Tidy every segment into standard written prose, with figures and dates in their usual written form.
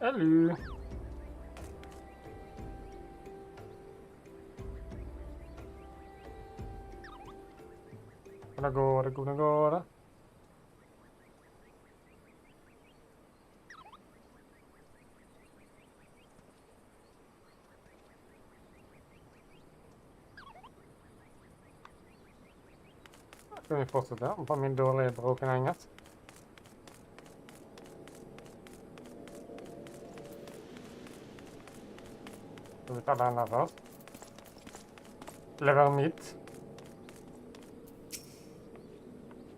Hello. Kunne gå det, kunne gå det. Skal vi fortsette på min dårlige broken engelsk? Skal vi ta den der først? Lever mitt.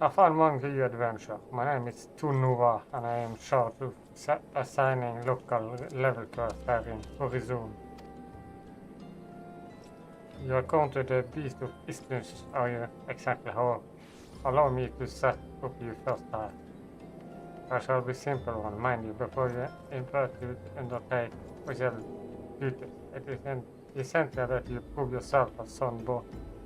I found one new adventure. My name is Tunova and I am charged with assigning local level cursor in Horizon. You are come to the beast of isthmus, are you? Exactly how? Allow me to set up you first time. I shall be simple one, mind you, before you invert to undertake special duties. It is essential that you prove yourself as son, both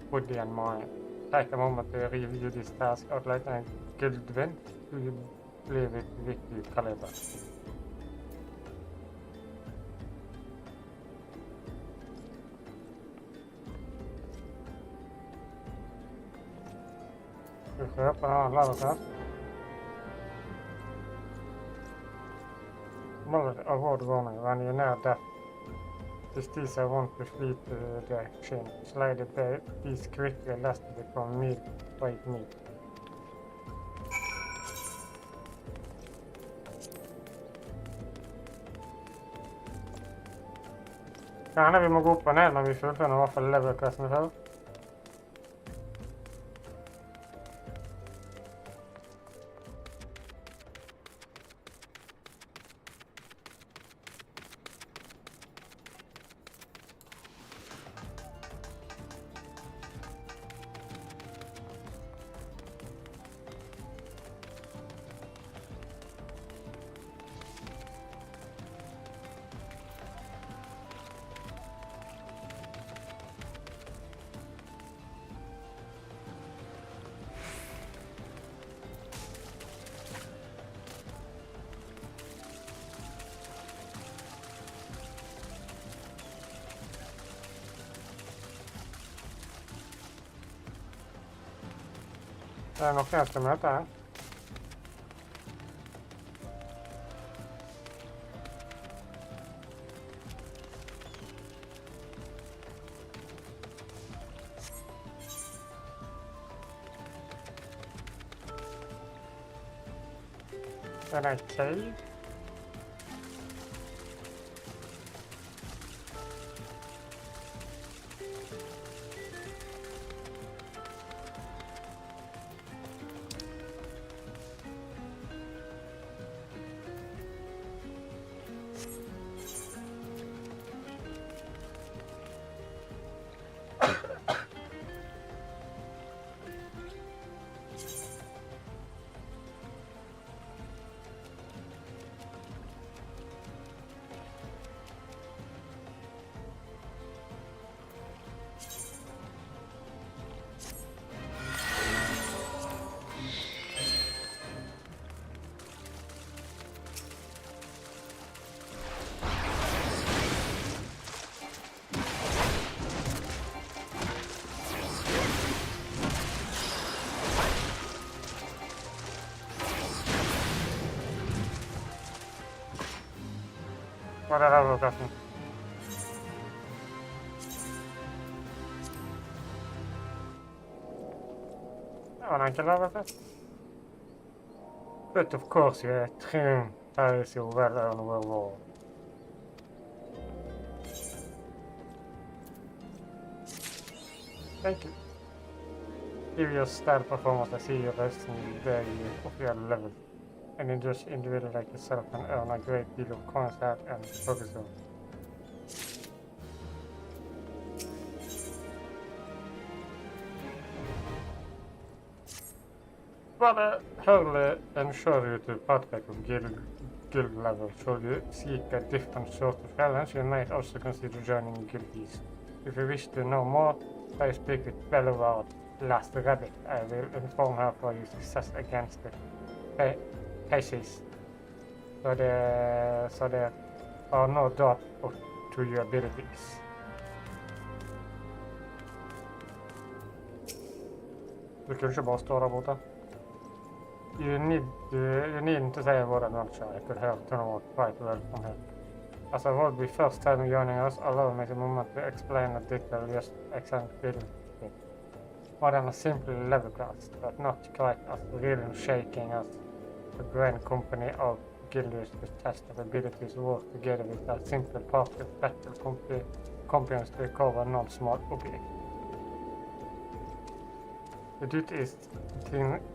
body and mind. Take a moment to review this task, outline and guildwin. Do you believe it with you, caliber? Vi får öppna alla här. Mullet award warning when you're near death. This teaser won't defeat the action. Slide the piece quickly lest it become meat white meat. Gjerne vi må gå opp og ned når vi fullfører i hvert fall level-questen før. Det er noe jeg skal møte her. Er det en cave? Var det der plassen? Det var en enkel levelplass. But of course you triumph tells you well on the wall. Thank you. Give your style performance I see your rest in the of your level. An individual like yourself can earn a great deal of coins and focus on. Well, Hurley ensure you to partake of guild level. Should you seek a different sort of challenge, you might also consider joining guildies. If you wish to know more, I speak with Belloward Last Rabbit. I will inform her for your success against the Pisces. Så det are no doubt to your abilities. Du kunne ikke bare stå der borte. You needn't to say a word, I'm not sure. I could have turned out quite well from here. As I will be first time joining us, allow me a moment to explain a detail just example. More than a simple level class, but not quite as really shaking as the grand company of guilds to test their abilities work together with a simple part of battle companions to recover non-small objects. The duty is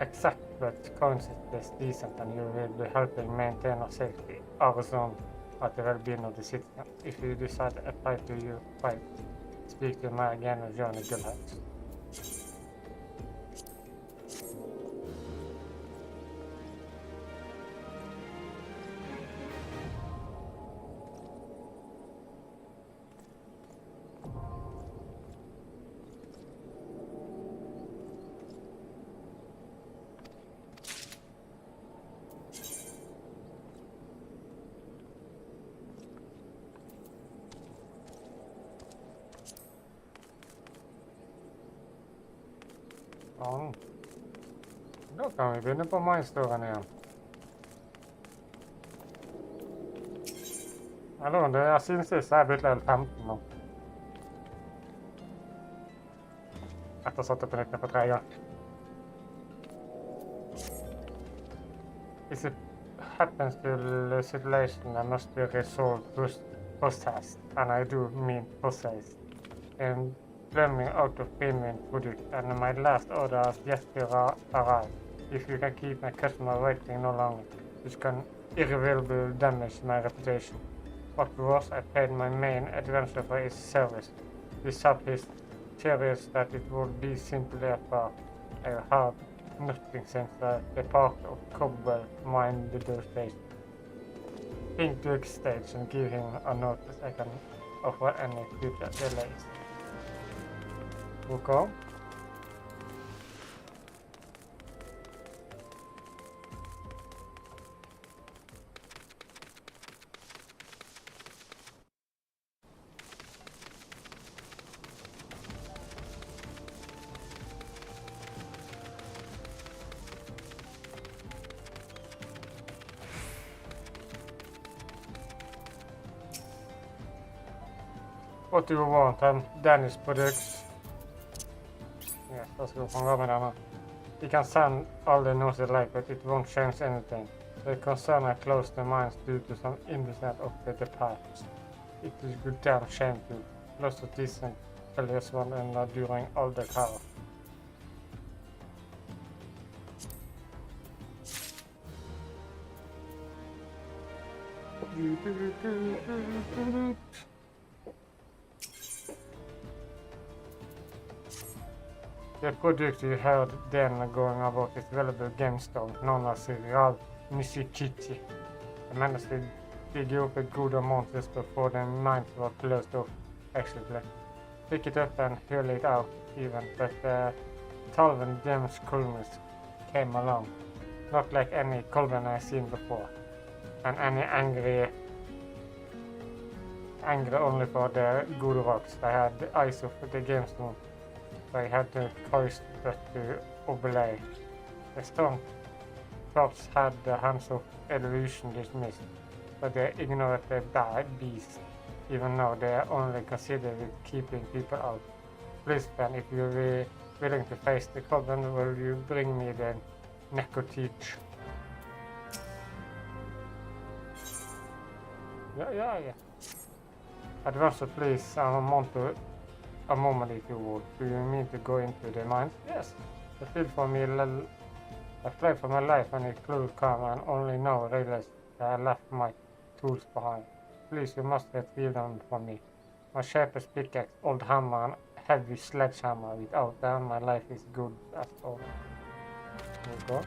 exact, but concept is decent, and you will be helping maintain a safety zone at the well-being of the citizen. If you decide to apply to your fight, speak to me again and join the guild house. Sånn. Da kan vi begynne på mindstoren igjen. Hallo, jeg synes jeg har blitt level 15 nå. Etter å satt på nytt på 3 ganger. If it happens to the situation that must be resolved post-haste, and I do mean post-haste, and plumbing out of premium product, and my last order has yet to arrive. If you can keep my customer waiting no longer, this can irreversibly damage my reputation. What was I paid my main adventure for his service. This sub is serious that it would be simply apart. I have had nothing since the departure of Cobwell mine those days. Think to stage and give him a notice I can offer any future delays. Okay. What do you want? Danish products. Yes, let's go from Abonner. You can send all the notes you like, but it won't change anything. The concern I closed the mines due to some imbecile of the department. It is good damn shameful. Lots of decent players one and during all the chaos. The product you heard then going about is valuable gemstone known as Real Musikichi. I managed to dig up a good amount just before the mines were closed off, actually. Pick it up and hurl it out even, but 12 gems columns came along. Not like any column I've seen before. And any angry only for the good rocks. I had the eyes of the gemstone. I had to coast but to obey. The strong crops had the hands of evolution dismissed, but they ignored the bad beasts, even though they are only considered with keeping people out. Please, Ben, if you're willing to face the problem, will you bring me the Necotich? Yeah. Adventure, please, a moment if you would. Do you mean to go into the mines? Yes. I fled for my life and it flew calm and only now realized that I left my tools behind. Please, you must retrieve them for me. My sharpest pickaxe, old hammer and heavy sledgehammer. Without them, my life is good as all. Okay.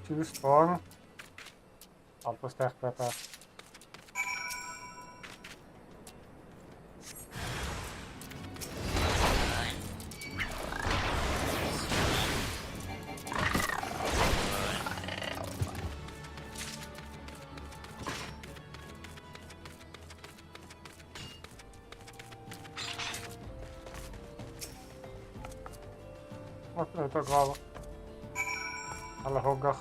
Too strong. Altfor sterk, dette her. Måtte ut og grave. Eller hogger.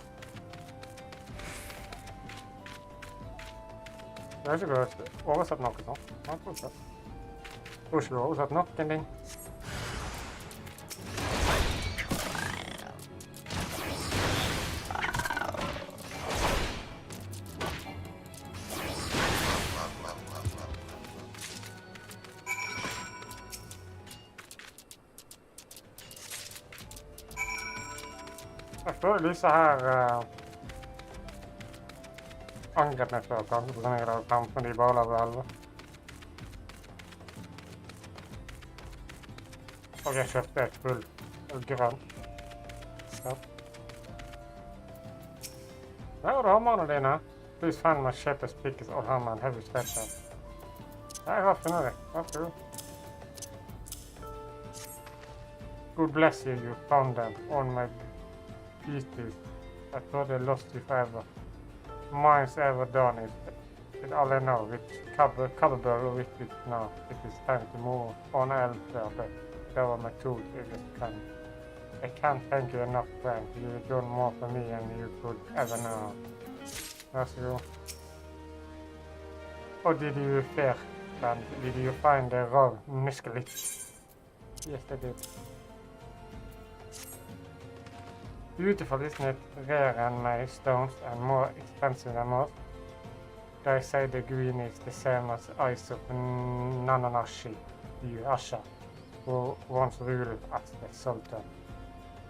Jeg har ikke oversett noe sånt. Jeg tror ikke. Jeg tror ikke du har oversett noen ting. Jeg føler disse her angrep meg før, kanskje på grunn av kampen de bare lager 11. Og jeg kjøpte et full grønn. Ja. Der har du hammerne dine. Please find my sharpest pickaxe or hammer and heavy special. Jeg har funnet det. Vær så god. God bless you, you found them on my beaches. I thought I lost you forever. Mine's ever done it. It all I know, which cover with it now. It is time to move on elsewhere, but that was my tool in this kind. I can't thank you enough, friend. You've done more for me than you could ever know. That's you. Oh, did you fair, friend? Did you find the raw muskelit? Yes, I did. Beautiful, isn't it? Rare and my stones and more expensive than most. They say the green is the same as eyes of Nananashi, the Asha, who once ruled as the Sultan.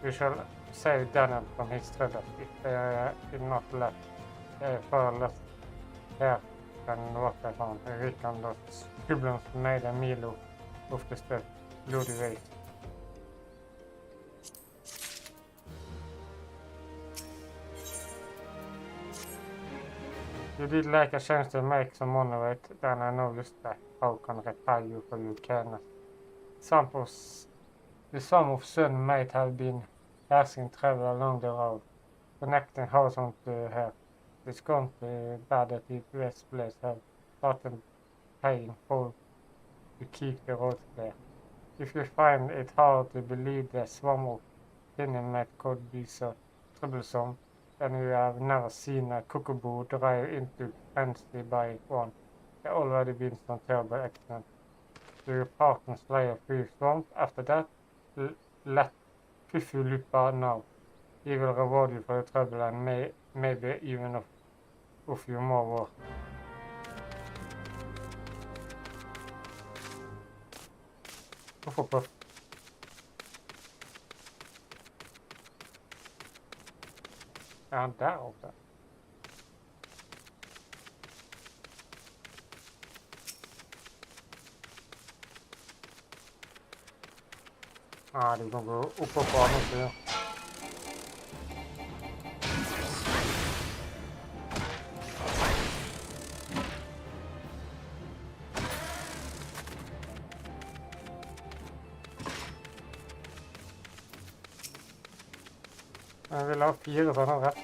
We shall save Daniel from his trouble if they did not let far less here than what I found. Rick and those goblins made a meal of the stuff, bloody waste. You did like a chance to make some money with it, then I know just that how can repay you for your kindness. The sum of sun might have been passing travel along the road, connecting house onto her. It's gone to bad that the best place have started paying for to keep the roads clear. If you find it hard to believe the swarm of dynamite could be so troublesome, then you have never seen a cuckoo drive into frenzy by one. There already been some terrible accident. So your partner slay a few swamp. After that, let Fufu Lupa know. He will reward you for the trouble and maybe even of you more work. Hvorfor puff? Er han der oppe? De kan gå opp på andre siden. Jeg vil ha 4 sånne rett.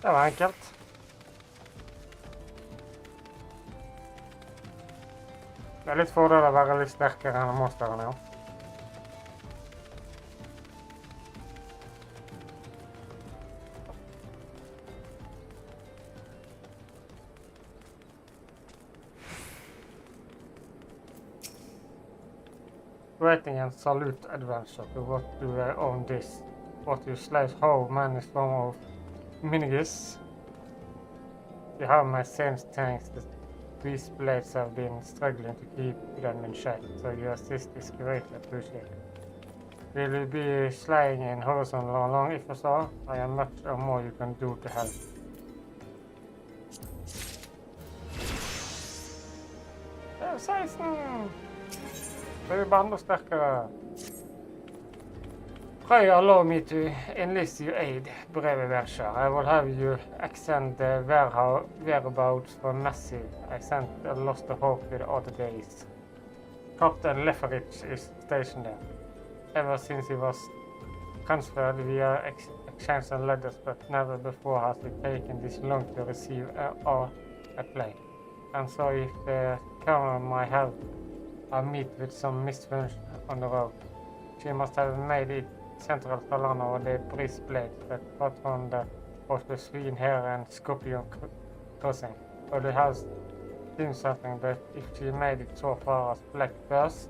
Det var enkelt. Det er litt fordel å være litt sterkere enn monsterne, ja. Writing and salute adventure to what do I own this? What you slash how many form of minigus? You have my same thanks. These blades have been struggling to keep them in check, so your assist is greatly appreciated. Will you be slaying in horizontal or long if so? I am much or more you can do to help. Det er 16! Det er bare enda sterkere. Pray allow me to enlist your aid, brave Versha. I will have you extend the whereabouts for Massive. I sent a lost of hope the other days. Captain Leferich is stationed there. Ever since he was transferred, we are exchanging letters, but never before has it taken this long to receive a play. And so if the colonel might have a meet with some misfunction on the road, she must have made it central to land over the breeze blade that brought on the both between here and Scorpion crossing. So it has seen something, but if she made it so far as Black First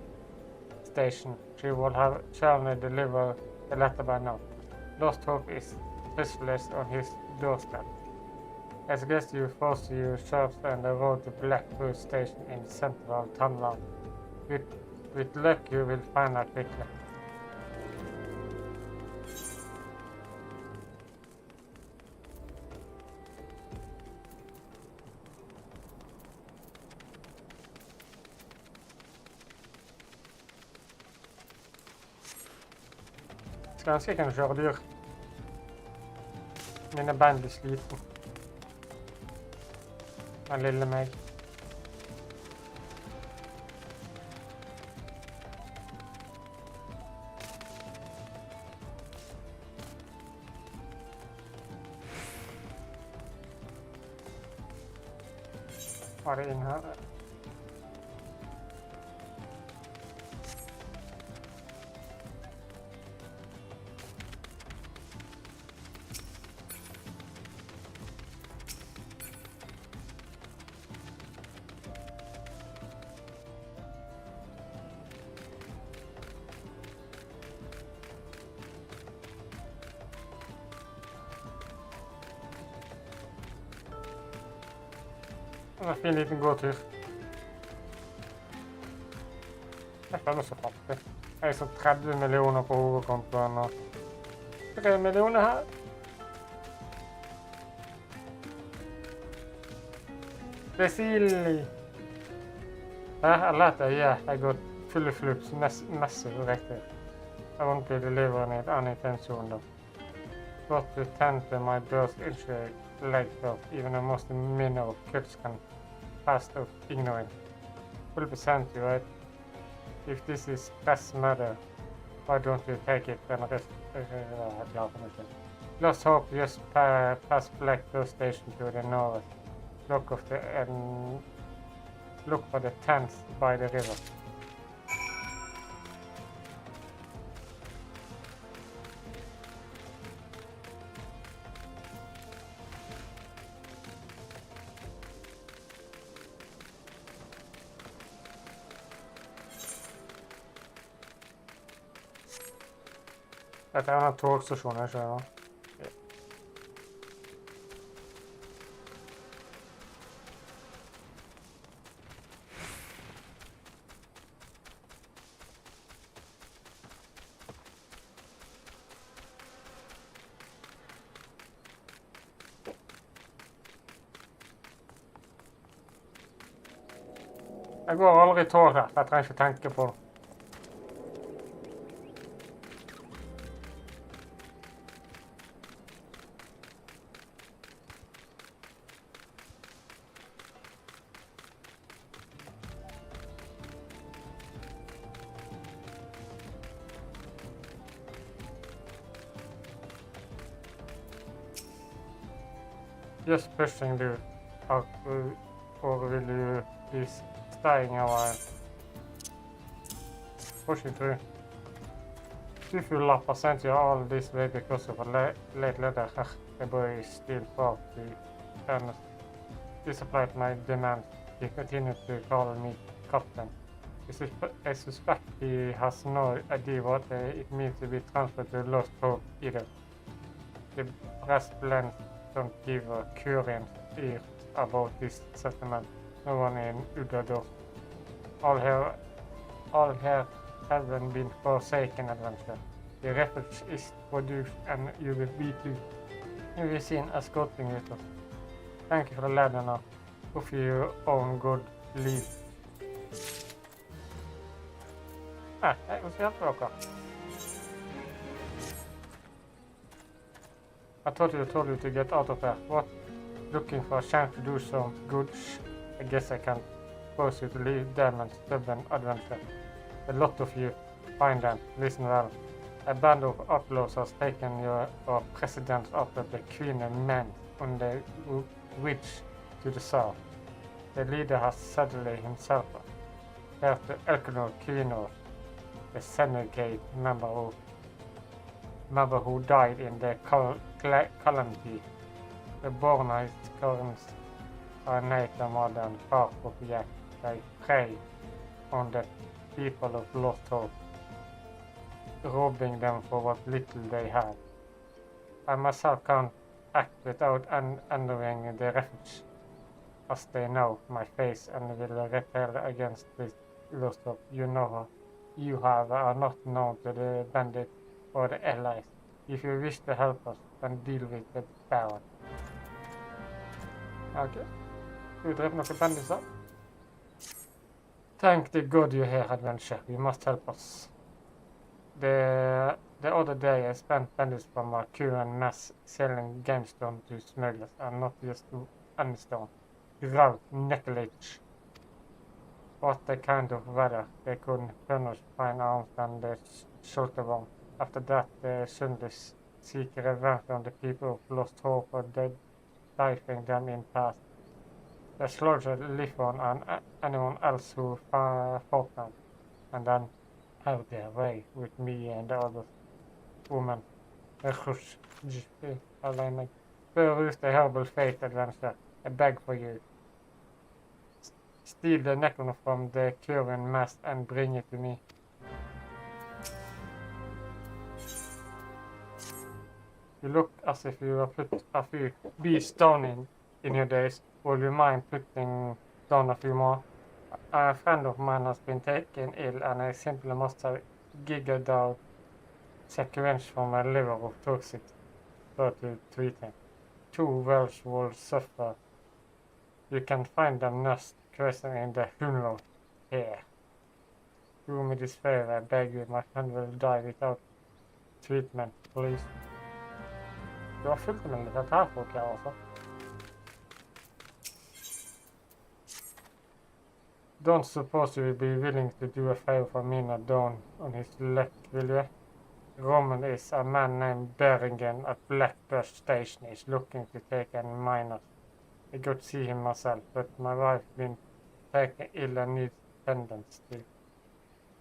station, she would have surely delivered the letter by now. Lost Hope is specialist on his doorstep. I suggest you force your shops and the road to Blackpool station in central Townland. With luck you will find her quickly. Skal ønske jeg kunne kjøre dyr. Mine bein blir sliten. Den lille meg. Var det inn her? Det var en fin liten gåtur. Jeg føler så fattig. Jeg er så 30 millioner på hovedkontoen og 3 millioner her. Basili. Eller I got fully flips, massive riktig. I won't be delivering it anytime soon though. Got to tend to my burst injury leg up, even the most minor cuts can pass off ignorant. Full percent, right? If this is best matter, why don't you take it and rest? Lost Hope just past Blackpool station to the north. Look for the tents by the river. Dette er en togstasjon jeg kjører. Jeg går aldri i tog her, jeg trenger ikke tenke på det. Just pushing the out, or will you be staying a while? Pushing through. 2 lapper sent you all this way because of a late letter. The boy is still far to earnest. Disappoint my demand. He continued to call me captain. I suspect he has no idea what it means to be transferred to Lost Hope either. The press plans don't give a current ear about this settlement. No one in Udador. All here haven't been forsaken adventure. The refuge is produced and you will be too. You will see an escorting with us. Thank you for the lad now. Hope your own good liv. Jeg må hjelpe dere. I thought you told you to get out of here. What? Looking for a chance to do some good? I guess I can force you to leave them and stubborn adventure. A lot of you. Find them. Listen well. A band of outlaws has taken your precedence after the Queen and men on the ridge to the south. The leader has suddenly himself here to Elkanor Queenor, the Senegate member who died in the calamity. The born currents are nature more than far of yet. They prey on the people of Lost Hope, robbing them for what little they had. I myself can't act without entering the refuge, as they know my face and will repel against this Lost Hope. You know you have are not known to the bandit or the allies. If you wish to help us, then deal with the Baron. Okay. Skal vi drepe noen bandiser? Thank the God you're here, adventure. You must help us. The other day I spent bandits from a queue and mass selling gamestone to smugglers, and not just to any stone. Grout, necklace. What a kind of weather. They couldn't furnish fine arms than the shoulder one. After that, the Sundays seek revenge on the people of Lost Hope for diving them in past. They slaughtered Lithon and anyone else who fought them, and then have their way with me and the other woman. Spare us the horrible fate, adventure. I beg for you. Steal the necklace from the current mast and bring it to me. You look as if you have put a few beasts down in your days. Would you mind putting down a few more? A friend of mine has been taken ill, and I simply must have gigged out sequence from my liver of toxic to treat him. 2 Welsh will suffer. You can find them nest cresting in the Hunlo here. Do me this favor, I beg you. My friend will die without treatment, please. Du har fulgt med litt her, folk her også. Don't suppose you will be willing to do a favor for me and Dawn on his luck, will you? Roman is a man named Berringen at Blackbird Station is looking to take a minor. I got to see him myself, but my wife been taken ill and needs attendance too.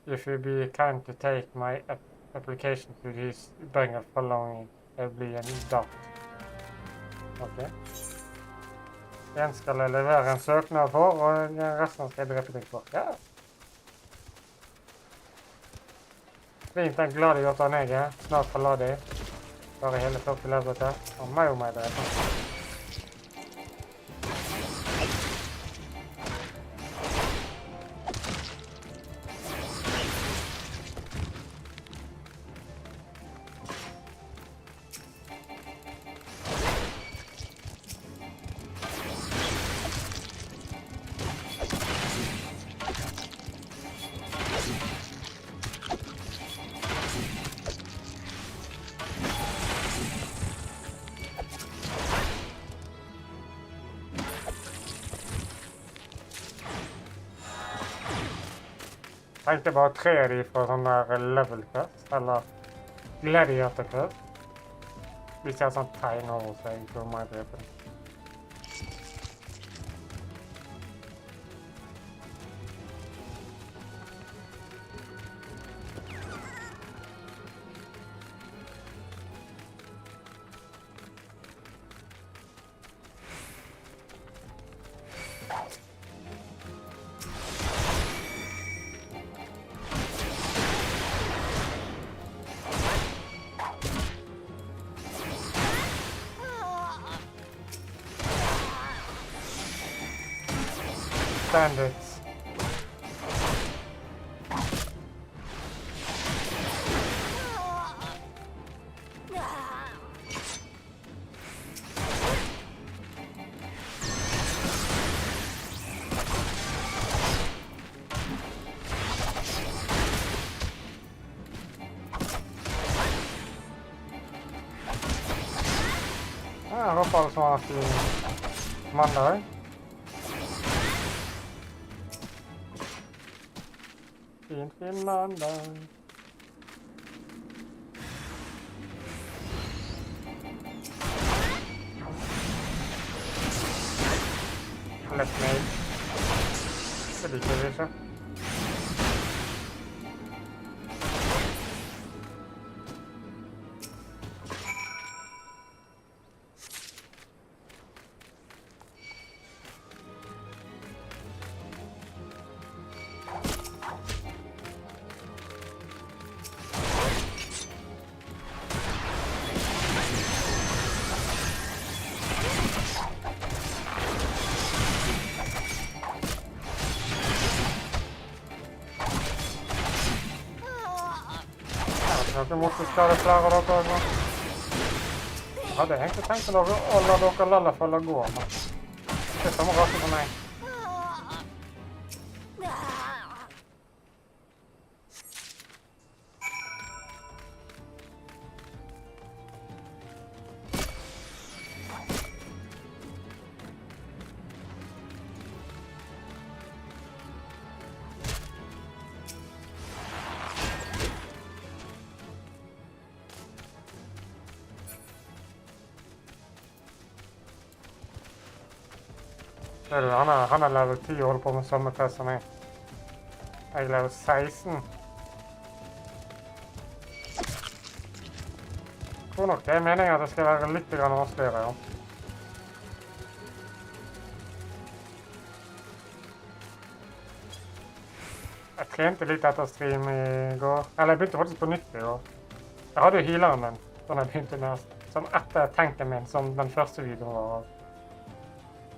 If you be kind to take my application to his bringer following, I'll be en dag. Ok. Den skal jeg levere en søknad for, og resten skal jeg drepe deg for. Ja. Fint, jeg er glad i at han er. Snart forlader jeg. Bare hele 40 lever til. Og meg dreper. Jeg tenkte bare 3 av de fra sånn der level quest, eller gladiator quest. Hvis jeg har sånn tegn over seg, så må jeg drepe den. bandits. Jeg håper alle som har hatt i mandag. Fin mandag. Lett meg. Det liker vi ikke. Dere måtte skade flere av dere også. Jeg hadde egentlig tenkt å la dere lallefølge gå, men det er samme rase for meg. Han er level 10 og holder på med samme test som meg. Jeg er level 16. Jeg tror nok det er meningen at det skal være litt vanskeligere, ja. Jeg trente litt etter stream i går. Eller jeg begynte faktisk på nytt i går. Jeg hadde jo healeren min, sånn jeg begynte med, som etter tanken min, som den første videoen var.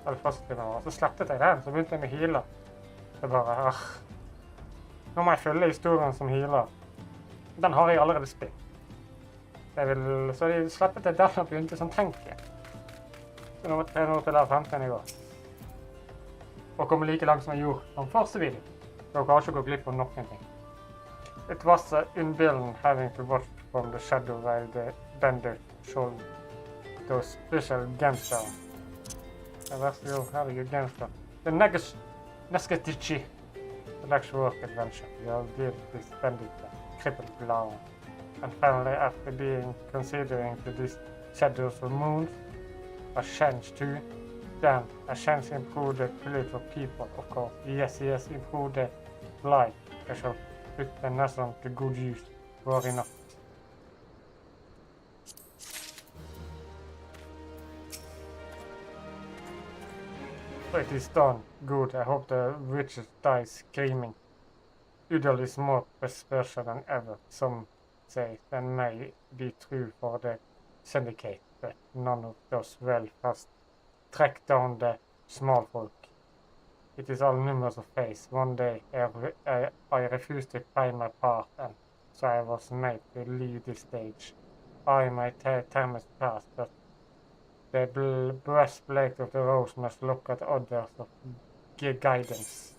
Eller første videoen var. Så slettet jeg den, så begynte jeg med healer. Det bare, nå må jeg følge historien som healer. Den har jeg allerede spilt. Så de slettet jeg den og begynte som tenke. Så nå måtte jeg nå til å lære 15 i går. Og komme like langt som jeg gjorde som første video. Dere har ikke gått glipp av noen ting. It was unbearable having to watch from the shadow while the bender showed those special gangster. Det verste jo, herregud, gangster. The neste intellectual work adventure. You have built this bandit crippled blow. And finally, after being considering to these shadows of moons, a chance to then a chance to improve the quality of people, of course. Yes, improve the life. I shall put the lesson to good use. Worry not. It is done. Good. I hope the witches die screaming. Udall is more special than ever. Some say that may be true for the syndicate, but none of those well fast track down the small folk. It is all numbers of face. One day I refused to play my part, and so I was made to leave this stage. My time has passed, but the breastplate of the rose must look at others of guidance.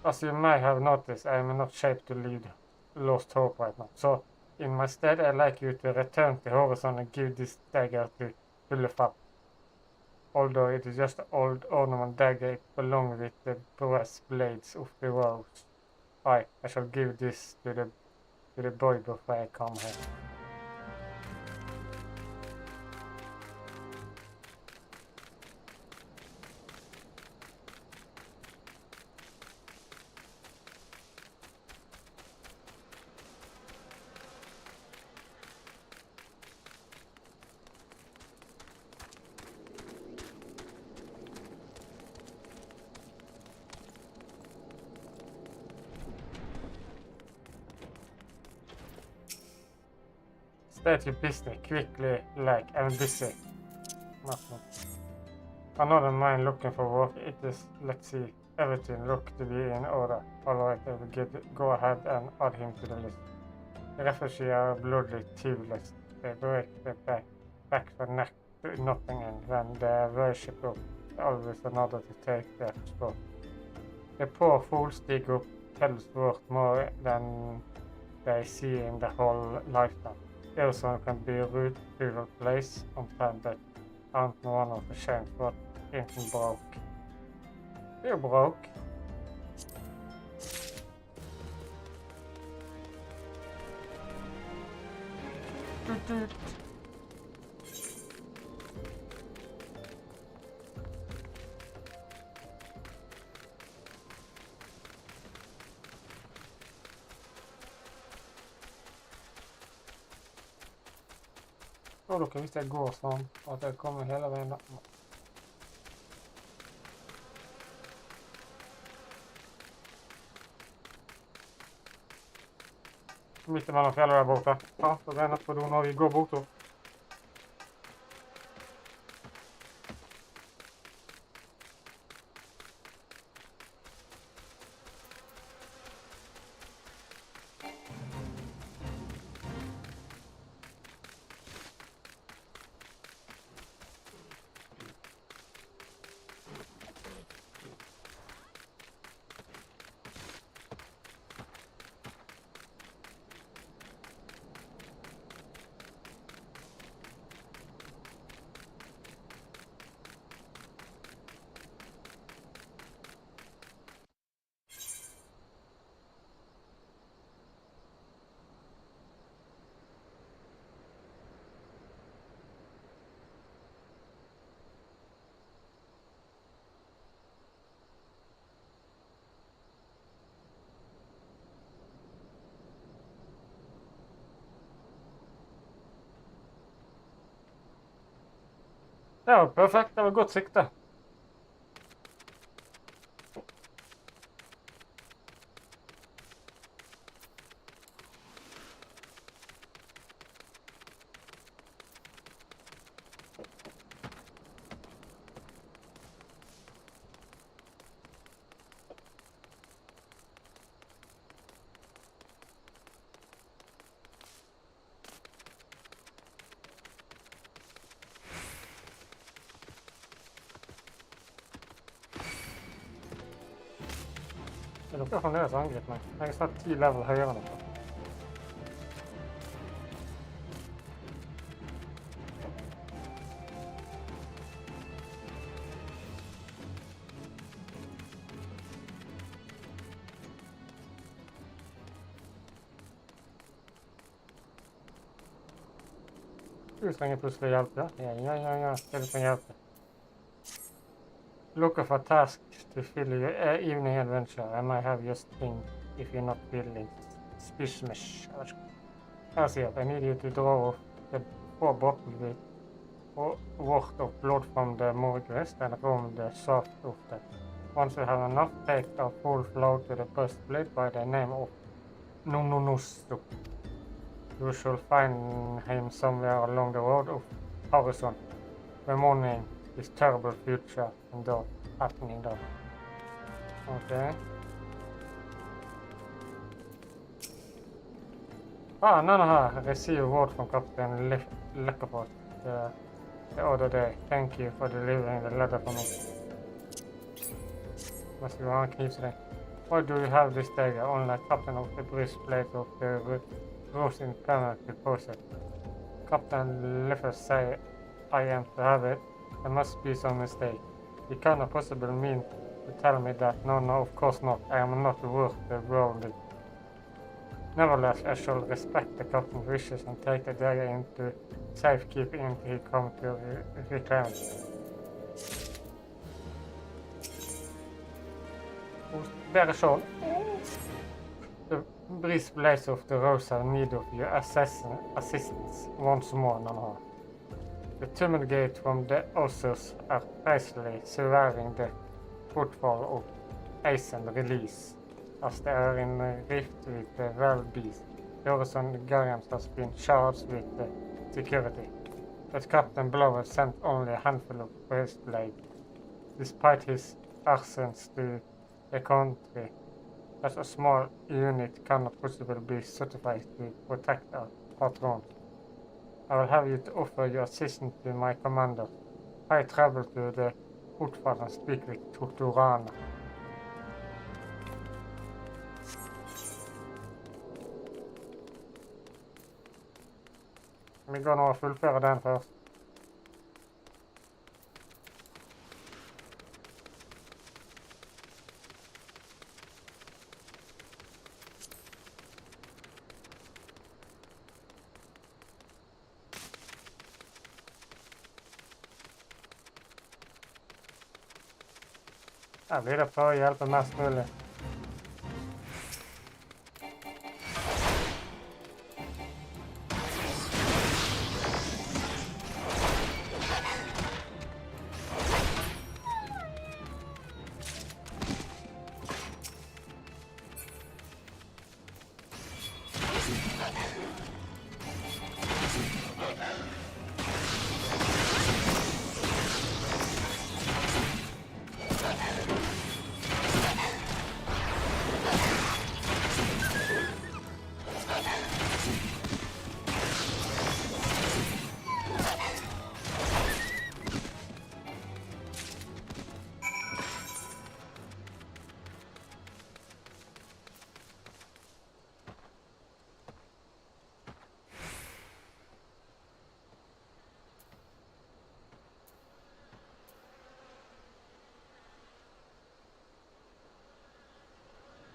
As you may have noticed, I am not shaped to lead lost hope right now. So, in my stead, I'd like you to return to horizon and give this dagger to Hullefab. Although it is just an old ornament dagger, it belongs with the breastplates of the rose. I shall give this to the boy before I come here. stay to business quickly, like I'm busy. Nothing. Another man looking for work, it is, let's see, everything look to be in order. Alright, I will go ahead and add him to the list. The refugees are bloody thieves. They break their back for nothing, and when they worship up, always another to take their spot. The poor fools dig up tells worth more than they see in the whole lifetime. Arizona can be a beautiful place on time, but aren't one of the shames what isn't broke. You're broke. Tror dere hvis jeg går sånn, at jeg kommer hele veien da? Midt mellom fjellet der borte. Ja, så det er nødt på do når vi går bortover. Det var perfekt, det var godt sikte. Dere har fremdeles angrepet meg. Jeg har satt 10 level høyere nå. Du trenger plutselig hjelp, ja? Ja. Det du trenger hjelp. Looking for tasks to fill your evening adventure. I might have your thing if you're not feeling suspicious. Her sier I need you to draw off the 4 bottles with worth of blood from the morgues and roam the shaft of them. Once you have enough, take a full flow to the breastplate by the name of Nununustu. You shall find him somewhere along the road of horizon. The morning is terrible future and the happening there. Okay. No. I received a word from Captain Likte the other day. Thank you for delivering the letter for me. Must be one keeps today. What do you have this dagger? Only captain of the breastplate of the rose in permanent deposit. Captain Likte say I am to have it. There must be some mistake. You cannot possibly mean to tell me that. No, of course not. I am not worth the world. Nevertheless, I shall respect the captain's wishes and take the dagger into safekeeping until he comes to reclaim it. Bedre skjold. The breastplate of the rose have need of your assistance once more than The tunnel gate from the Ossos are precisely surviving the footfall of Ace and Release, as they are in rift with the wild beast. horizon guardians has been charged with security, but Captain Blow has sent only a handful of his blade. Despite his access to the country, as a small unit cannot possibly be certified to protect our patrons. I will have you to offer your assistance to my commander. I travel to the Hotfall and speak with Torturana. Vi går nå og fullfører den først. Her blir det for å hjelpe mest mulig.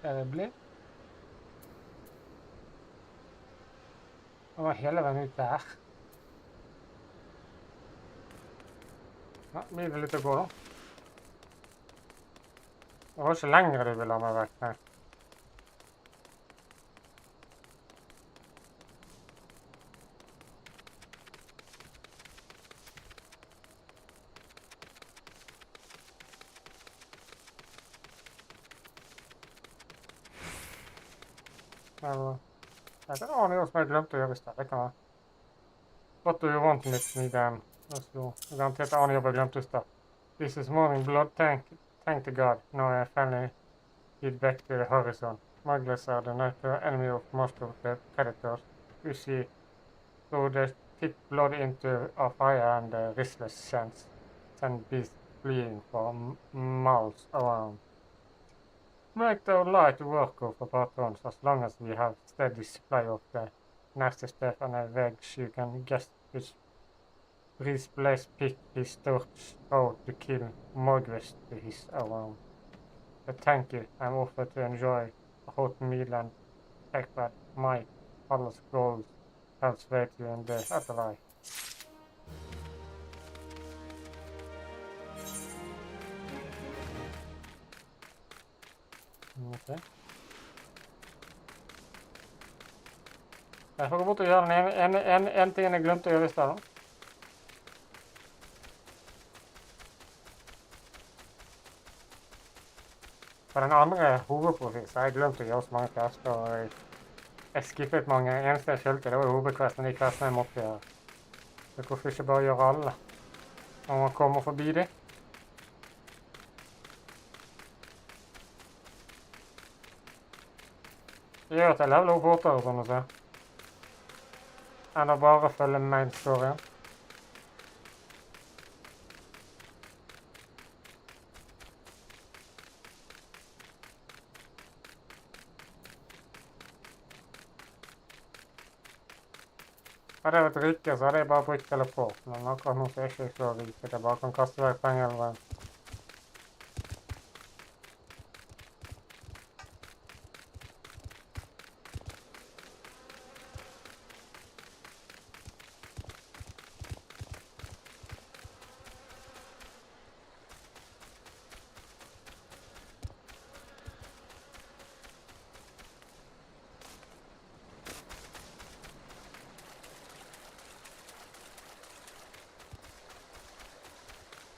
Det blir. Det var hele veien ut der. Ja, blir det litt å gå da. Det var ikke lenger de ville ha meg vekk, nei. Det er en annen jobb som jeg glemte å gjøre i sted. Det kan være. What do you want with me then? Garantert en annen jobb jeg glemte i sted. This is morning blood, thank to God. Now I finally get back to the horizon. Smugglers are the natural enemy of most of the predators. You see, so they tip blood into a fire and the restless chance send beasts fleeing for miles around. Make the light work of the patrons as long as we have steady supply of the nasty stuff and a veg you can guess which breeze blaze pick his torch out to kill Mogwest to his around. But thank you, I'm offered to enjoy a hot meal and take back my palace gold helps wait you in the afterlife. Okay. Jeg får gå bort og gjøre en ting jeg glemte å gjøre i sted da. For den andre hovedprofilen så har jeg glemt å gjøre så mange quester, og jeg skippet mange. Eneste jeg følte, det var hovedquesten, de questene jeg måtte gjøre. Så hvorfor ikke bare gjøre alle? Når man kommer forbi de. Det gjør at jeg leveler opp fortere, sånn å se. Enn å bare følge main storyen. Hadde jeg vært rikere, så hadde jeg bare brukt teleport. Men akkurat nå så er jeg ikke så rik at jeg bare kan kaste vekk penger eller veien.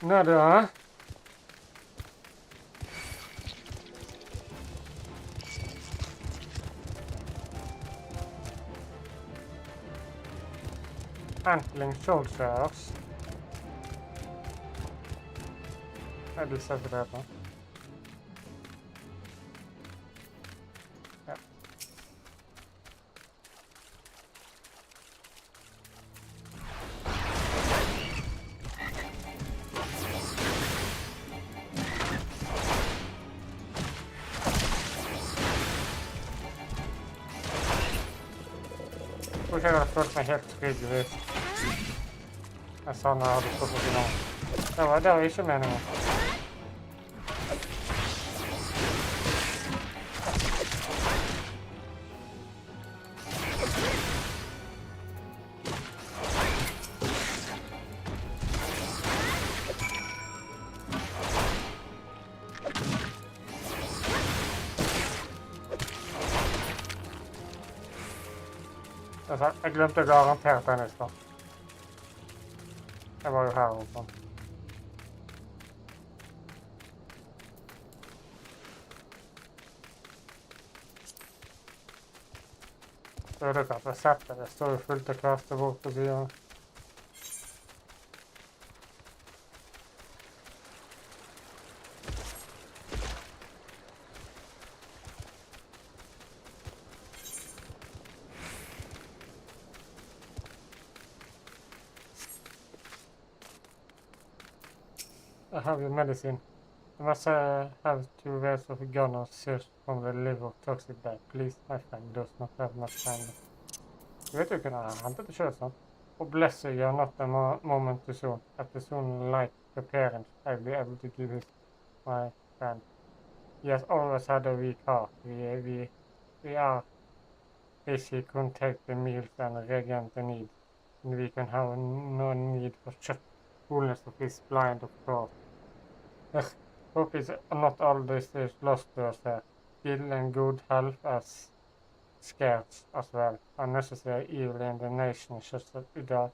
Nå da. Handling soldiers. Jeg viser ikke det da. Ja. Jeg tror ikke jeg hadde følt meg helt trygg hvis jeg sa når jeg hadde stått på finalen. Det var ikke meningen. Jeg glemte garantert den i stad. Jeg var jo her oppe. Så er det ikke at jeg setter det. Det står jo fullt av kveste bort på siden. I have your medicine. I must have 2 waves of gun or search from the liver toxic bag. Please, my friend does not have much time. Du vet jo ikke når jeg hentet det selv, sant? Oh, bless you, you're not a moment too soon. At the soon like the parents, I'll be able to give his my friend. He has always had a weak heart. We are busy, couldn't take the meals and regent the need. And we can have no need for shut coolness of his blind, of course. Hope is not all this is lost to us here. Skill and good health as scared as well. Unnecessary evil in the nation just as we die,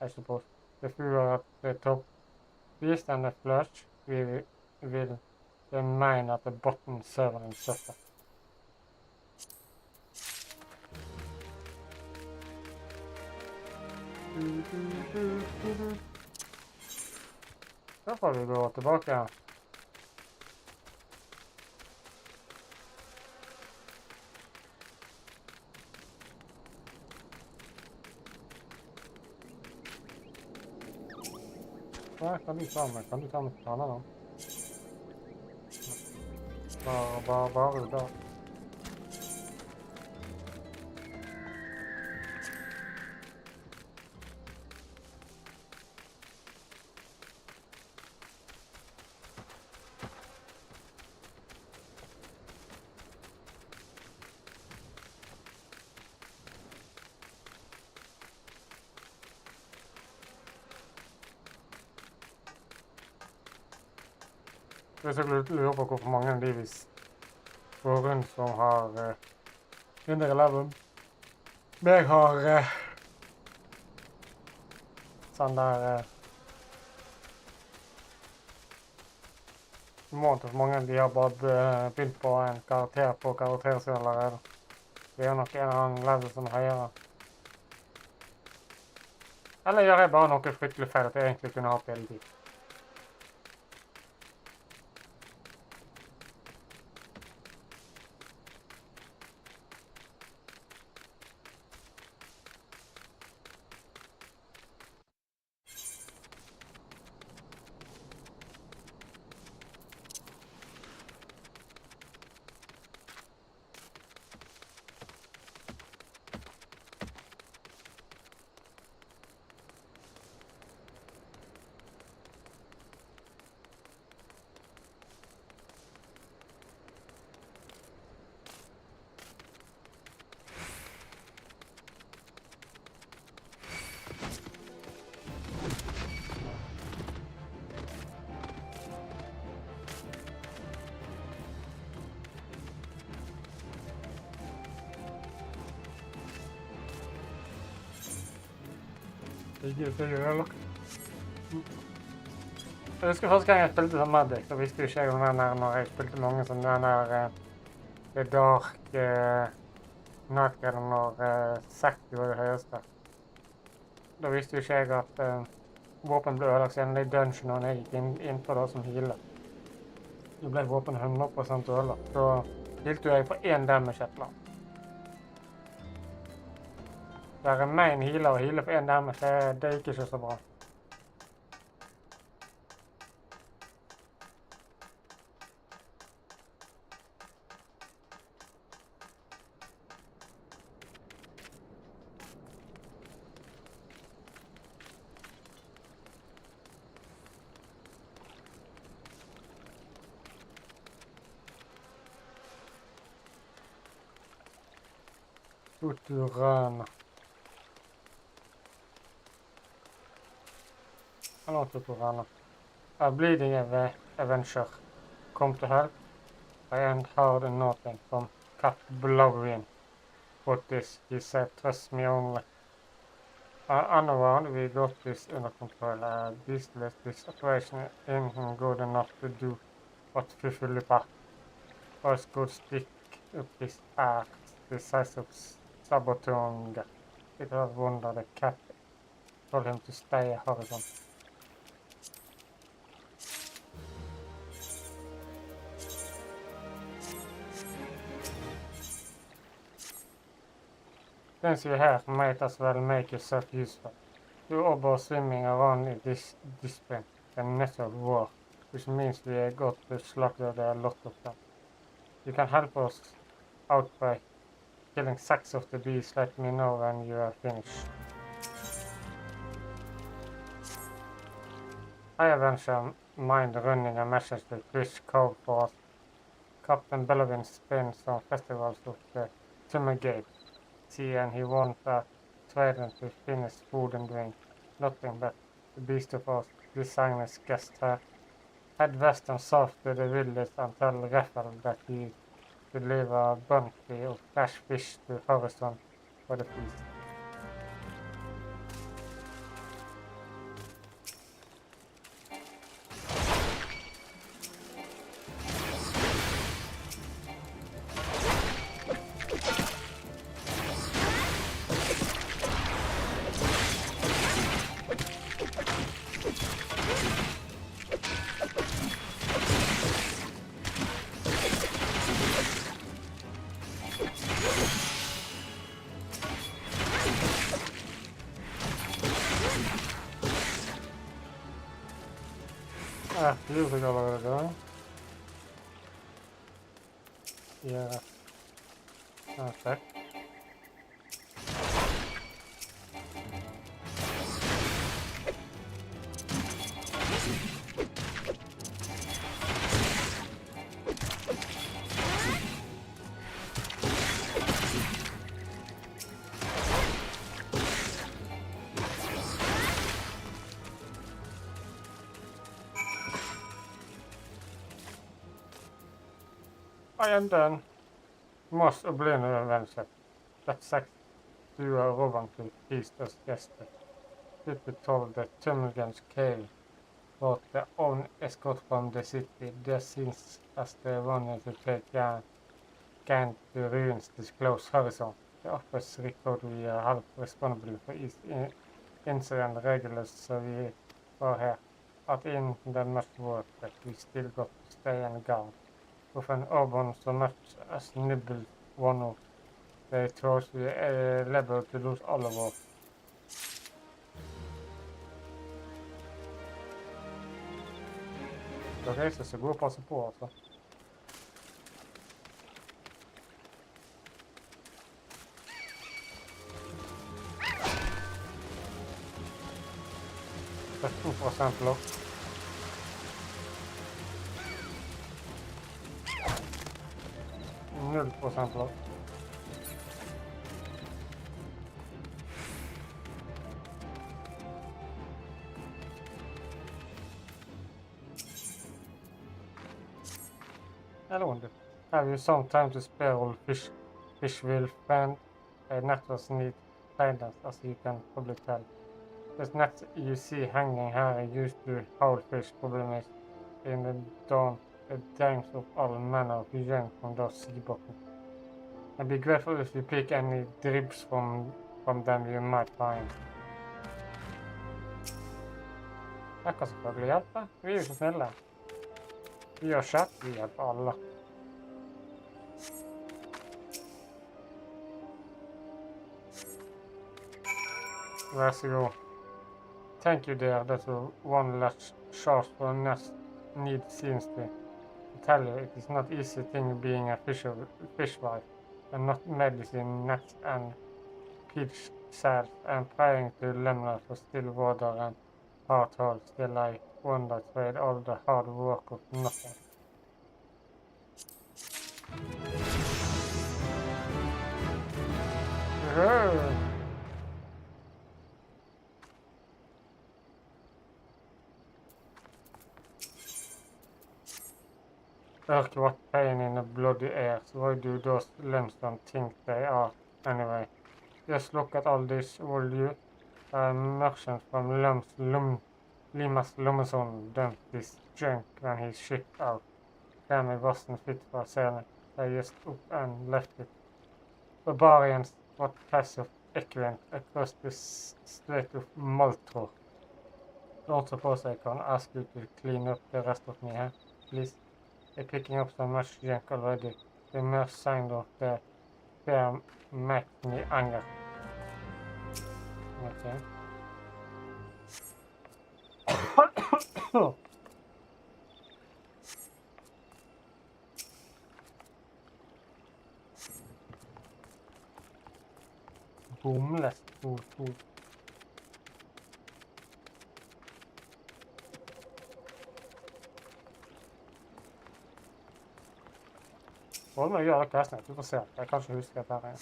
I suppose. The few are at the top. Beast and the flesh, we will remain at the bottom, server and suffer. Så får vi gå tilbake her. Hva kan du ta med? Kan du ta med kanalen? Bare da. Hvis jeg lurer på hvorfor mange av de vi går rundt som har under 11. Jeg har sånn der måned for mange av de har bare begynt på en karakter på karaktersiden allerede. Det er jo nok en eller annen level som er høyere. Eller gjør jeg bare noe fryktelig feil at jeg egentlig kunne hatt hele tiden. Det gjør jeg nok. Jeg husker første gang jeg spilte som Medic, så visste jo ikke jeg om den her når jeg spilte mange som den her The Dark Night eller når 60 var det høyeste. Da visste jo ikke jeg at våpen ble ødelagt siden det er dungeon, og jeg gikk inn på det som healer. Så ble våpen 100% ødelagt. Da healte jeg for 1 damage et eller annet. Det er main healer og healer for 1 damage, det gikk ikke så bra. Tuturana. Hello, Tuturana. A bleeding Avenger. Come to help. I ain't heard nothing from Cat Blowing. What this? He said, trust me only. Another, we got this under control. This operation isn't good enough to do what Fifilipa. Us could stick up his axe the size of Sabotonga. It was wonder the cat told him to stay horizon. Since you're here, might as well make yourself useful. You're all swimming around in this discipline, the natural war, which means we got to slaughter a lot of them. You can help us out by killing 6 of the bees. Let me know when you are finished. I eventually mind running a message to Fish Cove for us. Captain Bellowin spins some festivals of the Tumagate. See, and he wants a trader to finish food and drink. Nothing but the beast of us, designers guest here. Head west and south to the village and tell Raffel that he deliver a bounty of fresh fish to Horizon for the feast. Music all over there. Yeah. Okay. I am done. Most Abonner Avenger. That sex to a Rovan to feast as guested. People told the Tumulgan's cave brought their own escort from the city. Their scenes as they wanted to take Gan to ruins this close horizon. The office record we are half responsible for each incident regulars, so we were here. At in the much work, but we still got to stay and guard. With an urban so much as nibble one of the throws we level to lose all of us. Okej, så går och passa på alltså. For eksempel lock. Null % lock. I wonder, have you some time to spare all fish? Fish will find networks need guidance, as you can probably tell. This net you see hanging here used to hold fish. Problem is, in the dawn, the tanks of all manner of young from those sea bottom. And be grateful if you pick any dribs from them you might find. Jeg kan selvfølgelig hjelpe. Vi er jo så snille. Vi gjør chat, vi hjelper alle. Vær så god. Thank you dear, that's one less charge for next need seems to tell you it is not easy thing being a fishwife and not medicine next and peach sad and praying to lemon for still water and heart hold still I wonder trade all the hard work of nothing. Ugh, what pain in the bloody ears. Why do those limestone think they are anyway? Just look at all this, will you? A merchant from Limas Lummeson dumped this junk when he shipped out. Damn, it wasn't fit for sailing. They just up and left it. Barbarians, what passive equivalent across the Strait of Malta. Don't suppose I can ask you to clean up the rest of me, huh? Please. They're picking up so much junk already. The mere sign of the fair makes me angry. Okay. Bomles. Hva må jeg gjøre kvestene? Du får se. Jeg kan ikke huske dette her.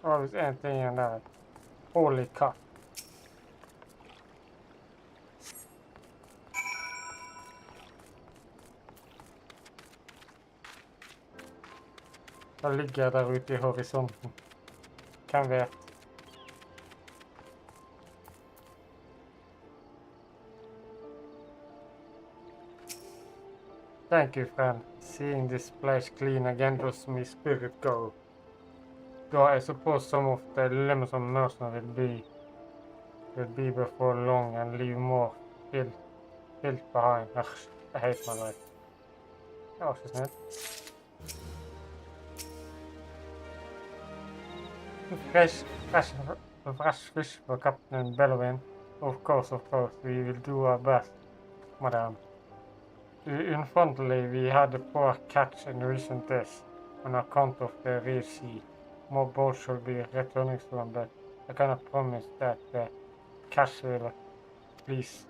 Og hvis en ting igjen der. Holy cut. Da ligger jeg der ute i horisonten. Hvem vet? Thank you, friend. Seeing this place clean again does me spirit go. Though I suppose some of the lemons on Mercer will be before long and leave more filth behind. I hate my life. Det var ikke snilt. Fresh fish for Captain Bellowin. Of course, we will do our best, madam. Unfortunately, we had a poor catch in recent days on account of the real sea. More boats should be returning soon, but I cannot promise that the catch will please.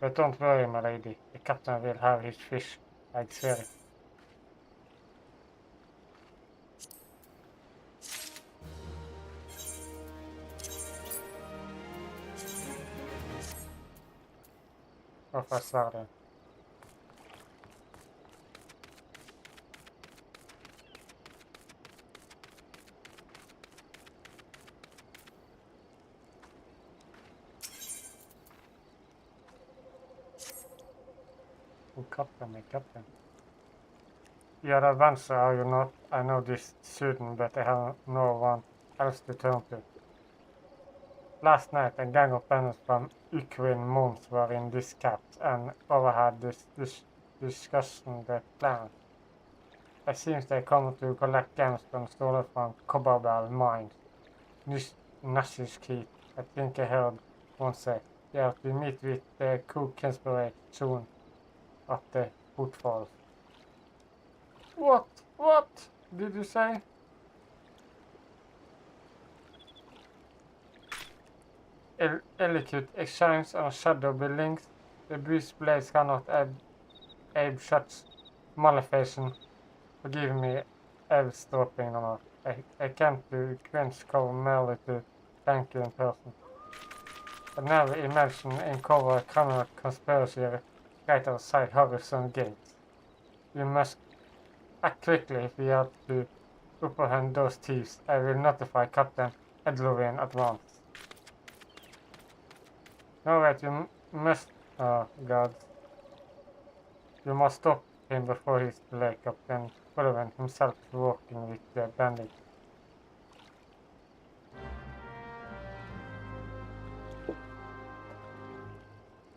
But don't worry, my lady. The captain will have his fish, I swear it. Hvorfor svarer det? Captain. You're the adventurer, are you not? I know this shouldn't, but I have no one else to turn to. Last night, a gang of bandits from Ukraine monks were in this cat and overheard this discussion the plan. It seems they come to collect gemstones stolen from Cobberbell mines. Nash's key, I think I heard one say. They have to meet with the cook conspirator soon at the footfalls. What did you say? Elicute exchange on shadow buildings. The beast blades cannot abe shots maleficent. Forgive me eavesdropping or not. I came to quench cover merely to thank you in person. But never imagine uncover a criminal conspiracy right outside Harrison gates. You must act quickly if we are to apprehend those thieves. I will notify Captain Edlovin at once. Alright, you must... Oh, God. You must stop him before he's too late. Captain Sullivan himself is working with the bandit.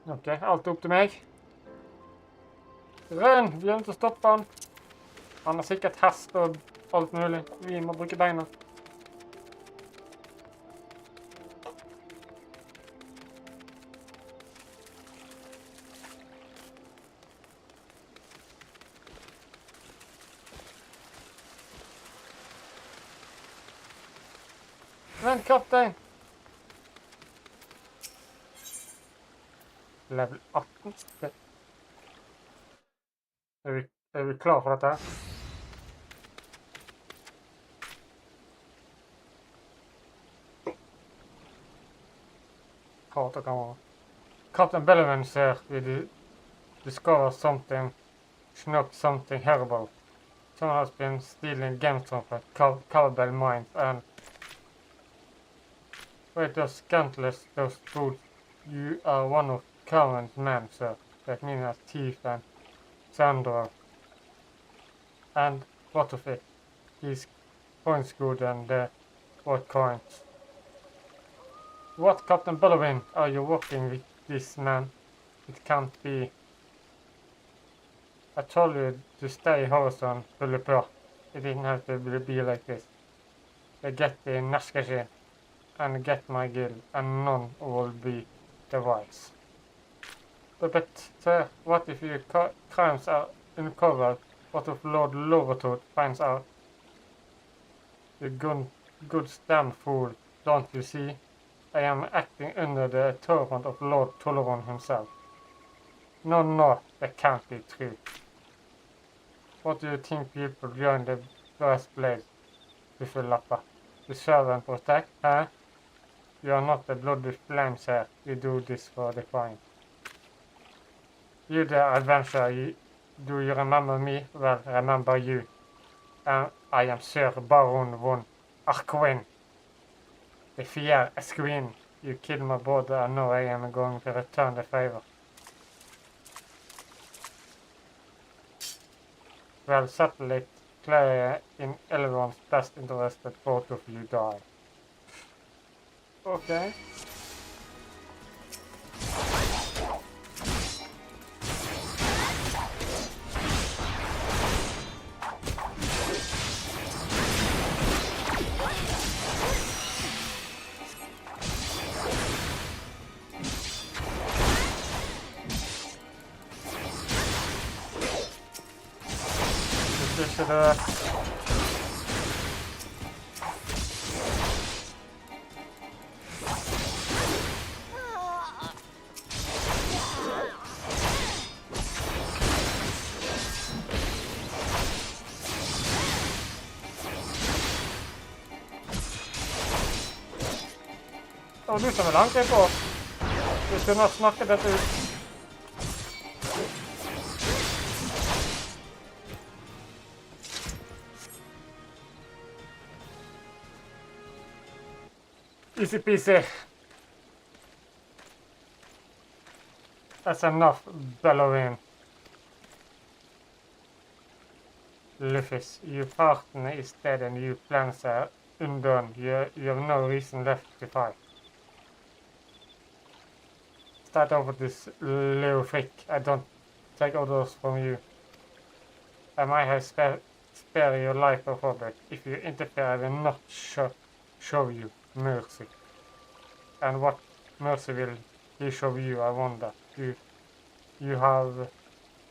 Ok, alt opp til meg. Rønn! Vi er nødt til å stoppe han. Han har sikkert hest og alt mulig. Vi må bruke beina. Vent, kaptein! Level 18. Okay. Er vi klar for dette? Hater kamera. Captain Bellevin said we discovered something, snuck something horrible. Someone has been stealing gemstones from cowbell mines and with those scantless, those boots, you are one of Carmen's men, sir. That means as thief and slanderer. And what of it? His coins good and what coins? What, Captain Bellowin, are you working with this man? It can't be. I told you to stay horizon, Bullepur. It didn't have to be like this. I get the Naskashi and get my guild, and none will be the wise. But sir, what if your crimes are uncovered? What if Lord Lovertooth finds out? You good damn fool, don't you see? I am acting under the authority of Lord Toleron himself. No, that can't be true. What do you think people join the breastplate with a lapper? To serve and protect, huh? You are not the bloody flames here. You do this for the crime. You the adventurer, do you remember me? Well, remember you. I am Sir Baron von Arquin. The Fier Esquin. You killed my brother and now I am going to return the favor. Well, settle it clear in everyone's best interest that both of you die. Okay. This is Og du som vil angripe oss. Du kunne ha snakket dette ut. Easy peasy. That's enough bellowing. Luffus, you partner is dead and you plans are undone. You have no reason left to fight. Start over this little freak. I don't take orders from you. I might have spare your life before, but if you interfere, I will not show you mercy. And what mercy will he show you, I wonder? You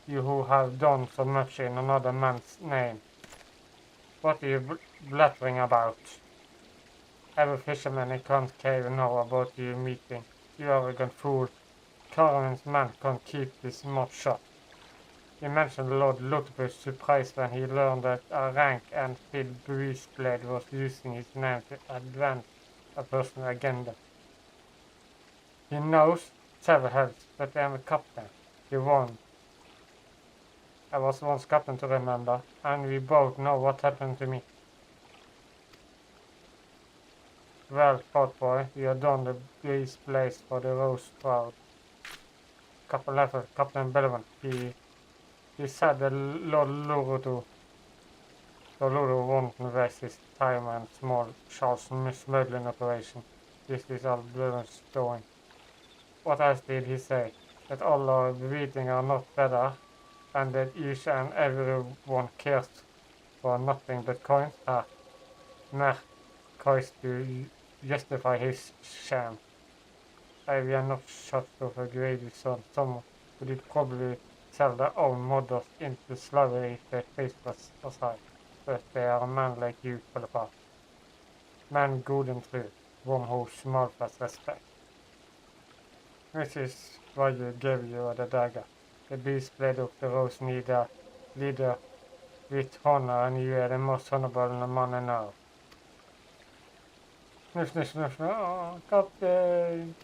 who have done so much in another man's name. What are you blathering about? Every fisherman in Kant's cave know about you meeting. You arrogant fool. Carmen's man can't keep his mouth shut. You mentioned Lord Luther's surprise when he learned that a rank and filled breastplate was using his name to advance a personal agenda. He knows several helps, but I am a captain. He won. I was once captain to remember, and we both know what happened to me. Well fought, boy. You have done the beast blaze for the rose crowd. Captain Bellman. He said the Lord Loro won't waste his time and small Charles smuggling operation. This is all Bellman's doing. What else did he say? That all our reading are not better, and that each and everyone cares for nothing but coins? Mer tries to justify his sham. I will not shut of a greedy son, someone who did probably sell their own mothers into slavery if their face was aside. But they are a man like you, fall apart. Man good and true, one who smiles respect. This is why you gave you the dagger. The beast blade of the rose leader with honor, and you are the most honorable man in now. Sniff, sniff, sniff, sniff. Oh, Captain!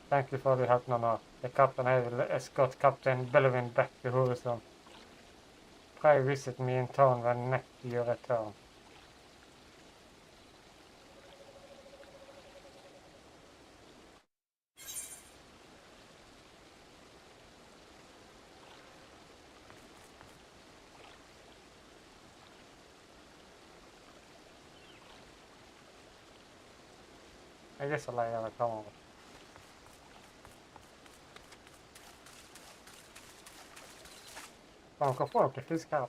Thank you for the help, Nana. The captain will escort Captain Bellowin back to Horizon. Pray visit me in town when next you return. I guess I'll let you come over. Fan, hva får dere fisk her?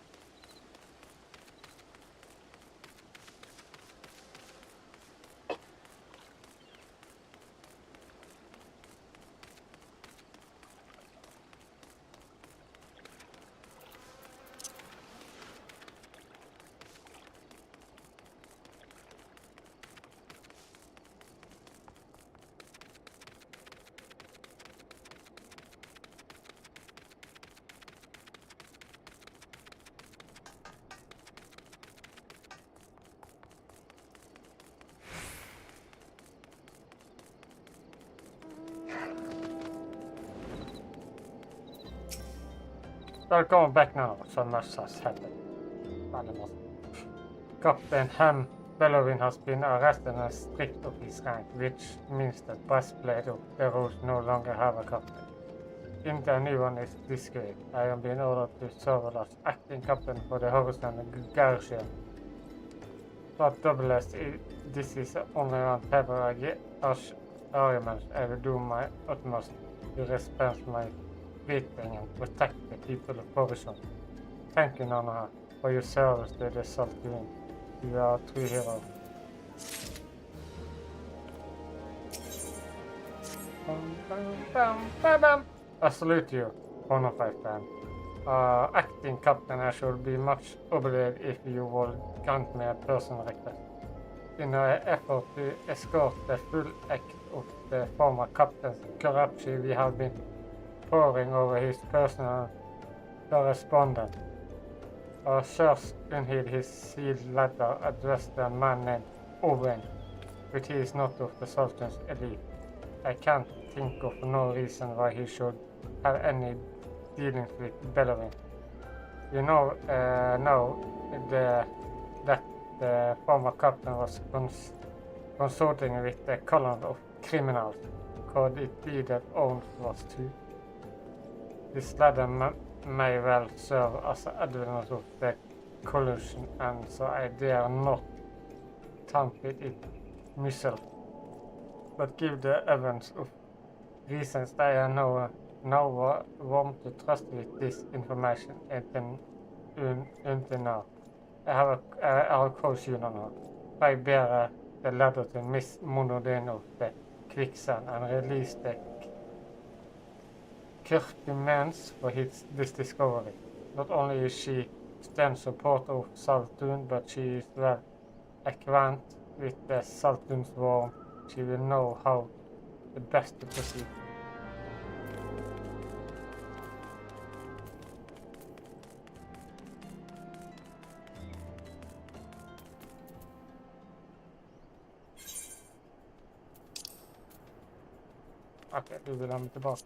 They're going back now, so much has happened. Captain Ham Bellowin has been arrested and stripped of his rank, which means that breastplate of the Rose no longer have a captain. Since the new one is discreet, I am being ordered to serve as acting captain for the Horizon Garrison. But doubtless, this is only on temporary arguments. I will do my utmost to respect my beating and protect the people of Horizon. Thank you, Nana, for your service to the Saltune. You are a true hero. I salute you, one of my friends. Acting captain, I should be much obliged if you will grant me a personal request. In an effort to escort the full act of the former captain's corruption, we have been poring over his personal correspondence. Sirs unhid his sealed letter addressed to a man named Owen, but he is not of the Sultan's elite. I can't think of no reason why he should have any dealings with Bellowin. You know that the former captain was consulting with a column of criminals. Could it be that Owens was too? This letter may well serve as evidence of the collusion, and so I dare not tamper it myself, but give the evidence of reasons that I now want to trust with this information until now. I'll cause you now. I bear the letter to Miss Monodin of the Quicksand and release the Kirkmans for this discovery. Not only is she stand supporter of Saltun, but she is well acquainted with the Saltun's war. She will know how the best to proceed. Okej, du vill ha mig tillbaka.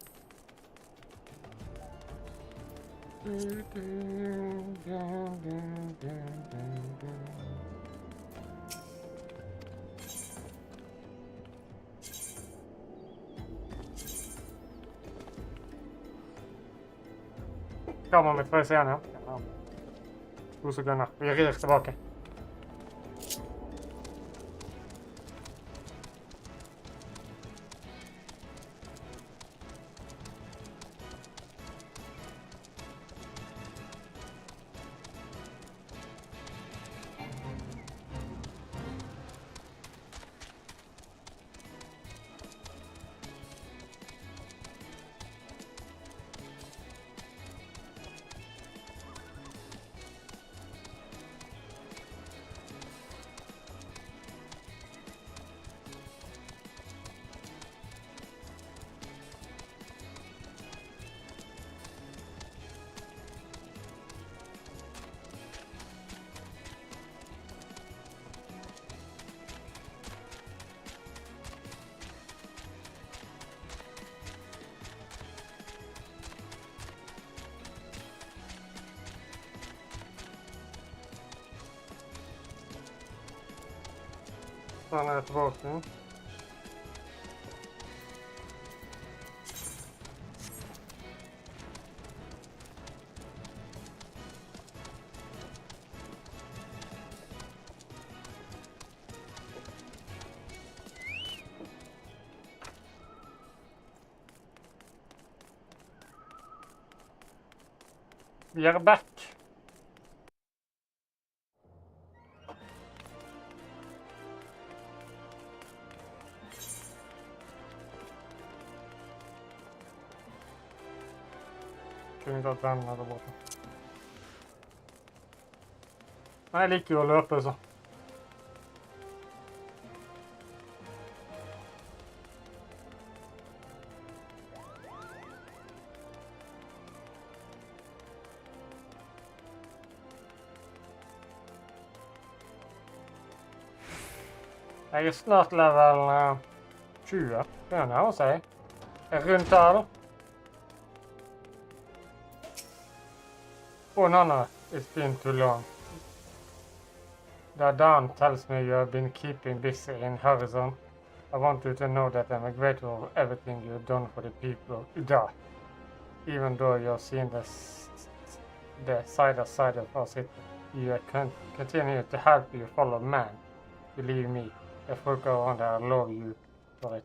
Kameraet mitt frøs igjen, ja. 2 sekunder. Vi rir tilbake. Sånn er jeg tilbake. Vi er back. Kunne tatt den der borte. Jeg liker jo å løpe, så. Jeg er snart level 20, det er nærmere å si. Rundt her. Oh, no, it's been too long. The dawn tells me you have been keeping busy in Horizon. I want you to know that I'm grateful for everything you've done for the people who die. Even though you've seen the side of our city, you continue to help your fellow man. Believe me, if we go on there, I love you for it.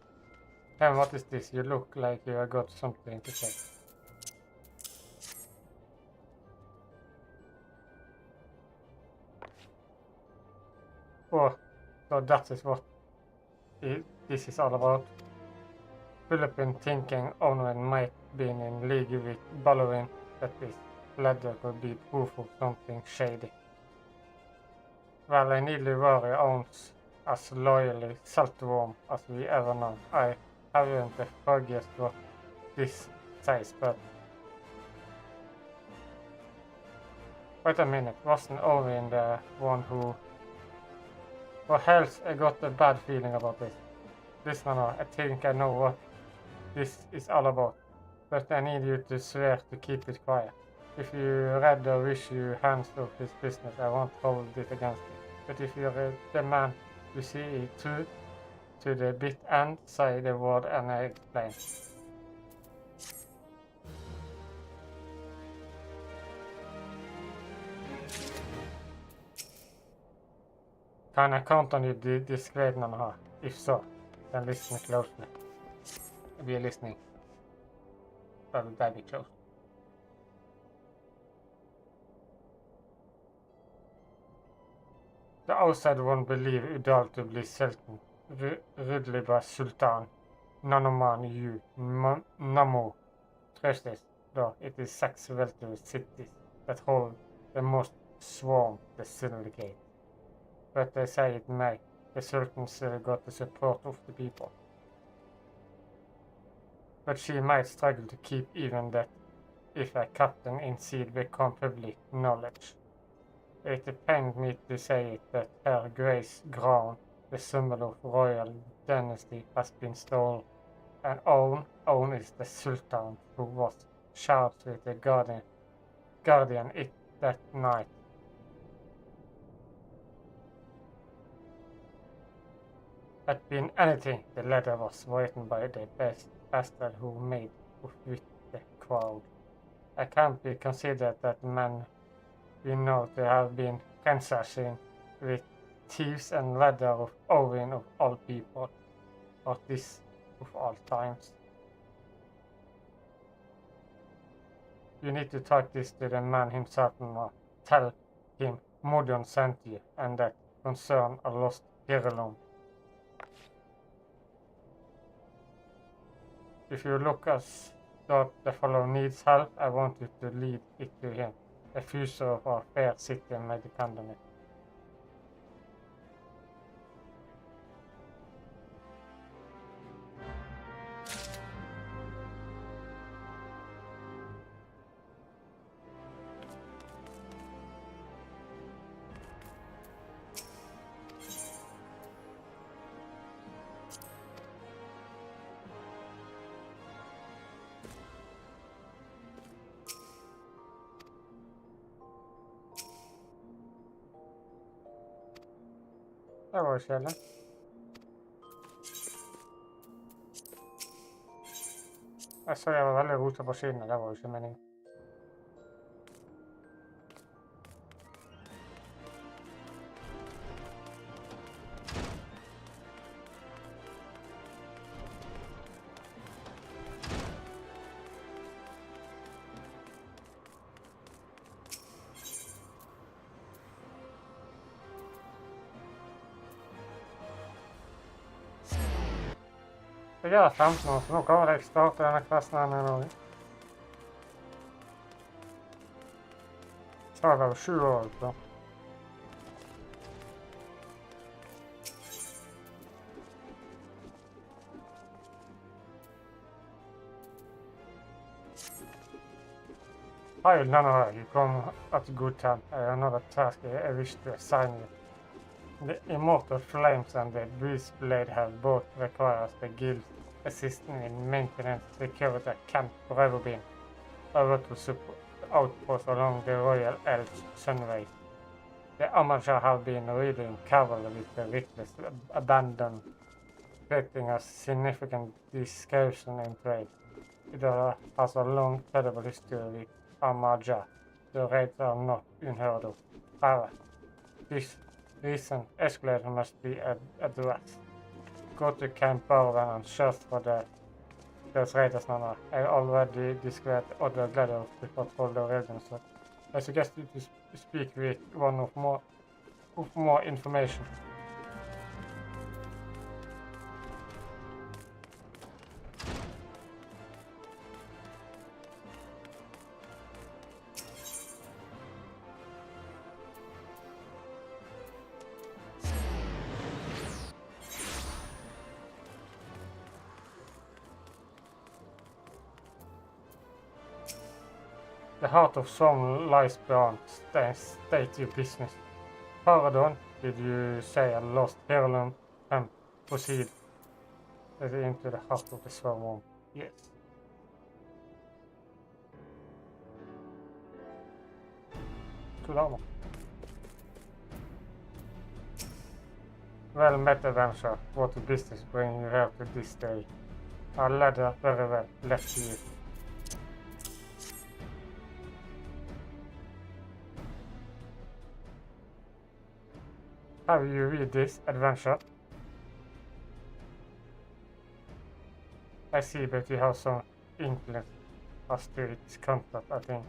And what is this? You look like you have got something to say. Oh, so that is what this is all about. Philip been thinking Owen might be in league with Ballowin, that this letter could be proof of something shady. Well, I nearly worry owns as loyally saltworm as we ever know. I haven't the foggiest what this says, but... Wait a minute, wasn't Owen the one who... For health, I got a bad feeling about this. Listen, I think I know what this is all about, but I need you to swear to keep it quiet. If you read or wish you hands off this business, I won't hold it against you. But if you're the man who see it through to the bit end, say the word and I explain. Can I count on you discreet, Nanaha? If so, then listen closely. We are listening. Very close. The outside won't believe Udal to be sultan, rudely by Sultan. Nanoman you, Namo. Trust this, though it is 6 welter cities that hold the most swarm the syndicate. But they say it may. The Sultan still got the support of the people. But she might struggle to keep even that if a captain in seed become public knowledge. It pains me to say it, but Her Grace Crown, the symbol of royal dynasty, has been stolen. And Own is the Sultan who was charged with the guardian it that night. Had been anything, the letter was written by the bastard who made off with the crowd. it can't be considered that men we know to have been transacting with thieves and leather of Owen of all people, or this of all times. You need to talk this to the man himself now. Tell him Modern sent you, and that concern are lost here alone. If you look as though the fellow needs help, I want you to lead it to him. The future of our fair city may depend on it. Det var jo kjedelig. Jeg så jeg var veldig rotet på siden, det var jo ikke meningen. Jeg er 15 år, så nå kan jeg starte denne kvesten her nede også. Så er det 7 år ut da. Hi, Leonard, you come at a good time. I have another task I wish to assign you. The immortal flames and the breeze blade have both requires the guild assisting in maintenance security at Camp Breverbin, over to support the outpost along the Royal Elch Sunway. The amateur have been reading cavalry with the reckless abandon, creating a significant discussion in trade. It has a long, credible history with Amaja. The raids are not unheard of. However, this recent escalation must be addressed. Go to Camp Breverbin and search for those raiders now. I already described other gladiators to patrol the region, so I suggest you to speak with one of more information. The heart of some lies beyond. State your business. Pardon, did you say I lost heirloom? Proceed. Let it into the heart of the swarm. Yes. Good armor. Well met, adventure. What a business bringing you here to this day. Our ladder very well left to you. Have you read this adventure? I see, but you have some inkling as to its content, I think.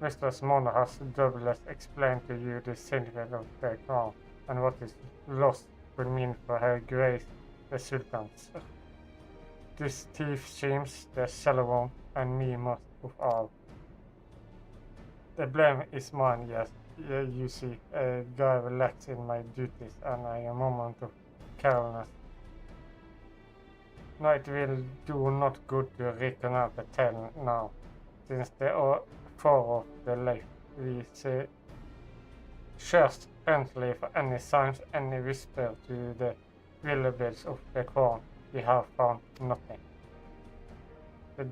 Mistress Mona has doubtless explained to you the significance of the crown and what is lost would mean for her grace the Sultan. This thief seems the shallow one, and me most of all. The blame is mine, yes. You see, a guy relaxed in my duties, and a moment of carelessness. No, it will do not good to reconnect the tale now, since there are 4 of the left. We say, searched friendly for any signs, any whisper to the villages of the crown. We have found nothing. The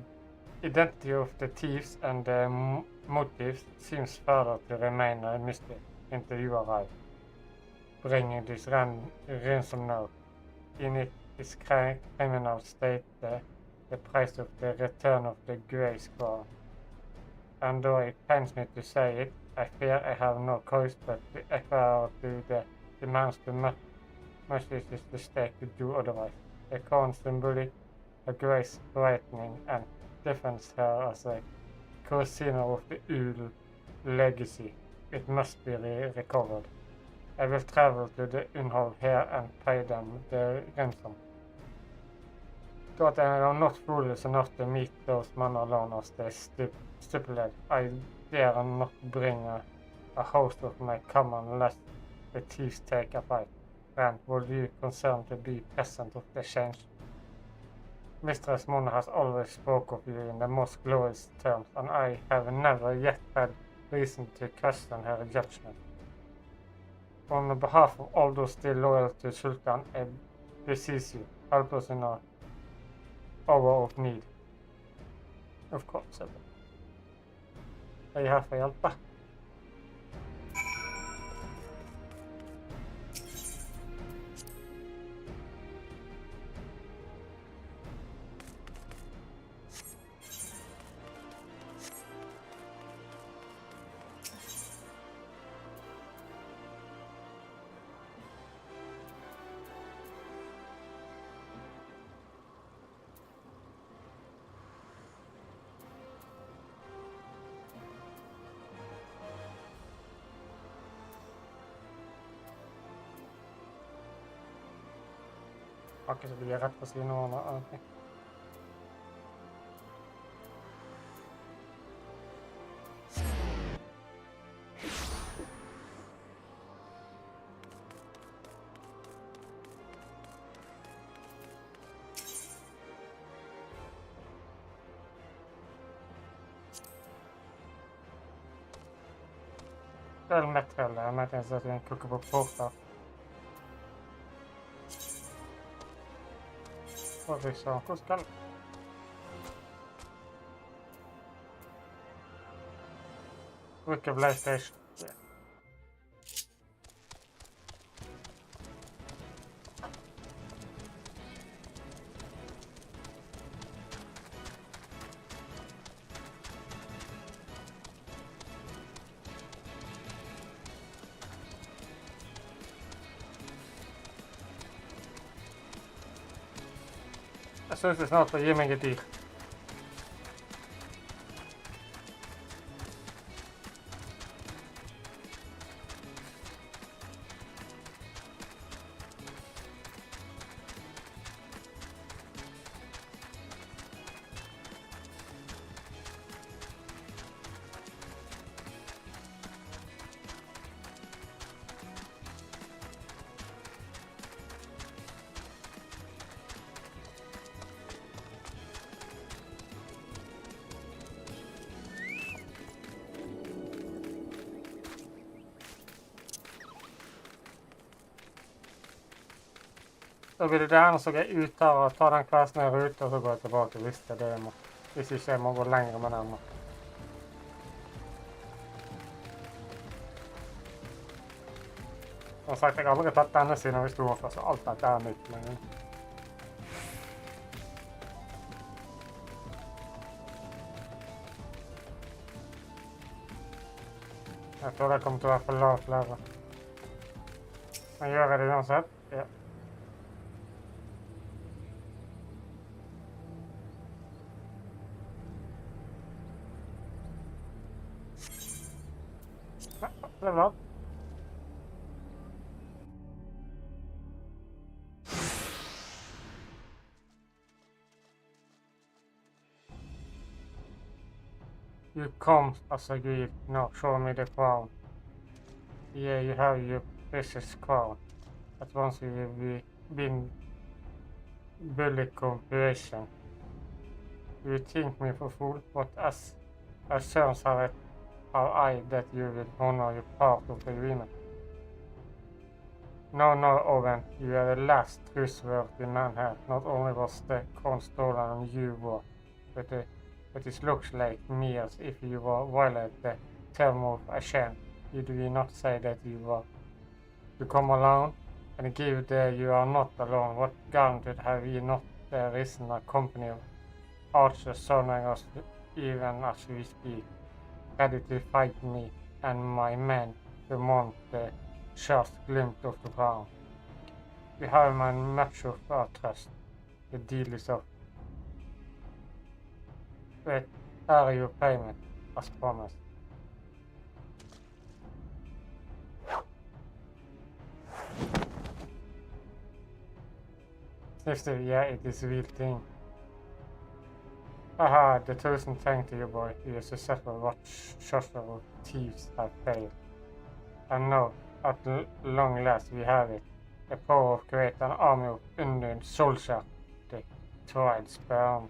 identity of the thieves and the motives seems further to remain a mystery until you arrive, bringing this ransom note. In it is criminal state the price of the return of the Grey Squall. and though it pains me to say it, I fear I have no choice but to adhere to the demands too much it is the stake to do otherwise. The corn symbolic a grace brightening and defends her as a co-sinner of the Ul legacy. It must be recovered. I will travel to the Unhold here and pay them the ransom. But I am not foolish enough to meet those men alone as they stipulate. I dare not bring a host of my common lest the thieves take a fight. And would you concern to be present of the change? Mistress Mona has always spoke of you in the most glorious terms, and I have never yet had reason to question her judgment. On behalf of all those still loyal to Sultan, I beseech you, help us in our hour of need. Of course, jeg er her for å hjelpe. Akkurat så blir jeg rett på siden av hverandre. Okay. Det er mettrelle. Jeg mente at jeg kukker på porter. Hvor skal jeg? Bruker PlayStation. Jeg synes det snart å gi meg et dyr. Så blir det der, så går jeg ut her og tar den kvesten jeg er ute, og så går jeg tilbake hvis det er det jeg må. Hvis ikke jeg må gå lenger med den nå. Som sagt, jeg har aldri tatt denne siden vi sto for, så alt dette er nytt. Men jeg tror det kommer til å være for lavt flere. Men gjør jeg det uansett? Ja. Det er bra. You come as agreed. Now show me the crown. Yeah, you have your precious crown. At once you will been bully cooperation. You think me for fool, but as sons have I that you will honor your part of the agreement. No, Owen, you are the last trustworthy man here. Not only was the crown stolen and you were, but it looks like me as if you were violate the term of a shame. Did we not say that you were to come alone? And give that you are not alone, what guaranteed have you not risen a company of archers surrounding us even as we speak? ready to fight me and my men the moment the sharp glint of the ground. You have my much of our trust. The deal is off. But are your payment, as promised. Neste, yeah, it is a real thing. Haha, the Tusen thank to you, boy. You are successful what sorcerer thieves have failed. And now, at long last, we have it. The power of create an army of unknown soldiers. The tried sperm.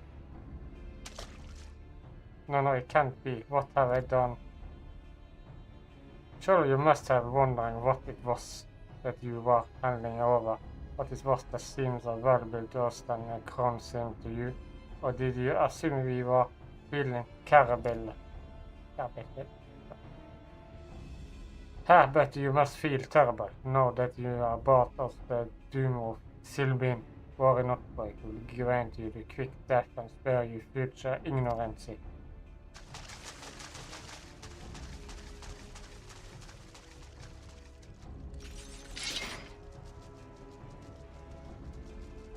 No, it can't be. What have I done? Surely you must have wondering what it was that you were handing over. What it was that seems as valuable to us than a crown seemed to you? Or did you assume we were building caravelle? But you must feel terrible, now that you are part of the doom of Sylvain. Worry not, boy, will grant you the quick death and spare you future ignorance.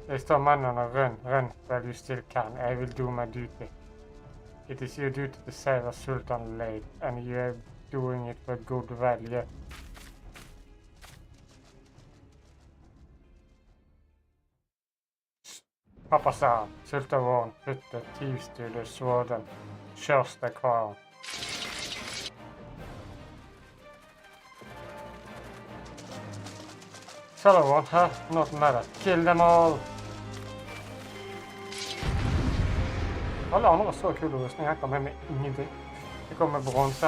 They stop man on a run while you still can. I will do my duty. It is your duty to save a Sultan Legg, and you are doing it for good value. Papa sa, Sultan won't put the thieves to the sword and curse the crown. Sultan has not matter. Kill them all! Alle andre så kule rustninger. Jeg kan med meg ingenting. Det kommer bronse.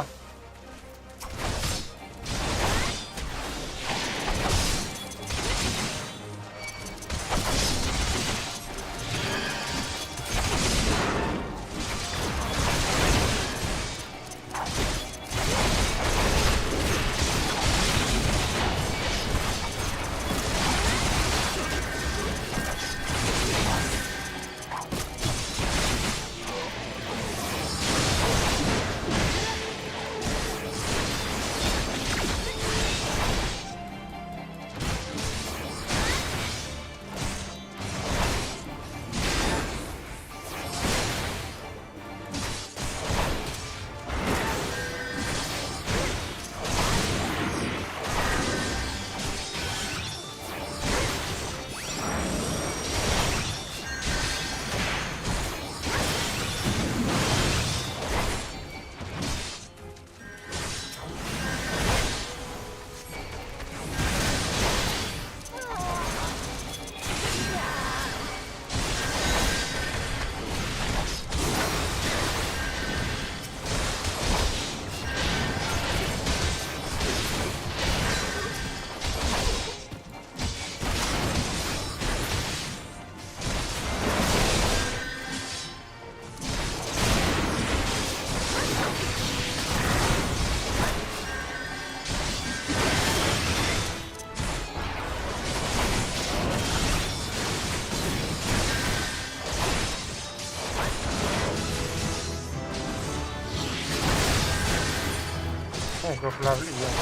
Jeg går for level igjen.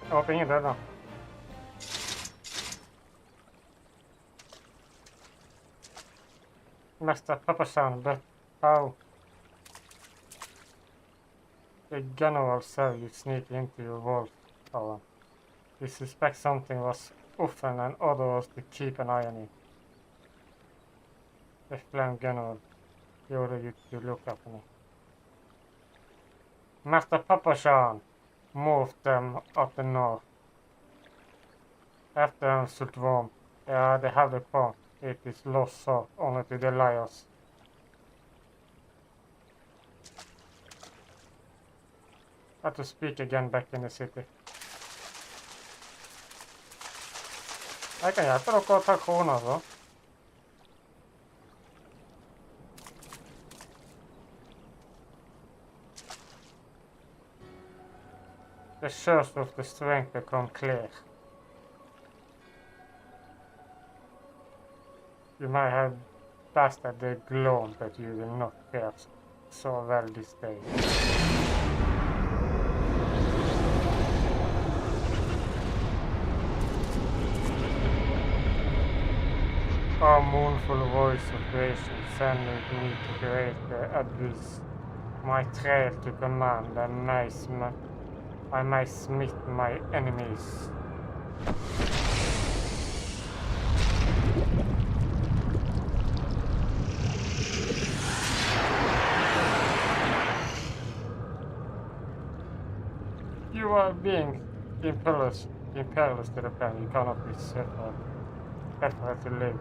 Jeg håper ingen døde. Mester Peppersound, but how? The general saw you sneak into your vault, Alan. We suspect something was often and orders to keep an eye on you. The flame general ordered you to look up on me. Master Peppersound moved them up the north. After Sultwarm, they have the crown. It is lost so only to the liars. I have to speak again back in the city. Jeg kan hjelpe dere å ta krona, så. The source of the strength become clear. You might have blasted the gloom, but you will not pierce. så veldig steg. Our mournful voice of creation sending me to create the abyss, my trail to command, I may smite my enemies. You are being imperious to the pen. You cannot be suffered to live.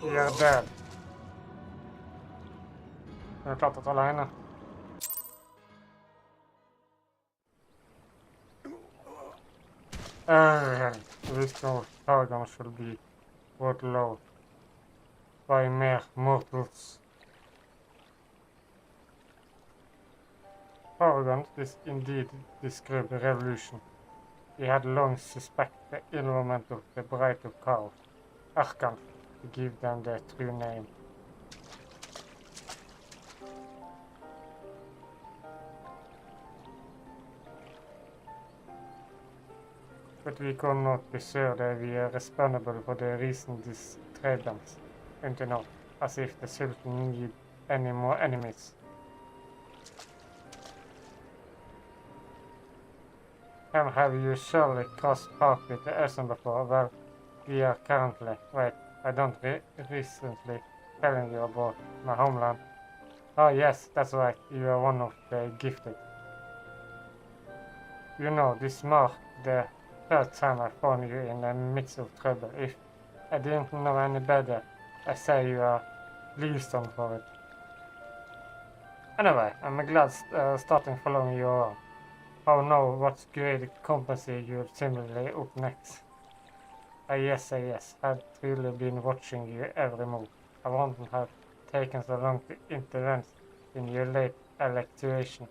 You're dead. Jag har klart alene. This target should be brought low by mere mortals. Paragon is indeed described a revolution. He had long suspected the involvement of the Bright of Chaos, Arkan, to give them their true name. But we could not be sure that we are responsible for the recent disturbance until now, as if the Sultan needed any more enemies. And have you surely crossed paths with the Essen before? Well, we are currently, wait, I don't recently telling you about my homeland. Oh yes, that's right, you are one of the gifted. You know, this marked the third time I found you in the midst of trouble. If I didn't know any better, I say you are Leavestone for it. Anyway, I'm glad starting following you around. Oh no, what great company you'll similarly up next. Yes, I've really been watching you every move. I wouldn't have taken so long to intervene in your late electuation.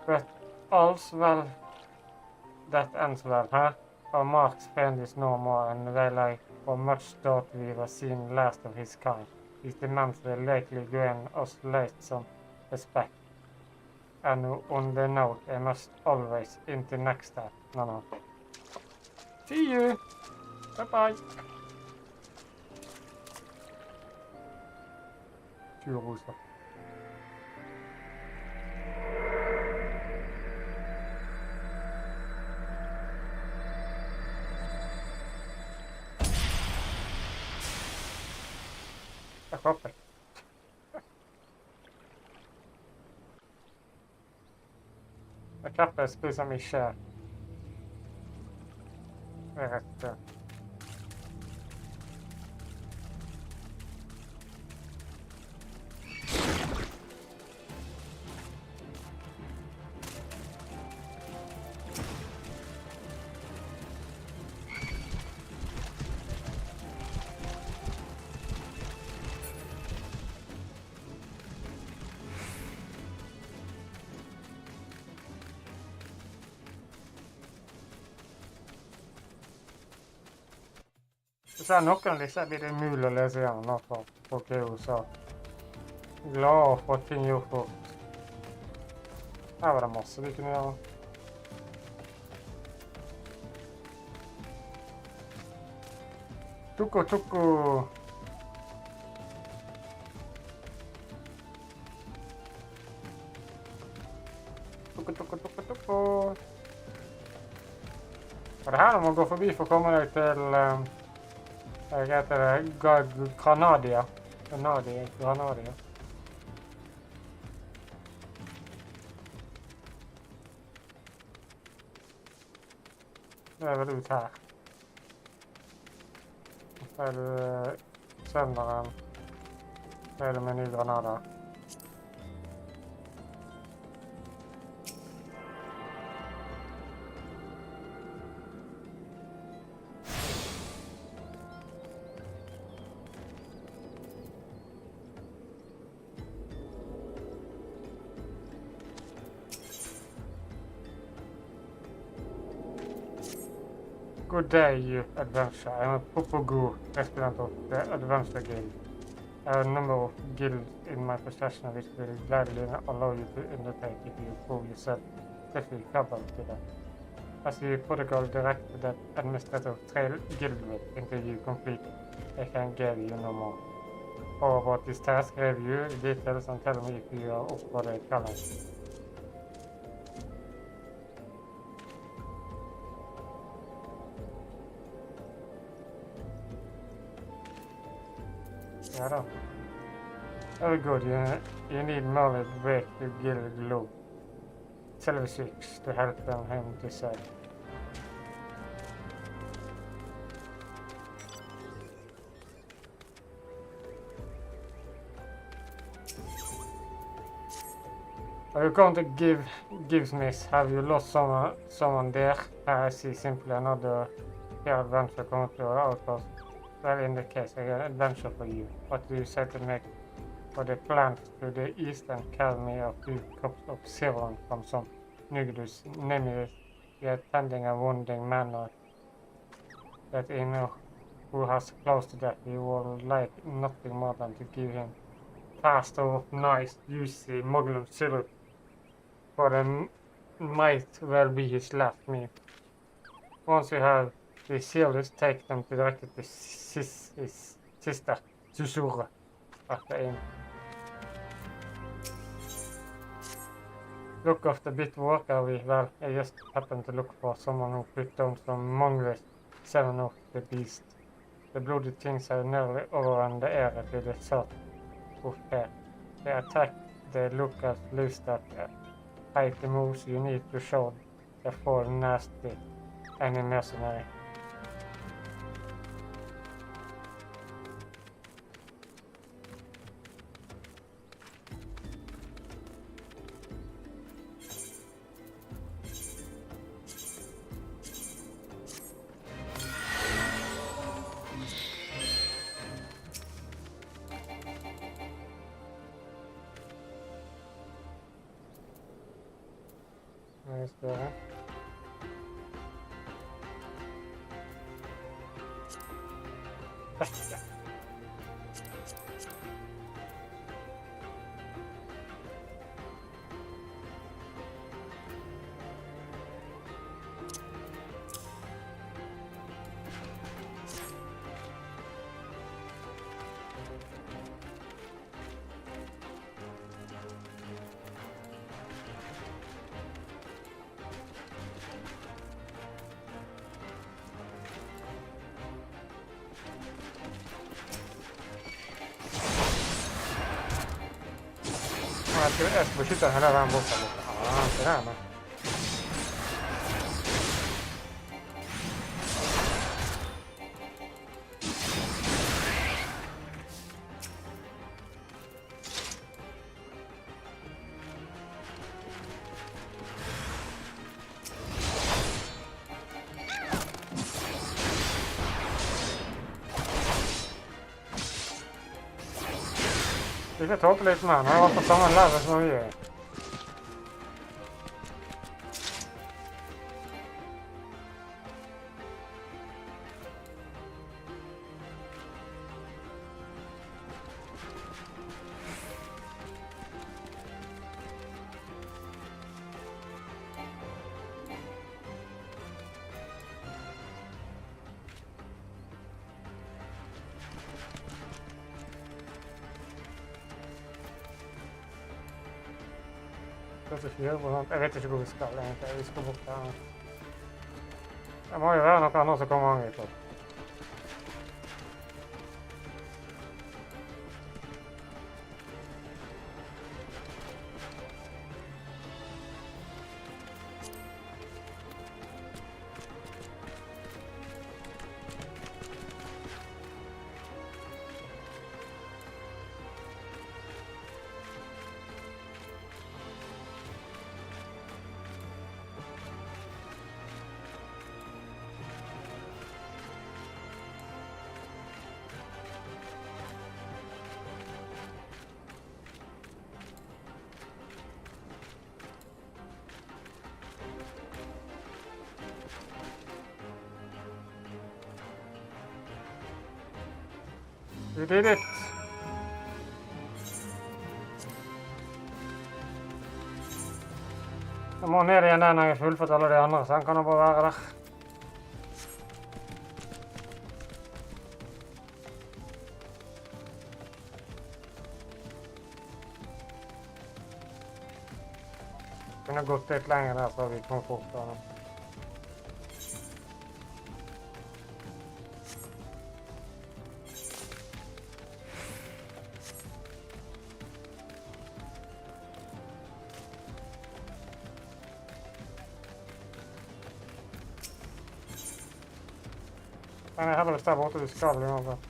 But all's well that ends well, huh? Our Mark's friend is no more, and while I for much thought we were seen last of his kind, his demands will likely gain us late some respect. And on the note, I must always into next time. No. See you! Bye-bye! Rosa. Jag hoppar. Jag klappar spisa mig kär. Det är rätt. ser noen av disse blir det mulig å lese gjennom nå, for folk er jo så glad å få ting gjort fort. Her var det masse vi kunne gjøre. Tukko. Tukko. Og det her må gå forbi for å komme deg til jeg heter det Granadia. Granadia. Det er vel ut her. Så er det sønderen. Så er det med ny Granada. Good day, you adventurer. I'm a Popogu, president of the Adventure Guild. I have a number of guilds in my possession which will gladly allow you to undertake if you prove yourself especially capable to that. As the protocol directed that administrative trail guild with until you complete, I can give you no more. How about this task? Review details and tell me if you are up for the challenge. Yeah, very good. You need knowledge break to guild globe. Silver 6 to help him decide. Are you going to gives miss? Have you lost someone there? I see simply another adventure coming to our outpost. Well, in the case, I got an adventure for you. What do you say to make for the plans to the east and carry me a few cups of syrup from some nugdus, namely yet pending a wounding man that you know who has close to death. You will like nothing more than to give him fast of nice, juicy muglum syrup, for it might well be his last meal. Once you have the sealers, take them directly to his sister, Susura, after him. Look of the bit work are we? Well, I just happened to look for someone who put down some mongrels, 7 of the beast. The bloody things are nearly overrun the area with a sort of hair. They attack the locals, lose that fight the moves you need to show the four nasty any mercenary. There. Jag ska skjuta hela den borta. Ja, det där med. Vi ska ta upp lite med. Han har varit på samma level som vi är. 44%. Jeg vet ikke hvor vi skal egentlig. Vi skal bort her. Det må jo være noe annet som kommer angripe på. We did it! Jeg må ned igjen der når jeg har fullført alle de andre, så han kan jo bare være der. Kunne gått litt lenger der, så vi kom fort da. Men jeg heller hvis der borte du skal bli uansett.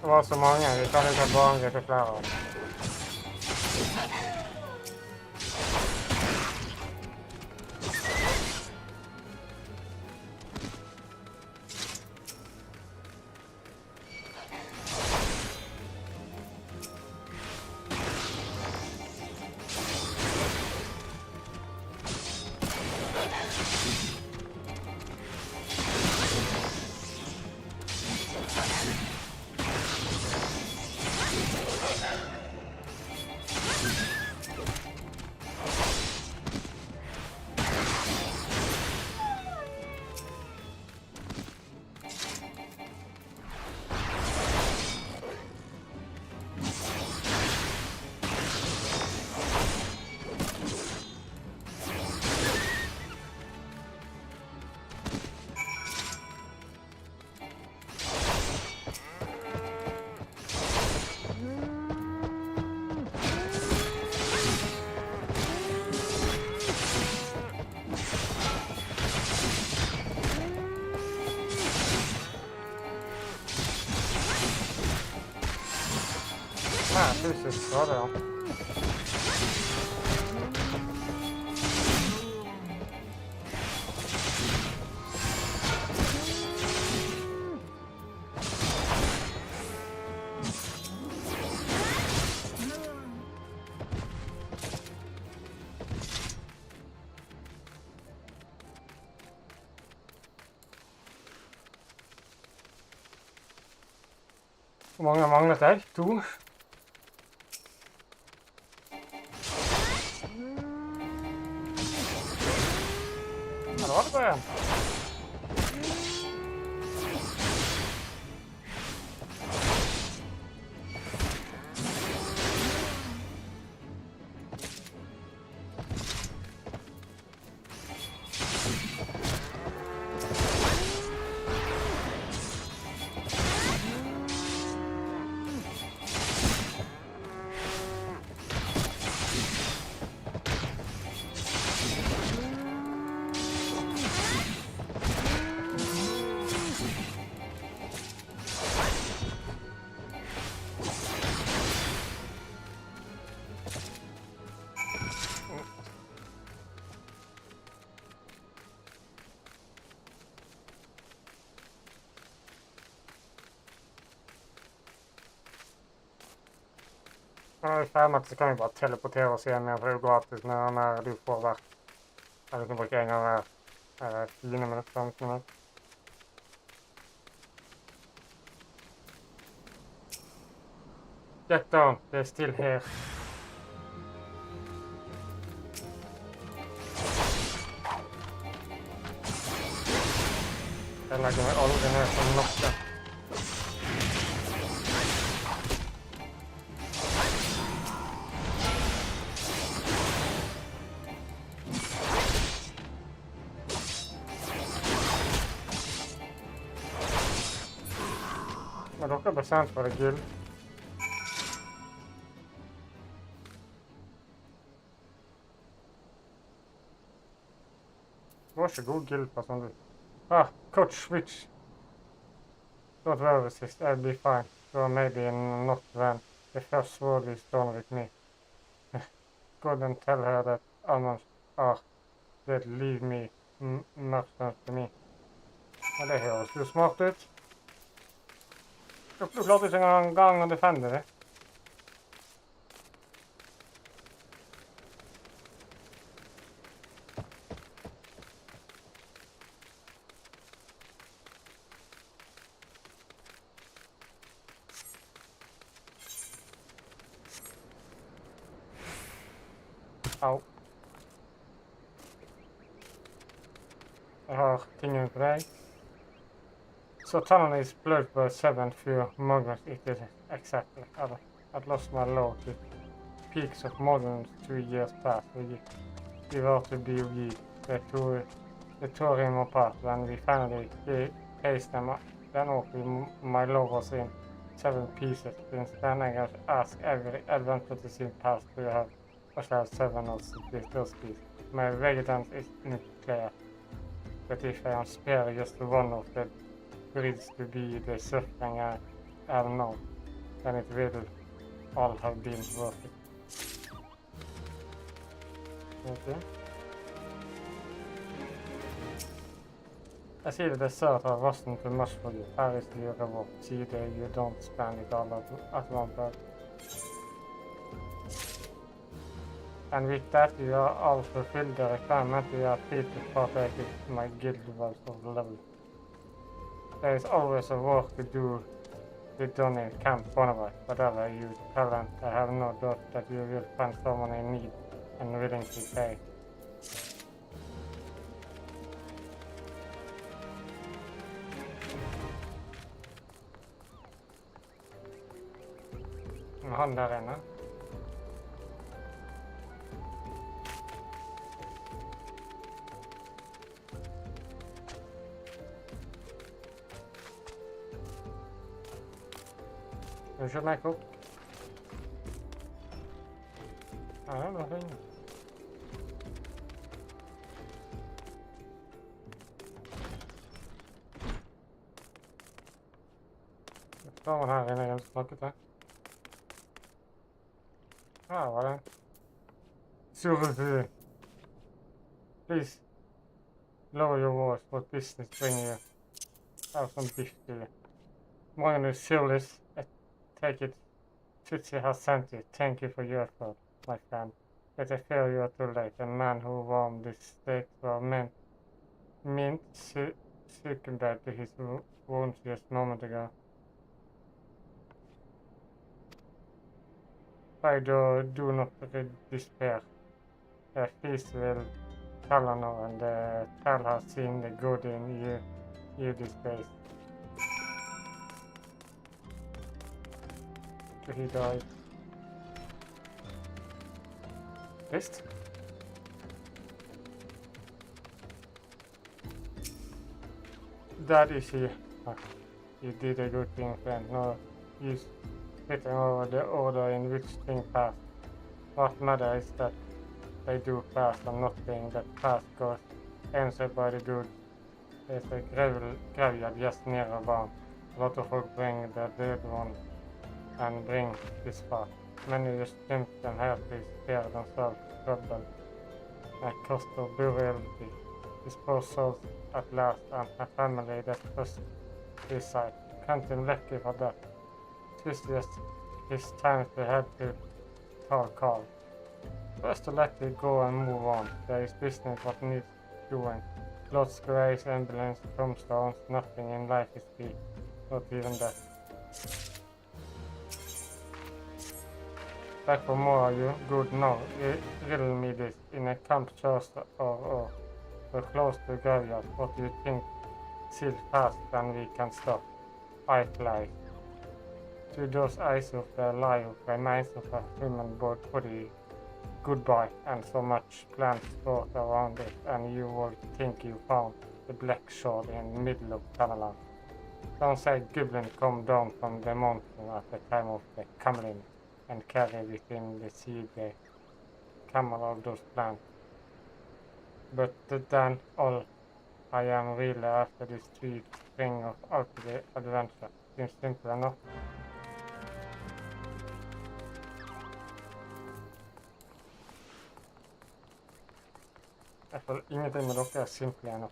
Det var så mange, vi kan ikke bare angripe flere av dem. Tusen skade, ja. Hvor mange manglet jeg? 2. Ja, det var det på igjen. Når vi er ferdig, så kan vi bare teleportere oss igjen for det er jo gratis når du får hvert. Eller du kan bruke en gang hver 10 minutter, 15 minutter. Get down, det er still her. Jeg legger meg aldri ned som noe. Men dere er bestemt for det gull. Det var ikke god gull på sånn du. Ah, coach switch. Don't worry, resist, I'll be fine. You are maybe not when the first word is done with me. Go and tell her that almonds are that leave me merchant to me. Og det høres jo smart ut. Du klarte ikke engang å defende det. Au. Jeg har tingene på deg. So tunnel is blurred by 7 few migrants it is exactly. I've lost my law to peaks of more than 2 years past. We were to be weak. They tore him apart when we finally cased them up. Then off my law was in 7 pieces. Since then I have asked every adventure to seem past to have I shall have 7 of those pieces. My vigilance is nuclear. But if I am spared just one of the breeds to be the suffering I have known, then it will all have been worth it. Okay. I see the dessert wasn't too much for you. Here is your reward. See that you don't spend it all at one time. And with that, you are all fulfilled the requirement. You are free to partake in my guild vault of level. There is always a work to do with done in Camp Bonnevar. Whatever you talent, I have no doubt that you will find someone in need and willing to pay. Han der inne. Unnskyld meg opp. Ja, det er noe fint. Det står man her inne jeg snakket til. Her var det. Surreal. Please lower your voice. What business bring you? Have some beef to you. I'm going to seal this. Take it. Tusen has sent you. Thank you for your effort, my friend. But I fear you are too late. The man who warmed this steak was meant succumbed to his wounds just a moment ago. I do not despair. The feast will tell now, and the tell has seen the good in you these days. He died. Best. That is he. You did a good thing, friend. No use getting over the order in which things pass. What matters is that they do pass and not being that pass goes answered by the good. There's a graveyard just near a barn. A lot of folk bring the dead one and bring this far. Many just dump them here to spare themselves trouble and cost of burial. These poor souls at last and a family that first reside. Count him lucky for that. It's just his time to head to mental call. First to let it go and move on. There is business what needs doing. Lots grace, ambulance, tombstones, nothing in life is big. Not even that. Back for more are you? Good, no. Riddle me this. In a camp church or we're close to the graveyard. What do you think? Seal fast and we can stop. I fly. To those eyes of the lie of remains of a human body. Goodbye, and so much plant sport around it, and you will think you found the black shore in the middle of Canada. Don't say goblin come down from the mountain at the time of the camelin and carry within the sea the camel of those plants. But then all I am really after this 3 string of outdoor adventure. Seems simple enough. Jeg føler ingenting med dere er simple ennå.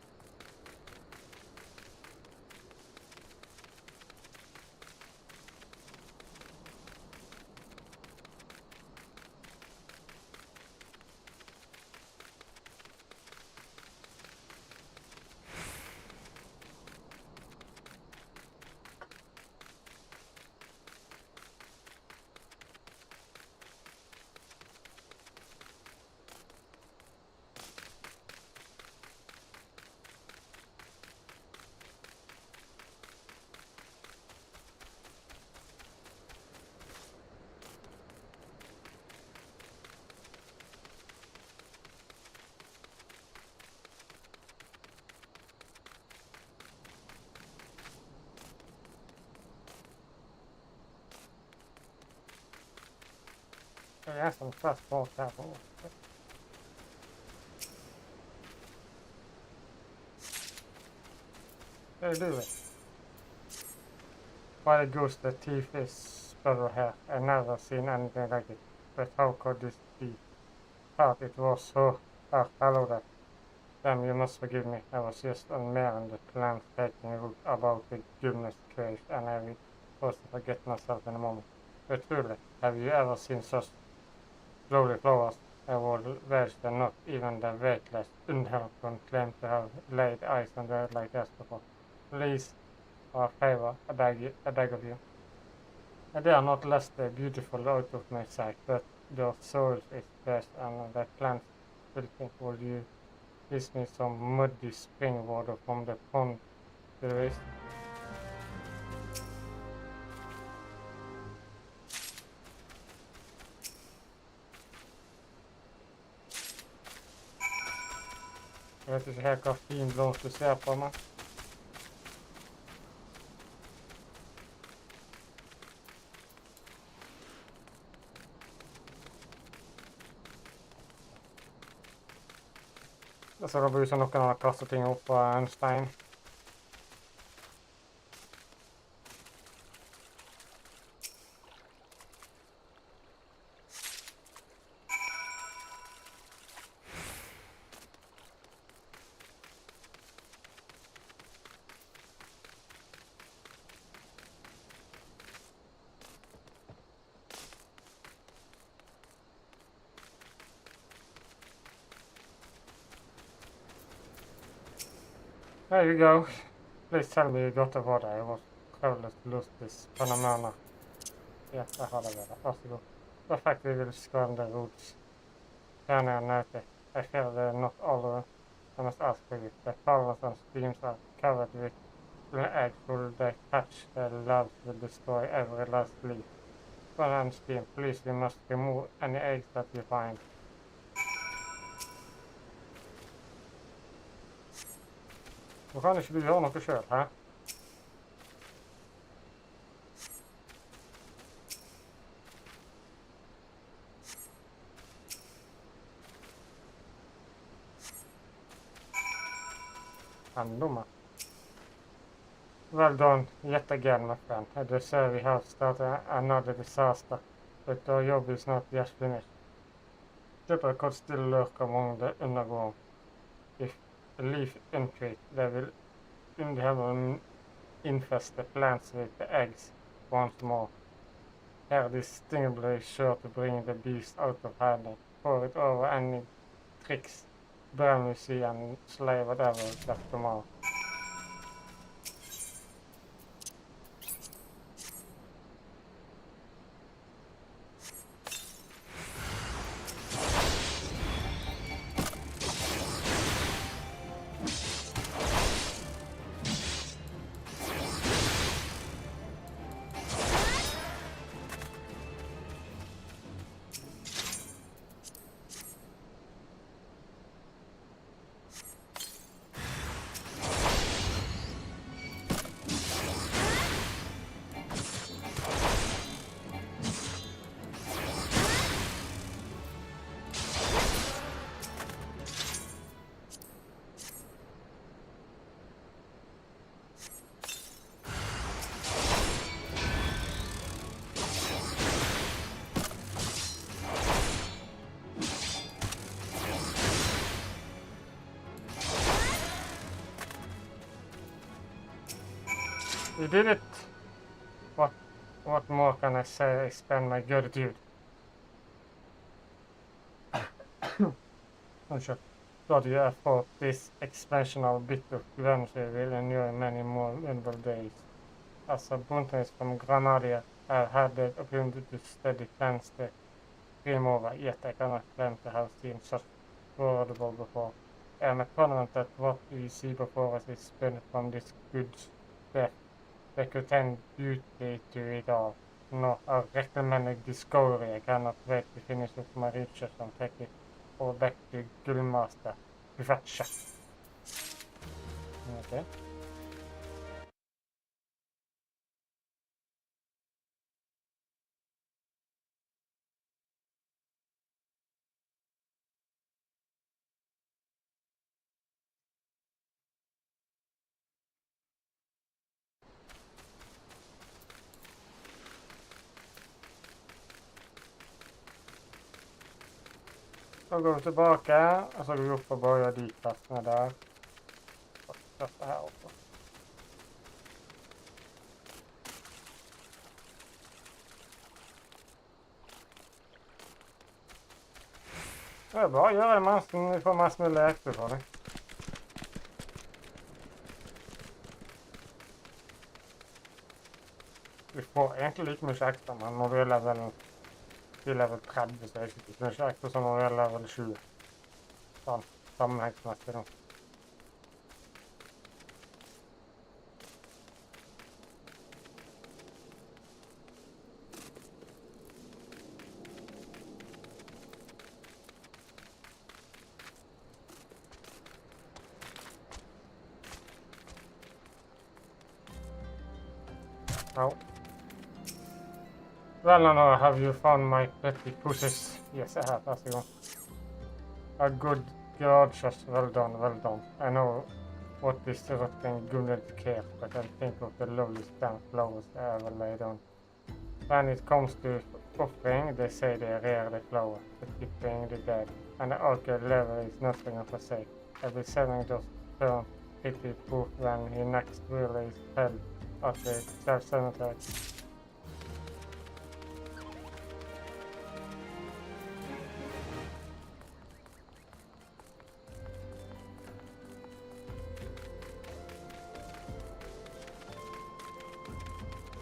Det er som først bort her på. Hey, do it. Why the ghost the thief is better here. I've never seen anything like it. But how could this be? Thought it was so hard. Hello there. Damn, you must forgive me. I was just on the plan taking a look about the goodness cave, and I was supposed to forget myself in a moment. But truly, have you ever seen such lovely flowers? I would wager not even the weightless unhelpful claim to have laid eyes on them like this before. Please, or a favor, I beg of you. And they are not less beautiful out of my sight, but their souls is best, and the plants will think, would you give me some muddy spring water from the pond to the west? Jeg vet ikke helt hva fin blomst du ser på meg. Det ser ut som noen har kastet ting opp på en stein. There you go. Please tell me you got what I was travelers to lose this Panamana. Ja, jeg har det ved. Vær så god. Perfect, we will scan the routes. Gjerne and neste. I fear they're not all I must ask for you. The colors and streams are covered with eggs. Will they catch the loves will destroy every last leaf. Well, and steam, please, we must remove any eggs that you find. Nå kan ikke du gjøre noe selv, hæ? Dumme. Well done, yet again, my friend. I deserve we have started another disaster, but our job is not yet finished. People could still lurk among the underground. If the leaf infect, they will infest the plants with the eggs once more. are distinctly sure to bring the beast out of hiding, pour it over any tricks, burn Lucy, and slay whatever left tomorrow. We did it! What more can I say? Expend my gratitude. Unnskyld. Thought you effort this expansional bit of grunge will enjoy many more wonderful days. As a botanist from Granada, I had the opportunity to study plants the dream over, yet I cannot claim to have seen such formidable before. I am confident that what we see before us is spun from this good stuff. They contain beauty to it all. No, a recommended discovery. I cannot wait to finish up my research and take it all back to Guildmaster. Perfection. Okay. Så går vi tilbake, og så går vi opp og bøyer de plassene der. Og dette her oppe. Det er bare å gjøre det mens vi får mest mulig ekte for det. Vi får egentlig like mye ekstra, men når vi er level 30, så er det ikke så mye ekstra som når vi er level 20. Sånn, sammenhengsmessig nå. Oh. Well, now, have you found my petty pushes? Yes, I have, that's the one. A good gorgeous, well done, well done. I know what this rotting goodness cares, but I think of the lovely stem flowers I ever laid on. When it comes to offering, they say they rear the flower, the keeping the dead, and the orchid level is nothing of a sake. Every seven just turn pity proof when he next really is held at the self-cemetery.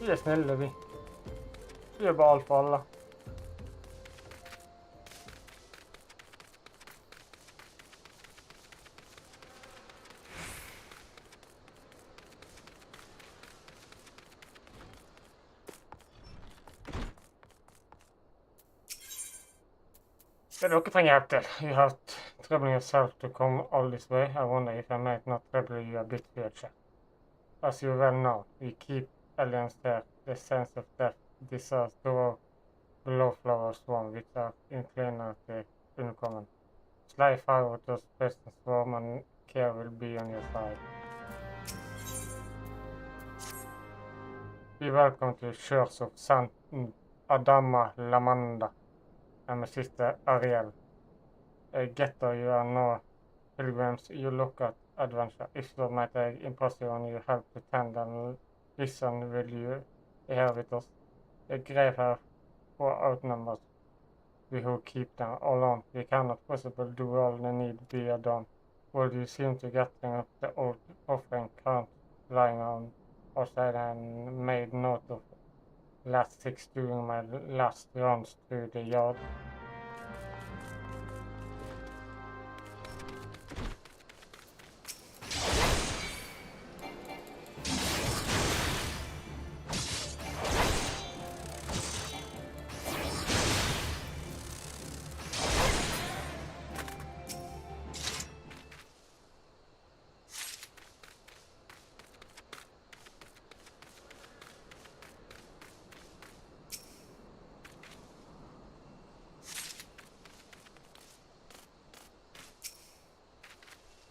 Vi er snille, vi. Vi er bare alt for alle. Det dere trenger hjelp til. You have trouble yourself to come all this way. I wonder if I might not trouble you a bit future. As you well know, we keep aliens there. The sense of death, disaster, below flower swarm, which are inclined uncommon. Slide forward those persons swarm and care will be on your side. Be welcome to the Church of Saint Adama Lamanda. And my sister Ariel. Getter, you are no pilgrims, you look at adventure. If so, might I impress you on your help to tend and listen will you here with us. A grave have or outnumbers we who keep them alone. We cannot possibly do all the need be done. Would you seem to getting up the old offering count lying on outside and made note of last 6 during my last rounds through the yard?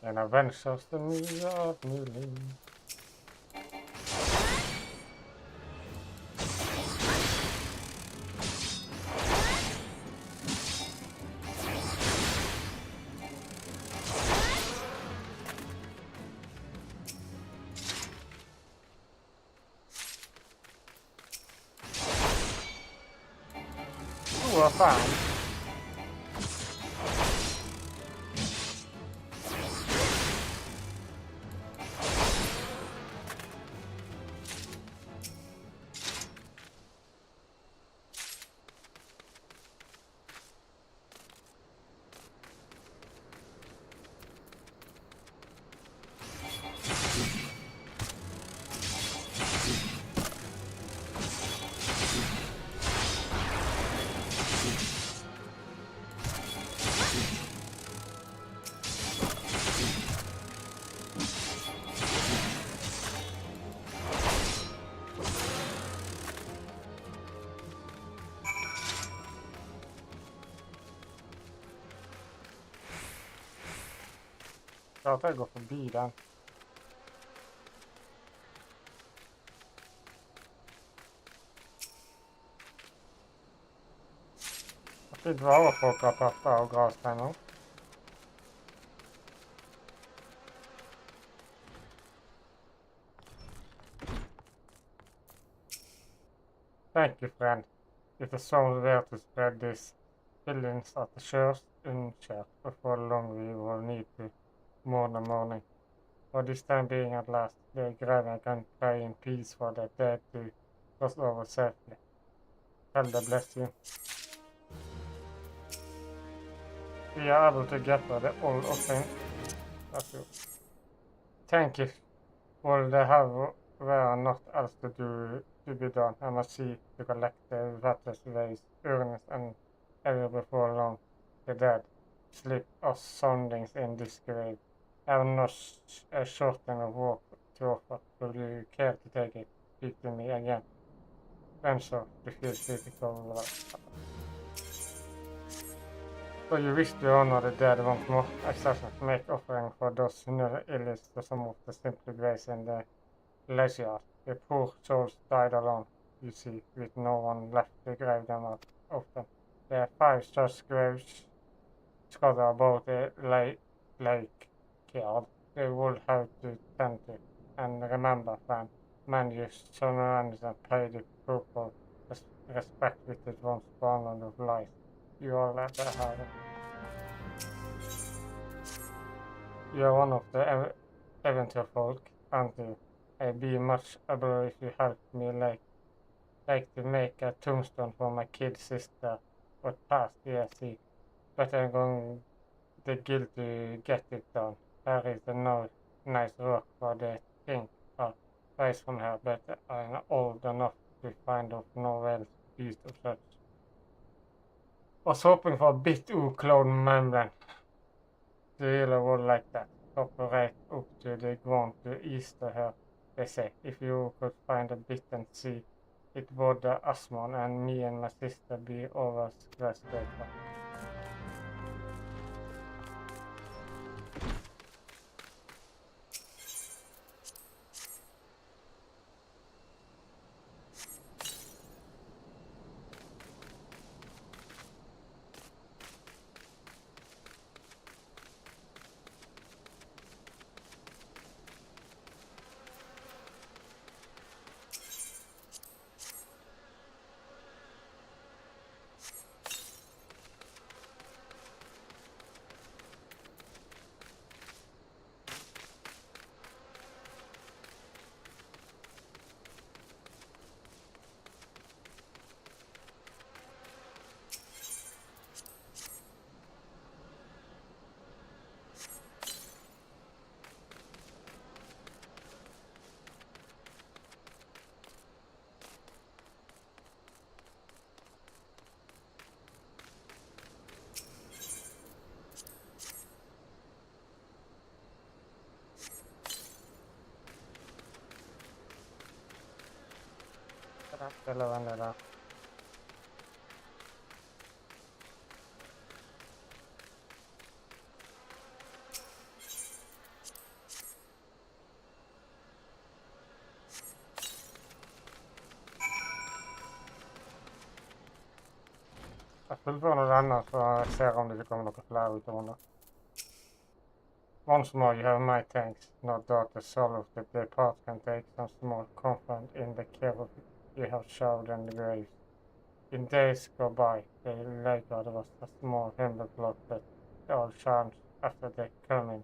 En Avengers the nya nyligen. Vad fan? Klart jag går förbi den. Jag fick vara på att prata och gravstenar. Thank you, friend. It is so rare to spread these feelings at the church in church before long we will need to more than morning. For this time being at last, the grave can pray in peace for the dead to cross over safely. Elder bless you. We are able to get the old offering. That's you. Thank you. Well, they have were not else to do to be done. I must see to collect the veterans' ways, earnings, and ever before long the dead sleep us soundings in this grave. I have not a short time of work to offer. Will you care to take it? Speak to me again. Answer, refuse critical. So you wish to honor the dead once more. Exceptions make offering for those who never illustrate some of the simple grace in the leisure. The poor souls died alone, you see, with no one left to grave them up often. There are 5 such graves scattered about the lake yard. They would have to tend to. And remember, friend, man you surround and pay the people respect with it once born of life. You all let that happen. You are one of the eventual folk, aren't you? I'd be much able if you help me like to make a tombstone for my kid sister what passed year see. But I'm going the guild to get it done. There is a nice rock for the thing rise from her, but I'm old enough to find of no else use of such. Was hoping for a bit of cloud membrane. The really would like that. Up right up to the ground to east of her, they say. If you could find a bit and see, it would Asmon and me and my sister be over grateful. eller vennlig der. Jeg fullfører denne, så jeg ser om det kommer noen flere utover det. Once more, you have my thanks. No doubt the soul of the depart can take some small comfort in the care of you have showered in the graves. In days go by, the Legg was a small humble plot that all charms after their coming.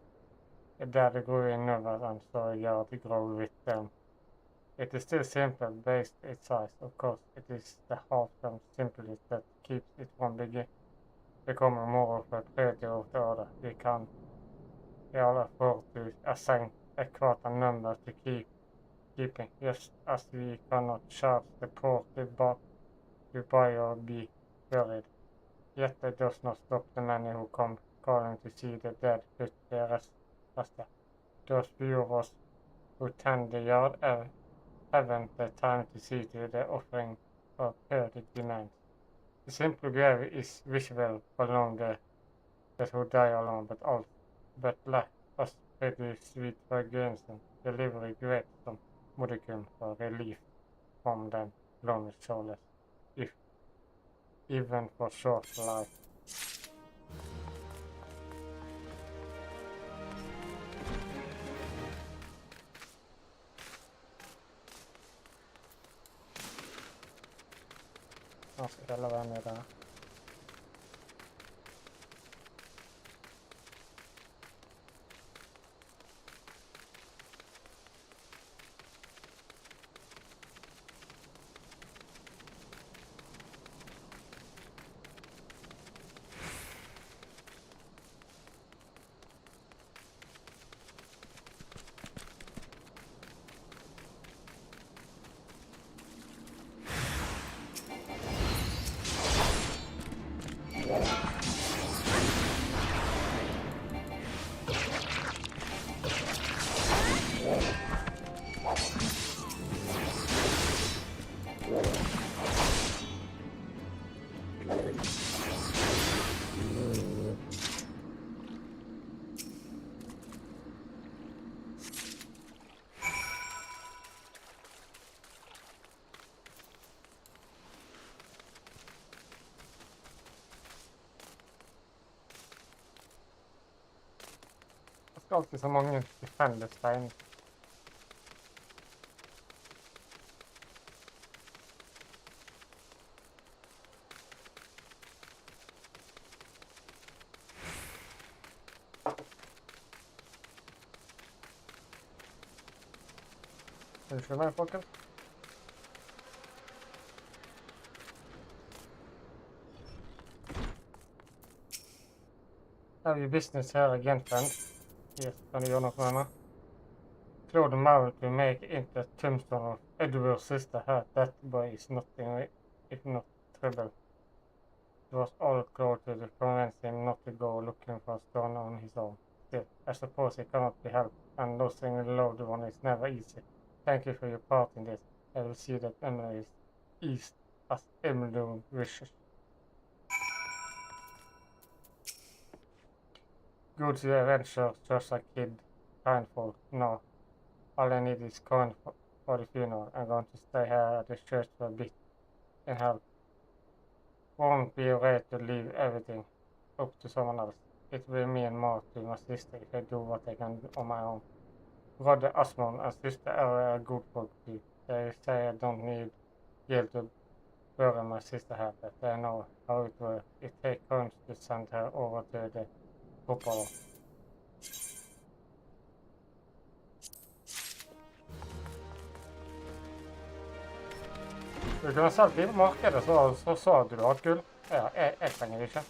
The daddy grew in numbers and so a yard grow with them. It is still simple, based its size. Of course, it is the half and simplicity that keeps it from becoming more of a creature of the other. We can all afford to assign a quarter number to keeping, just as we cannot charge the poor to buy or be buried. Yet it does not stop the many who come calling to see the dead put their rest. Those few of us who tend the yard haven't the time to see to the offering of periodic demands. The simple grave is visible along that who die alone, but let us pretty sweet fragrance delivery great some modicum for relief from them lonely souls, if even for short life. Jag ska hela vara med där. Det er alltid så mange tilfeldige steiner. Unnskyld meg, folkens. Have your business here again, friend. Yes, kan du gjøre noe med henne? Throw them out to make into a tombstone of Edward's sister her. That boy is nothing if not trouble. It was all close to convince him not to go looking for a stone on his own. Still, I suppose he cannot be helped, and losing a loved one is never easy. Thank you for your part in this. I will see that Emily is east as Emily wishes. Go to the adventure, just a kid, kindful. No, all I need is coin for the funeral. I'm going to stay here at the church for a bit and help. Won't be right to leave everything up to someone else. It will mean more to my sister if I do what I can do on my own. Brother Asmund and sister are good folk too. They say I don't need guilt to bury my sister here, but I know how it works. It takes coins to send her over to the proper. Du kunne selv i markedet, så sa du har gull. Ja, jeg trenger det ikke.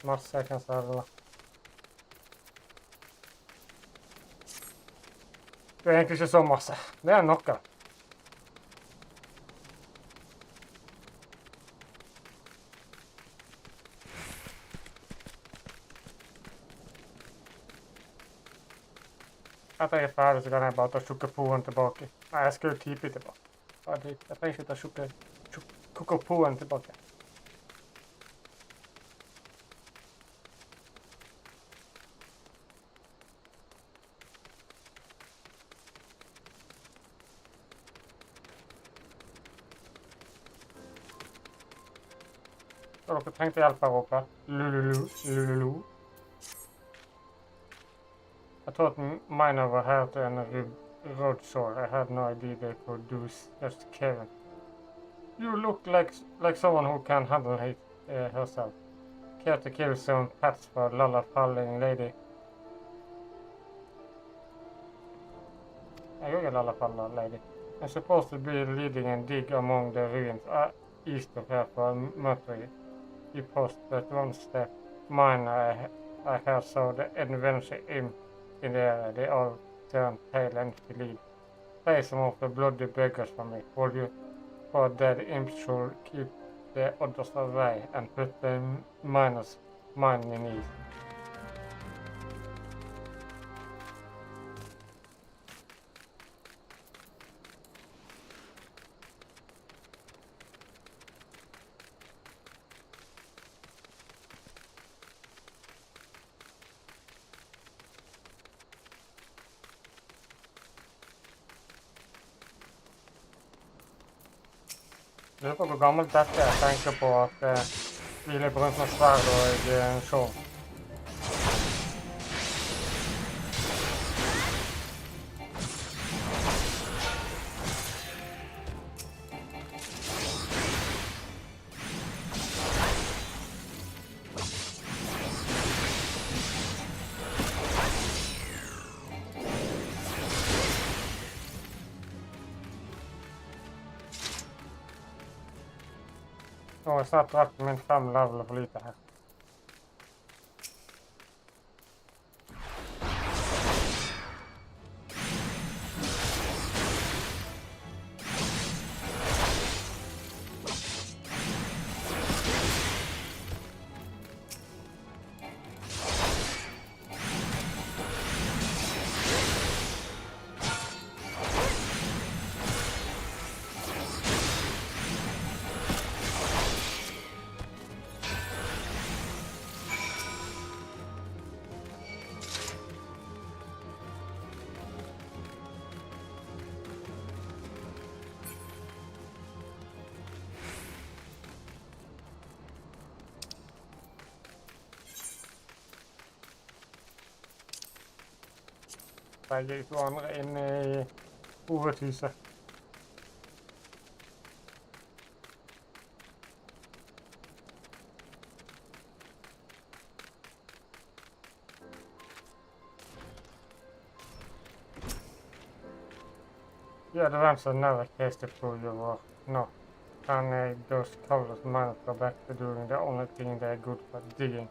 masse jeg kan selge. Det er egentlig ikke så masse. Det er noe. Etter jeg er ferdig, så kan jeg bare ta sjokopoen tilbake. Nei, jeg skal jo type tilbake. Jeg trenger ikke ta sjokopoen tilbake. Så dere trengte hjelp her oppe. Lululu. I thought mine over here to a road sore. I had no idea they could do just Kevin. You look like someone who can handle herself. Care to kill some pets for Lala falling lady? I got a Lala falling lady. I'm supposed to be leading a dig among the ruins east of here for Mercury. You post, but once the mine I heard saw the adventure in the area, they all turned pale and fleed. Play some of the bloody beggars for me, will you? For dead imps should keep the others away and put the miners mine in ease. Jeg lurer på hvor gammelt dette er. Jeg tenker på at hvile brunt med sverd og skjold. Nå har jeg snart drept min 5 level for lite her. Begge de to andre inne i hovedhuset. The adventure never tasted for you or not. And those colors might go back to doing the only thing they're good for, digging.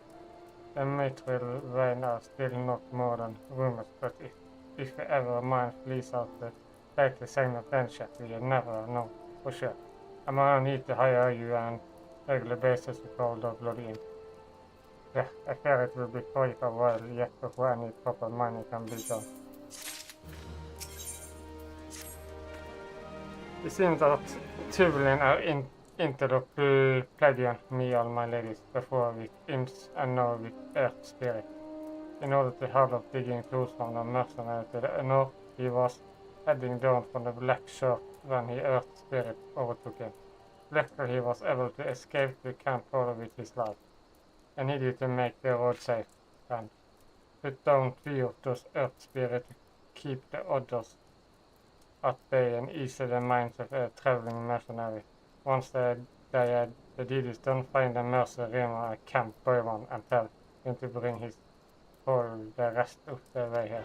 The material vein are still not more than rumors, but if you ever mind flees out the take the same adventure, you never know for sure. I might need to hire you on regular basis to call the bloody in. Yeah, I fear it will be quite a while yet before any proper mining can be done. It seems that Tusen are into the plague me, all my ladies, before with imps and now with earth spirit. In order to hard up digging tools from the mercenary to the north, he was heading down from the black shore when the earth spirit overtook him. Luckily he was able to escape to camp forward with his life. I need you to make the road safe, and put down 3 of those earth spirits to keep the others at bay and ease the minds of a traveling mercenary. Once the deed is done, find a mercenary at Camp Boyman and tell him to bring his whole the rest of the way here.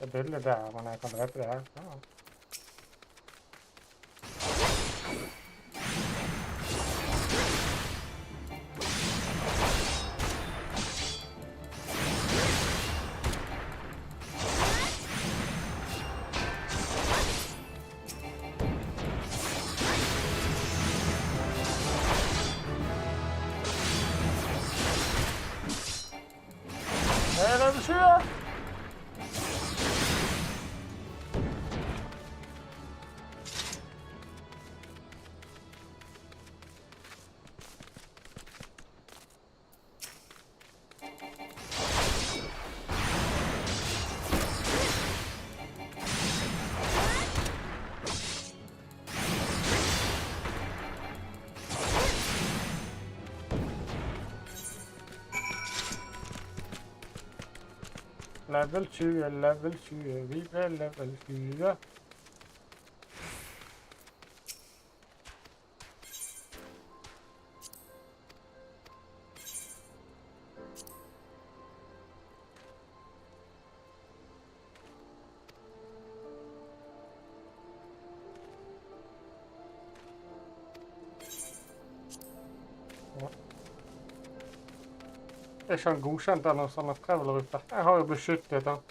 Det er bildet der, men jeg kan drepe det her. Ja. Level 20! Level 20, level 20, vi ble level 20. Det er ikke han godkjent eller noe sånt traveler ute. Jeg har jo beskyttet han.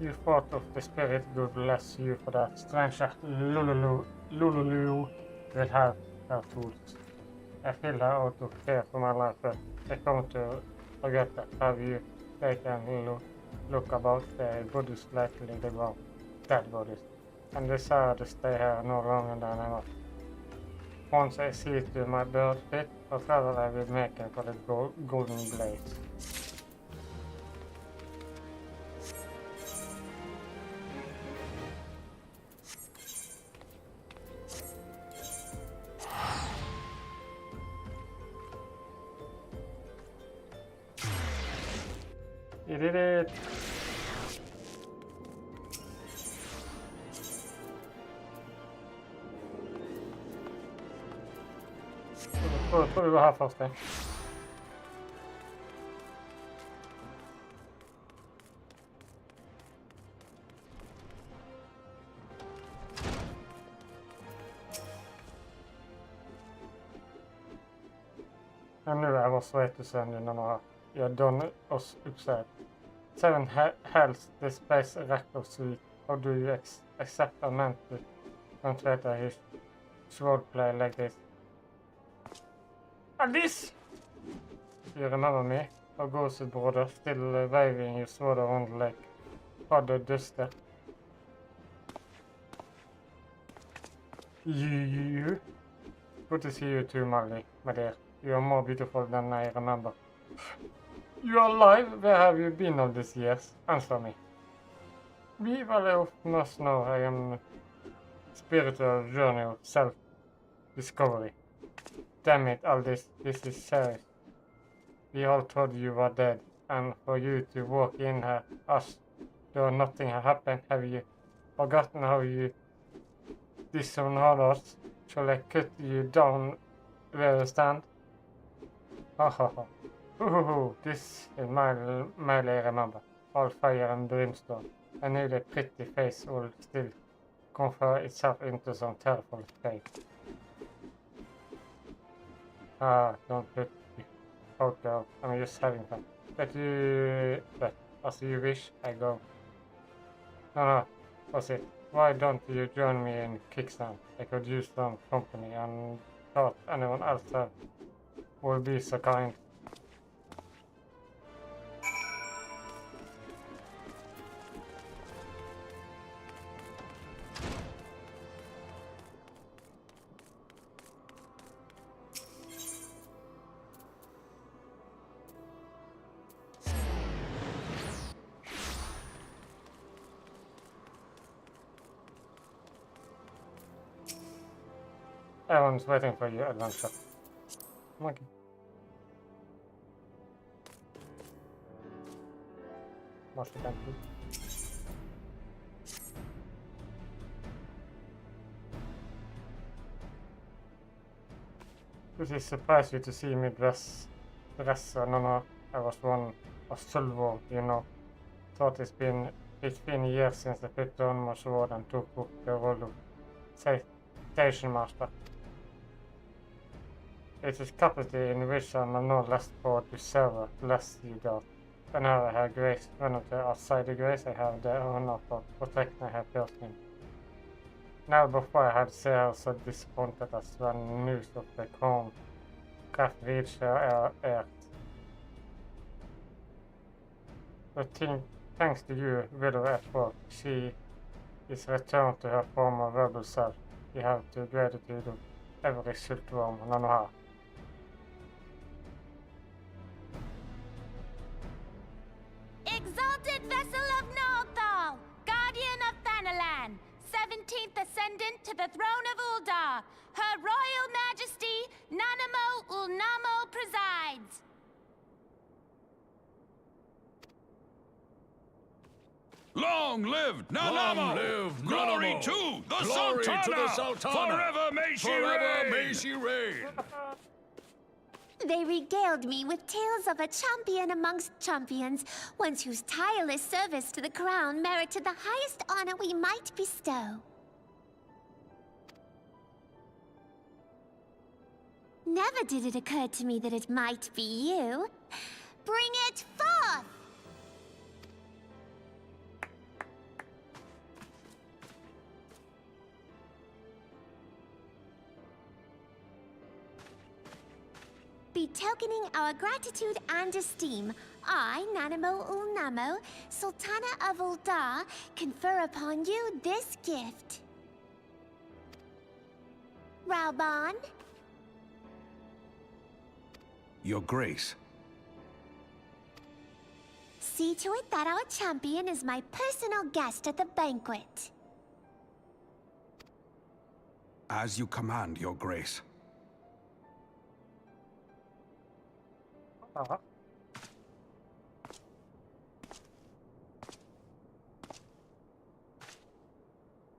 You thought of the spirit, God bless you for that. Stranger Lululu will have her tools. I feel her out of fear for my life, but I come to forget that. Have you taken a look about the bodies lately in the ground? Dead bodies. And desire to stay here no longer than ever. Once I see to my bird pit, whatever I will make it for the golden blaze. You did it! Jeg tror vi går her først. And nu I was waiting to send you now. You're done us upset. 7 hells the space record suite. How do you accept a man to translate his swordplay like this? And this! You remember me? Our ghosted brother, still waving his sword around the lake. Father Duster. You? Good to see you too, Molly, my dear. You are more beautiful than I remember. You are alive? Where have you been all these years? Answer me. We very often must know I am spiritual journey of self-discovery. Damn it, all this is serious. We all thought you were dead, and for you to walk in here, us, though nothing had happened, have you forgotten how you dishonored us? Shall I cut you down where you stand? Ha ha ha. This is mildly remember. All fire and brimstone. I knew the pretty face will still convert itself into some terrible fate. Don't put me out there. I'm just having fun. But as you wish, I go. No, what's it? Why don't you join me in Kickstand? I could use some company and thought anyone else would be so kind. Everyone's waiting for your adventure. Monkey. Mostly can't be. Does it surprise you to see me dress? No, I was one of silver, you know. Thought it's been years since I put on my sword and took up the role of station master. It is capacity in which I am no less bored to serve less you got. Whenever I have grace run outside the grace, I have the honor for protecting her person. Now before I had sailed so disappointed as when news of the crown craft reached her ear. But thanks to you, widow effort, she is returned to her former rebel self. You have to gratitude of every silkworm on her. Exalted vessel of Northal, guardian of Thanalan, 17th ascendant to the throne of Uldar, Her Royal Majesty Nanamo Ulnamo presides. Long live Nanamo! Long live Glory Nanamo! to the Glory Sultana! to the Sultana! Forever may she Forever reign! may she reign! They regaled me with tales of a champion amongst champions, one whose tireless service to the crown merited the highest honor we might bestow. Never did it occur to me that it might be you. Bring it forth! Betokening our gratitude and esteem, I, Nanamo Ulnamo, Sultana of Uldar, confer upon you this gift. Rauban? Your Grace. See to it that our champion is my personal guest at the banquet. As you command, Your Grace.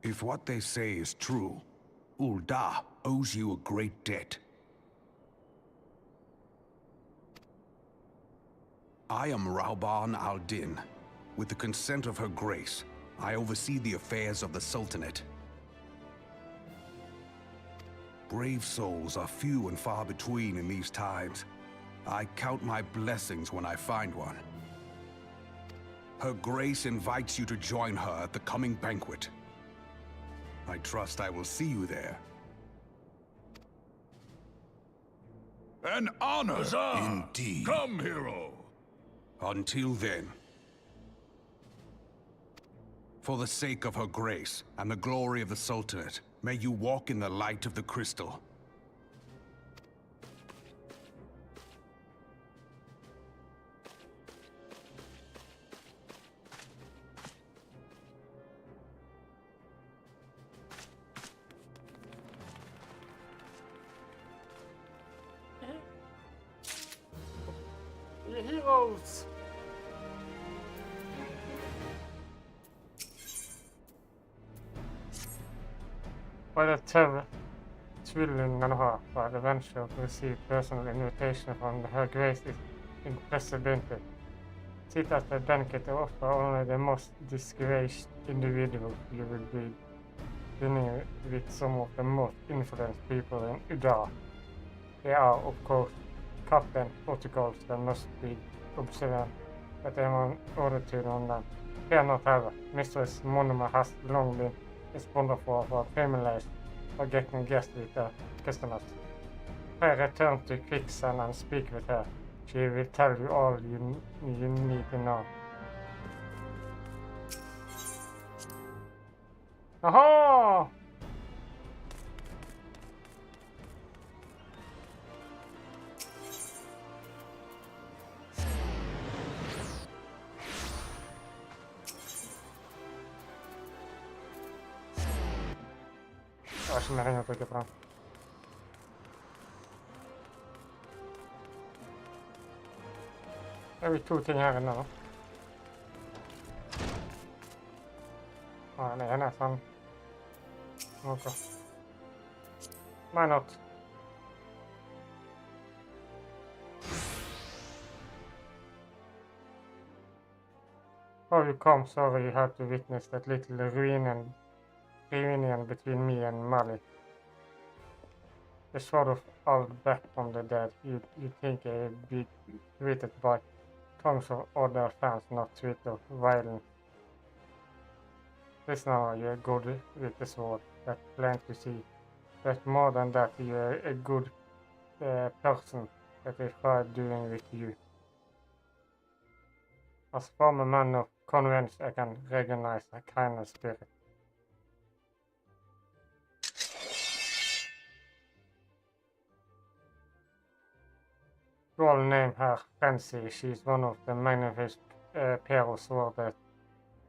If what they say is true, Uldar owes you a great debt. I am Rauban al-Din. With the consent of Her Grace, I oversee the affairs of the Sultanate. Brave souls are few and far between in these times. I count my blessings when I find one. Her Grace invites you to join her at the coming banquet. I trust I will see you there. An honor! Huzzah! Indeed. Come, hero! Until then, for the sake of Her Grace and the glory of the Sultanate, may you walk in the light of the crystal. The heroes! By the tvillingen har for the venture to receive personal invitation from Her Grace is impressibility. Sit at the banquet and offer only the most disgraced individuals. You will be dining with some of the most influential people in Uldar. There are, of course, Captain protocols that must be observed, but in order to run them. Fear not, however. Mistress Monoma has long been responsible for families for getting guests with her customers. I return to Quicksand and speak with her. She will tell you all you need to know. Aha! Jag känner ingen trycka fram. Det är 2 ting her inne da. Den ene er sånn. Noe. Why not? How you come, sorry you had to witness that little reunion between me and Mali. The sort of all back from the dead. You think I'd be greeted by tons of other fans, not sweet or violent. This now you're good with the sword, that's plain to see. But more than that, you're a good person that I tried doing with you. As former man of convents, I can recognize a kind of spirit. Girl named her Fancy. She's one of the magnificent pair of swords that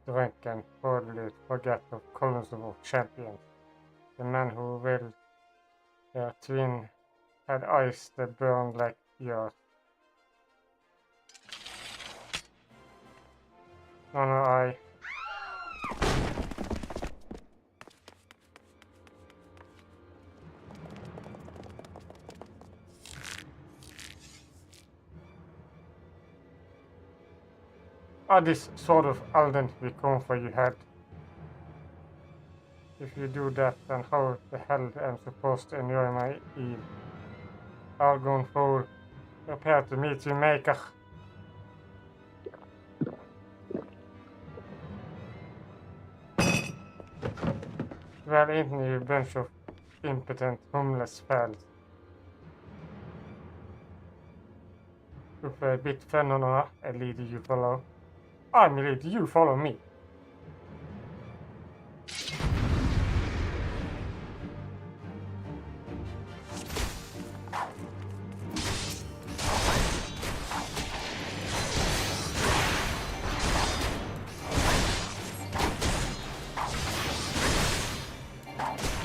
drunken, boldly forget of columns of champions. The man who will their twin had eyes that burn like yours. No, I. This sort of Alden will come for your head. If you do that, then how the hell am I supposed to enjoy my eve? Argon fool, prepare to meet your maker. Well, ain't you a bunch of impotent, homeless fellas? With a bit fun on her, a leader you follow. I'm a leader, you follow me.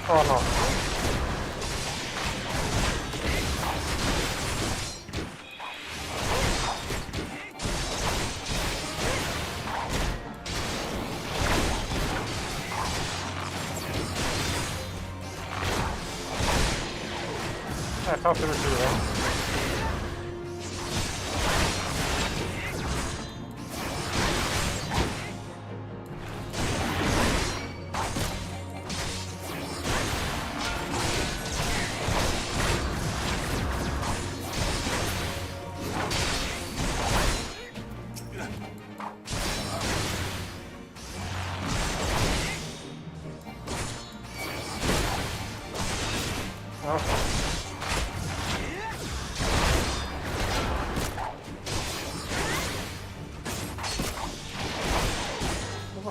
Oh no. Jag tar till det.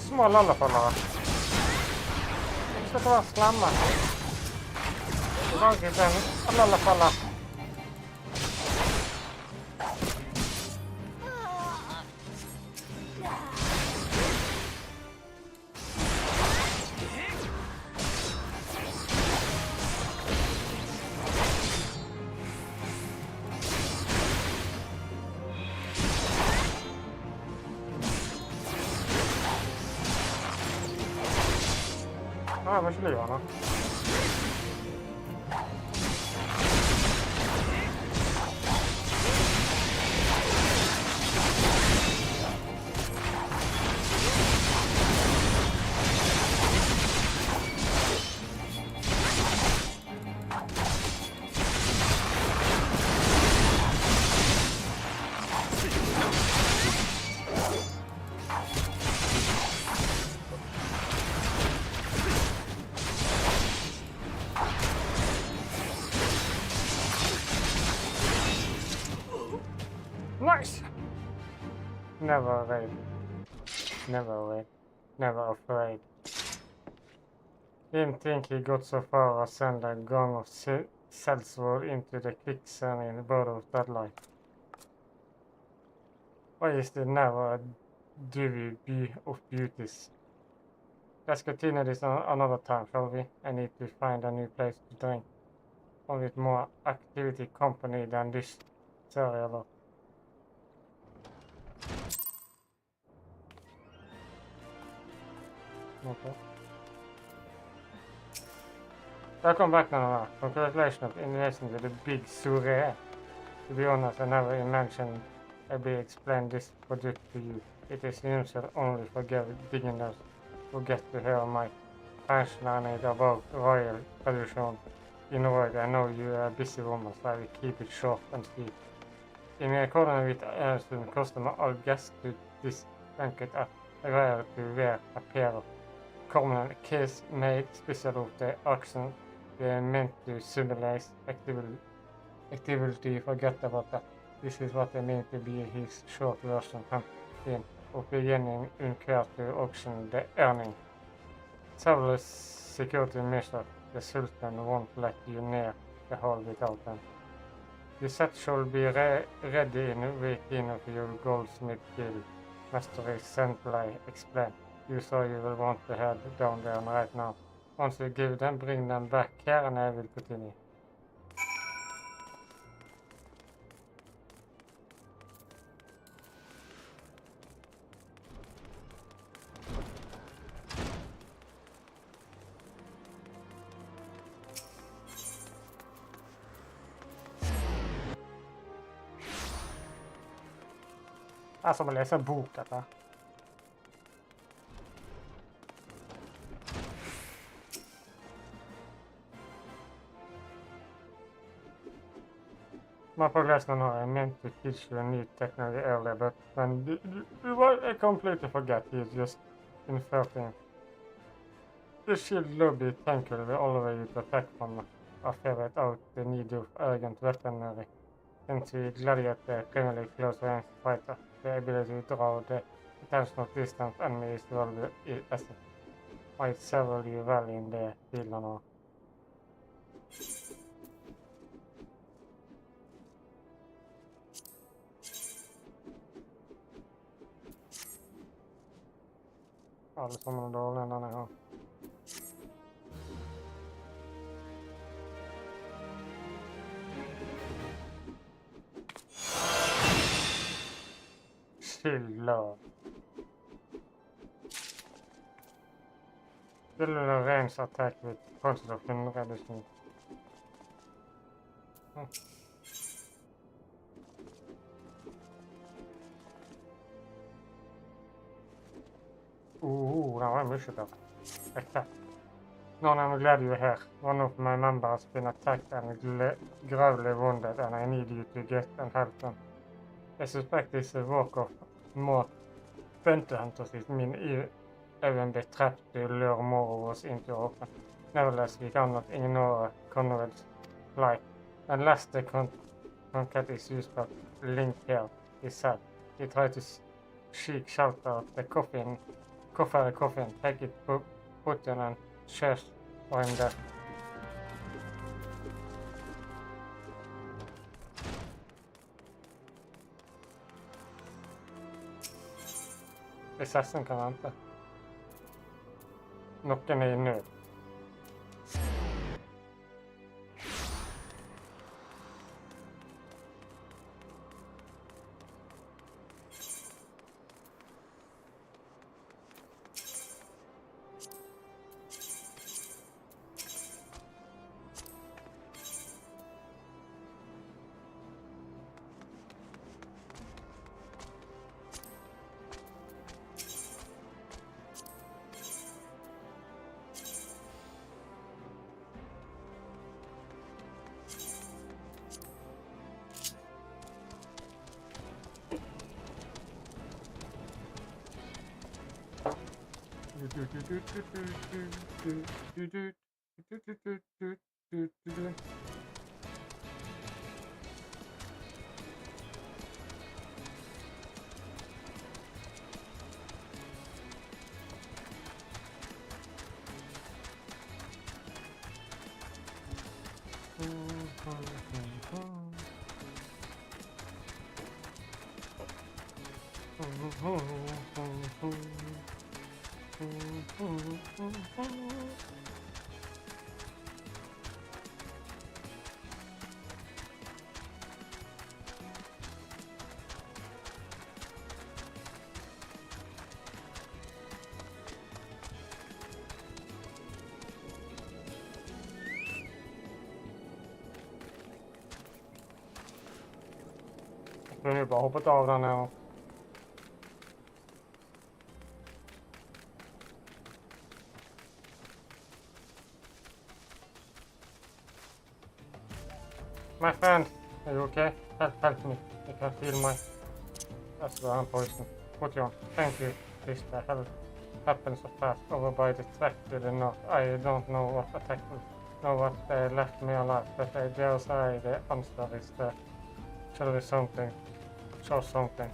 Små lallafallare. De ska inte vara slammar. Laget en lallafallare. Ah, vad skulle jag göra? Never afraid. Never afraid. Never afraid. Didn't think he got so far as send a gang of sellsword into the quicksand in the border of that life. Why is there never a duvy of beauties? Let's continue this another time, shall we? I need to find a new place to drink. One with more activity company than this serial. Okay. Welcome back now. Congratulations on investing with the big soiree. To be honest, I never imagined I'd be explain this product to you. It is usual only for beginners who get to hear my passionate about royal tradition. In Norway, I know you are a busy woman, so I will keep it short and sweet. In accordance with Ernston customer, all guests to this banquet are required to wear a pair of common case made special of the auction. They are meant to simulate activity. Forget about that. This is what I mean to be his short version campaign of beginning unfair to auction the earning. Several security measures. The Sultan won't let you near the hall without them. The set shall be ready in a week of your goldsmith guild. Master simply explained. You saw you will want to head down there right now. Once you give them, bring them back here and I will continue. Det er som å lese en bok, dette. My progress now, I meant to teach you a new technology earlier, but when I completely forget. He's just inverting. The shield lobby tanker will allow you to attack from a favorite out the need of arrogant weaponry. Since we gladiator criminally close range fighter, the ability to draw the attention of distant enemy is valuable asset. Might several you well in the field now. Alle sammen er dårlige denne gangen. Skiller. Still a range attack with punches of 100 reduction. Now I'm wish about attack. None, I'm glad you're here. One of my members has been attacked and gravely wounded, and I need you to get and help them. I suspect it's a work of more bounty hunters it mean even be trapped to lure more of us into open. Nevertheless, we cannot ignore Conrad's plight. Unless the concat is used but link here, he said. He tried to seek shelter at the coffin, take it, put in and chest for him there. Prosessen kan vente. Noen er i nød. Jag kunde ju bara hoppat av den här. My friend, are you okay? Help me. I can feel my... That's the hand poison. Put you on. Thank you. This happened so fast over by the track to the north. I don't know what attacked me. Know what left me alive, but I dare say the answer is the... Shall be something. Show something.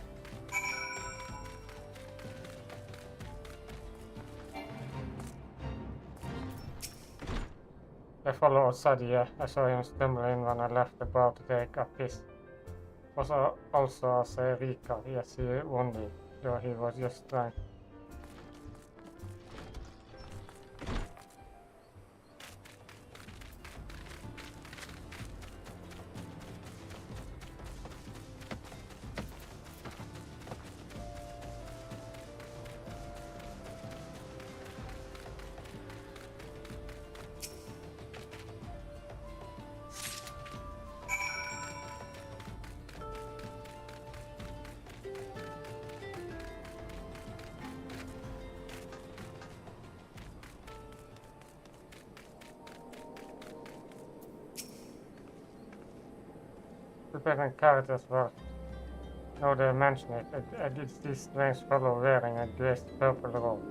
I followed outside here. I saw him stumbling when I left the bar to take a piss. Was also as a Rika. Yes, he won me, though he was just trying. Preparing characters first. Now they mention it, I did see strange fellow wearing a glazed purple robe.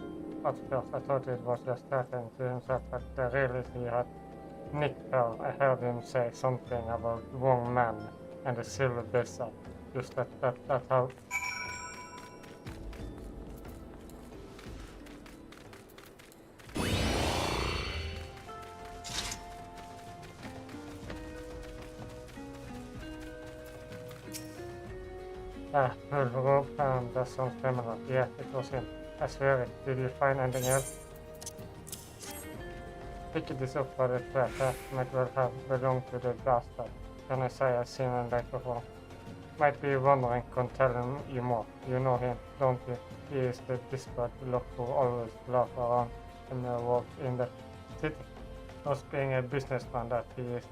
At first I thought it was just talking to himself, but I realized he had nicked her. I heard him say something about wrong man and the silver bizarre. Just that how... Purple robe, that sounds familiar. Yeah, it was him. I swear it. Did you find anything else? Pick this up for the track. That might well have belonged to the bastard. Can I say I've seen him like before? Might be wondering, can't tell him you more. You know him, don't you? He is the desperate look who always laugh around and walk in the city. Us being a businessman that he is,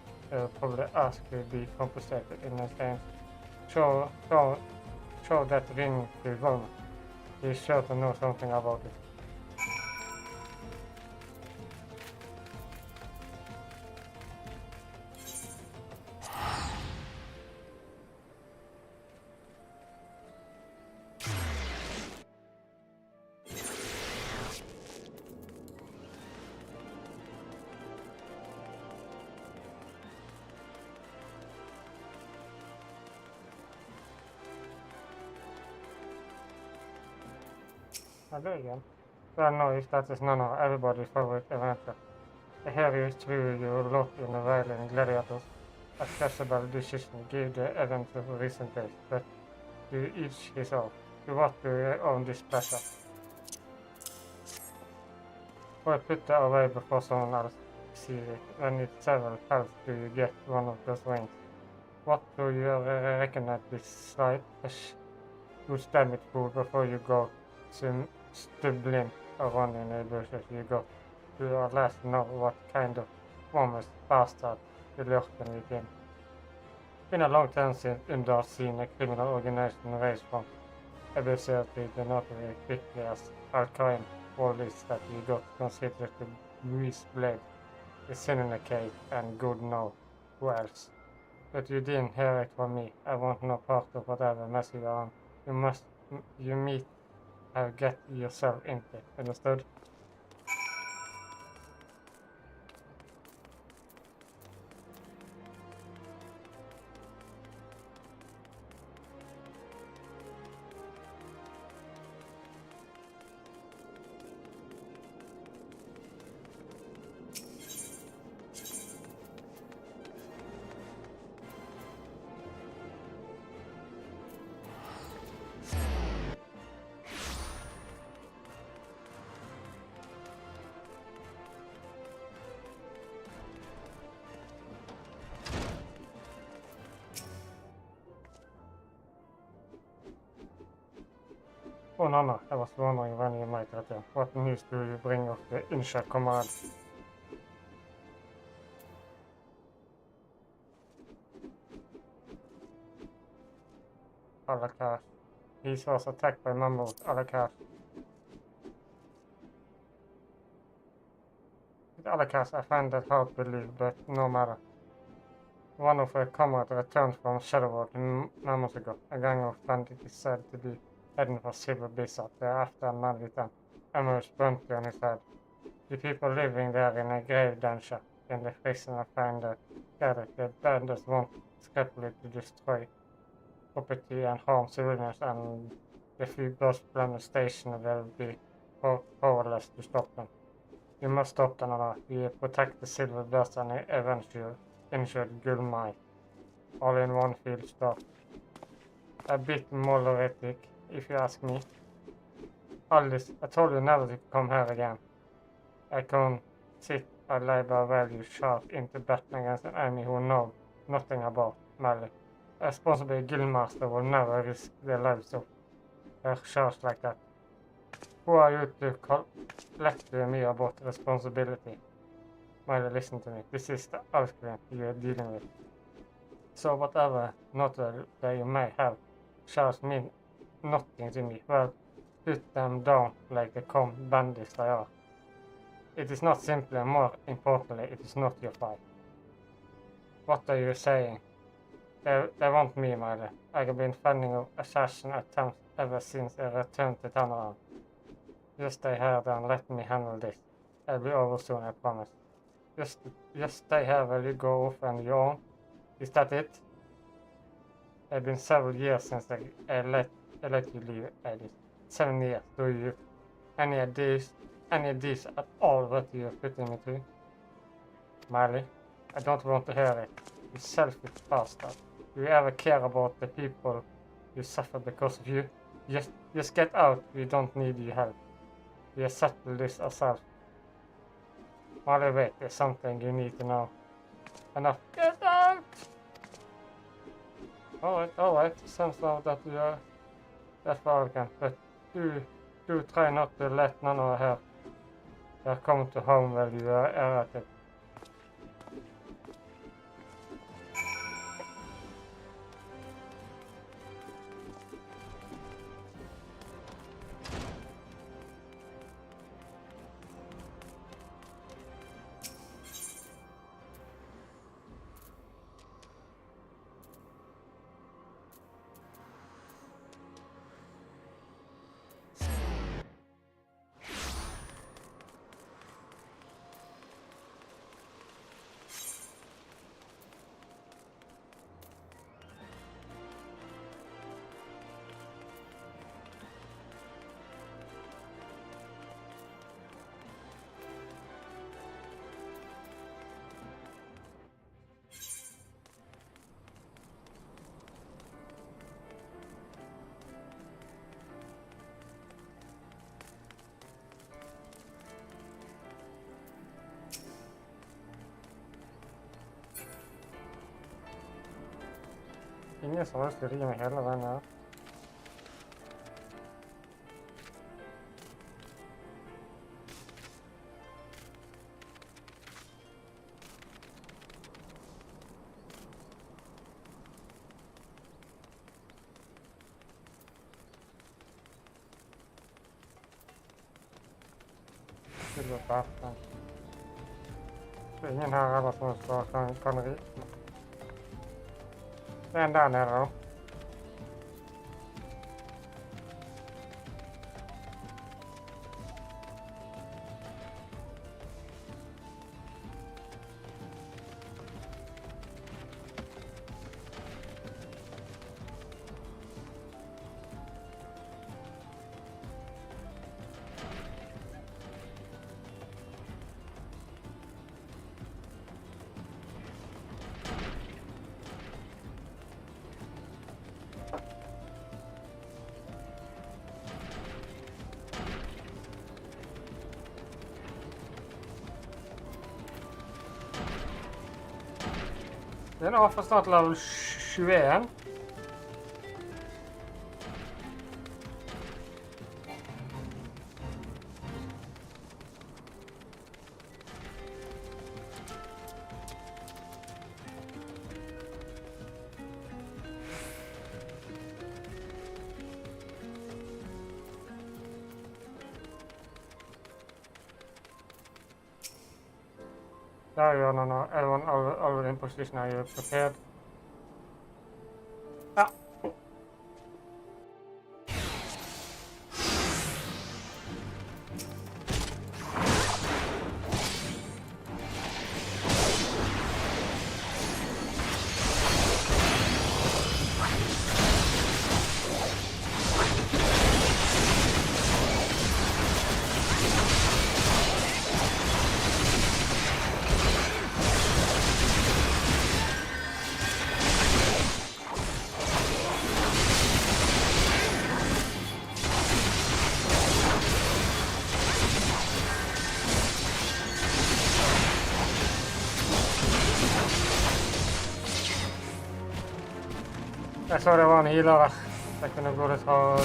probably ask to be compensated in exchange. Show that ring to Goldman. He's sure to know something about it. There again. Well, no, if that is none of everybody's favorite adventure. I hear you threw your lot in the violin gladiators. Accessible decision give the adventure recent days, but to each his own. To what do you own this pleasure? Or put it away before someone else sees it. When it's several pelts do you get one of those rings? What do you reckon at this side? You stab it fool before you go stumbling around in the bushes you got to at last know what kind of warmest bastard you're lurking within. Been a long time since Undar seen a criminal organization raise from absurdity to notary quickly as all crime all this that you got considered to Louis Blade, the syndicate and good know who else. But you didn't hear it from me. I want no part of whatever mess you are on. You meet get yourself into. Understood? Oh, Nana, I was wondering when you might return. What news do you bring of the injured comrade? Alle. He was attacked by members of alle. With alle, I find that hard to believe, but no matter. One of her comrades returned from Shadowworld moments ago. A gang of bandits is said to be heading for Silver Blizzard. They're after a man with an emerald bounty on his head. The people living there in a grave danger. In the prison, I find that the bandits won't scrupulous to destroy property and harm civilians, and the few bus planet station will be powerless to stop them. You must stop them, or you protect the Silver Blizzard and avenge your injured Gulmai. All in one field stop. A bit monolithic, if you ask me. Alice, I told you never to come here again. I can't sit a labor value sharp into battle against an enemy who know nothing about melee. A responsible guildmaster will never risk the lives of her charge like that. Who are you to lecture me about responsibility? Melee, listen to me. This is the Alkvin you are dealing with. So whatever knowledge that you may have shall mean nothing to me. Well, put them down like the bandits they are. It is not simply, and more importantly, it is not your fight. What are you saying? They want me, Melee. I have been fending off assassin attempts ever since I returned to Tanneland. Just stay here and let me handle this. I'll be over soon, I promise. Just stay here while you go off on your own. Is that it? It's been several years since I let you leave, Alice. 7 years. Do you any ideas at all what you're putting me through? Melee, I don't want to hear it. You selfish bastard. Do you ever care about the people you suffer because of you? Just get out. We don't need your help. We have settled this ourselves. Melee, wait, there's something you need to know. Enough. Get out! Alright. Sounds like that you are that far again, but do try not to let none of her come to home while you are at it. Ingen som har lyst til å ri meg hele veien her. Silverberg. Det er ingen her heller som kan ri. Det er en der nede da. Den er for snart level 21. There you are now. Everyone already in position. Are you prepared? Ja. Jag såg det var en healer. Jag kunde både ta...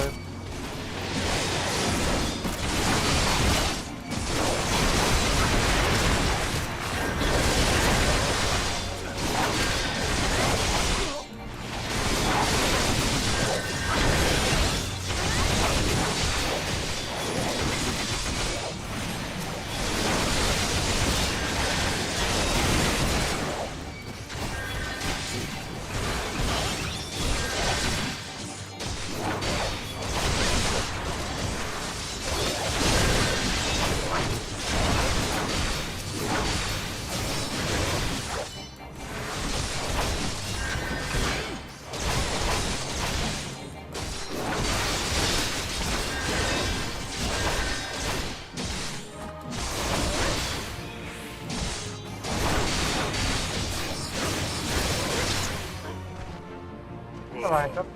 Det var enkelt.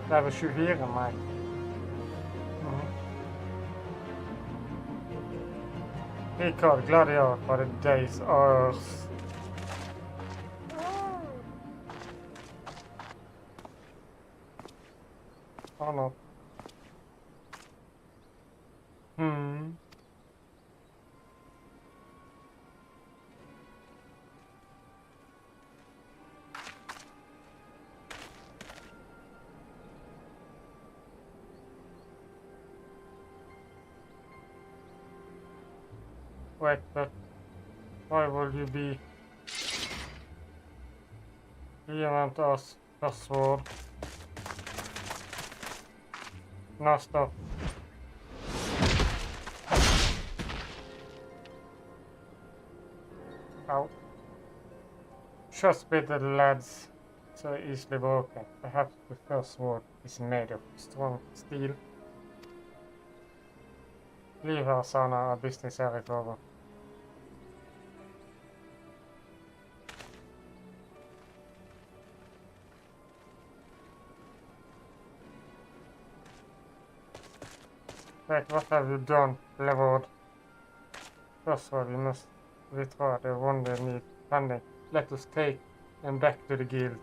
Det er vel 24 meg. Recall Gladiator for the days of... Oh no. Wait, but why will you be relevant as password? No, stop. Ow. Just with the lads so easily broken. Perhaps the first word is made of strong steel. Leave her, Sana, our business area over. Wait, what have you done, Levord? First of all, we must withdraw the one they need funding. Let us take them back to the guild.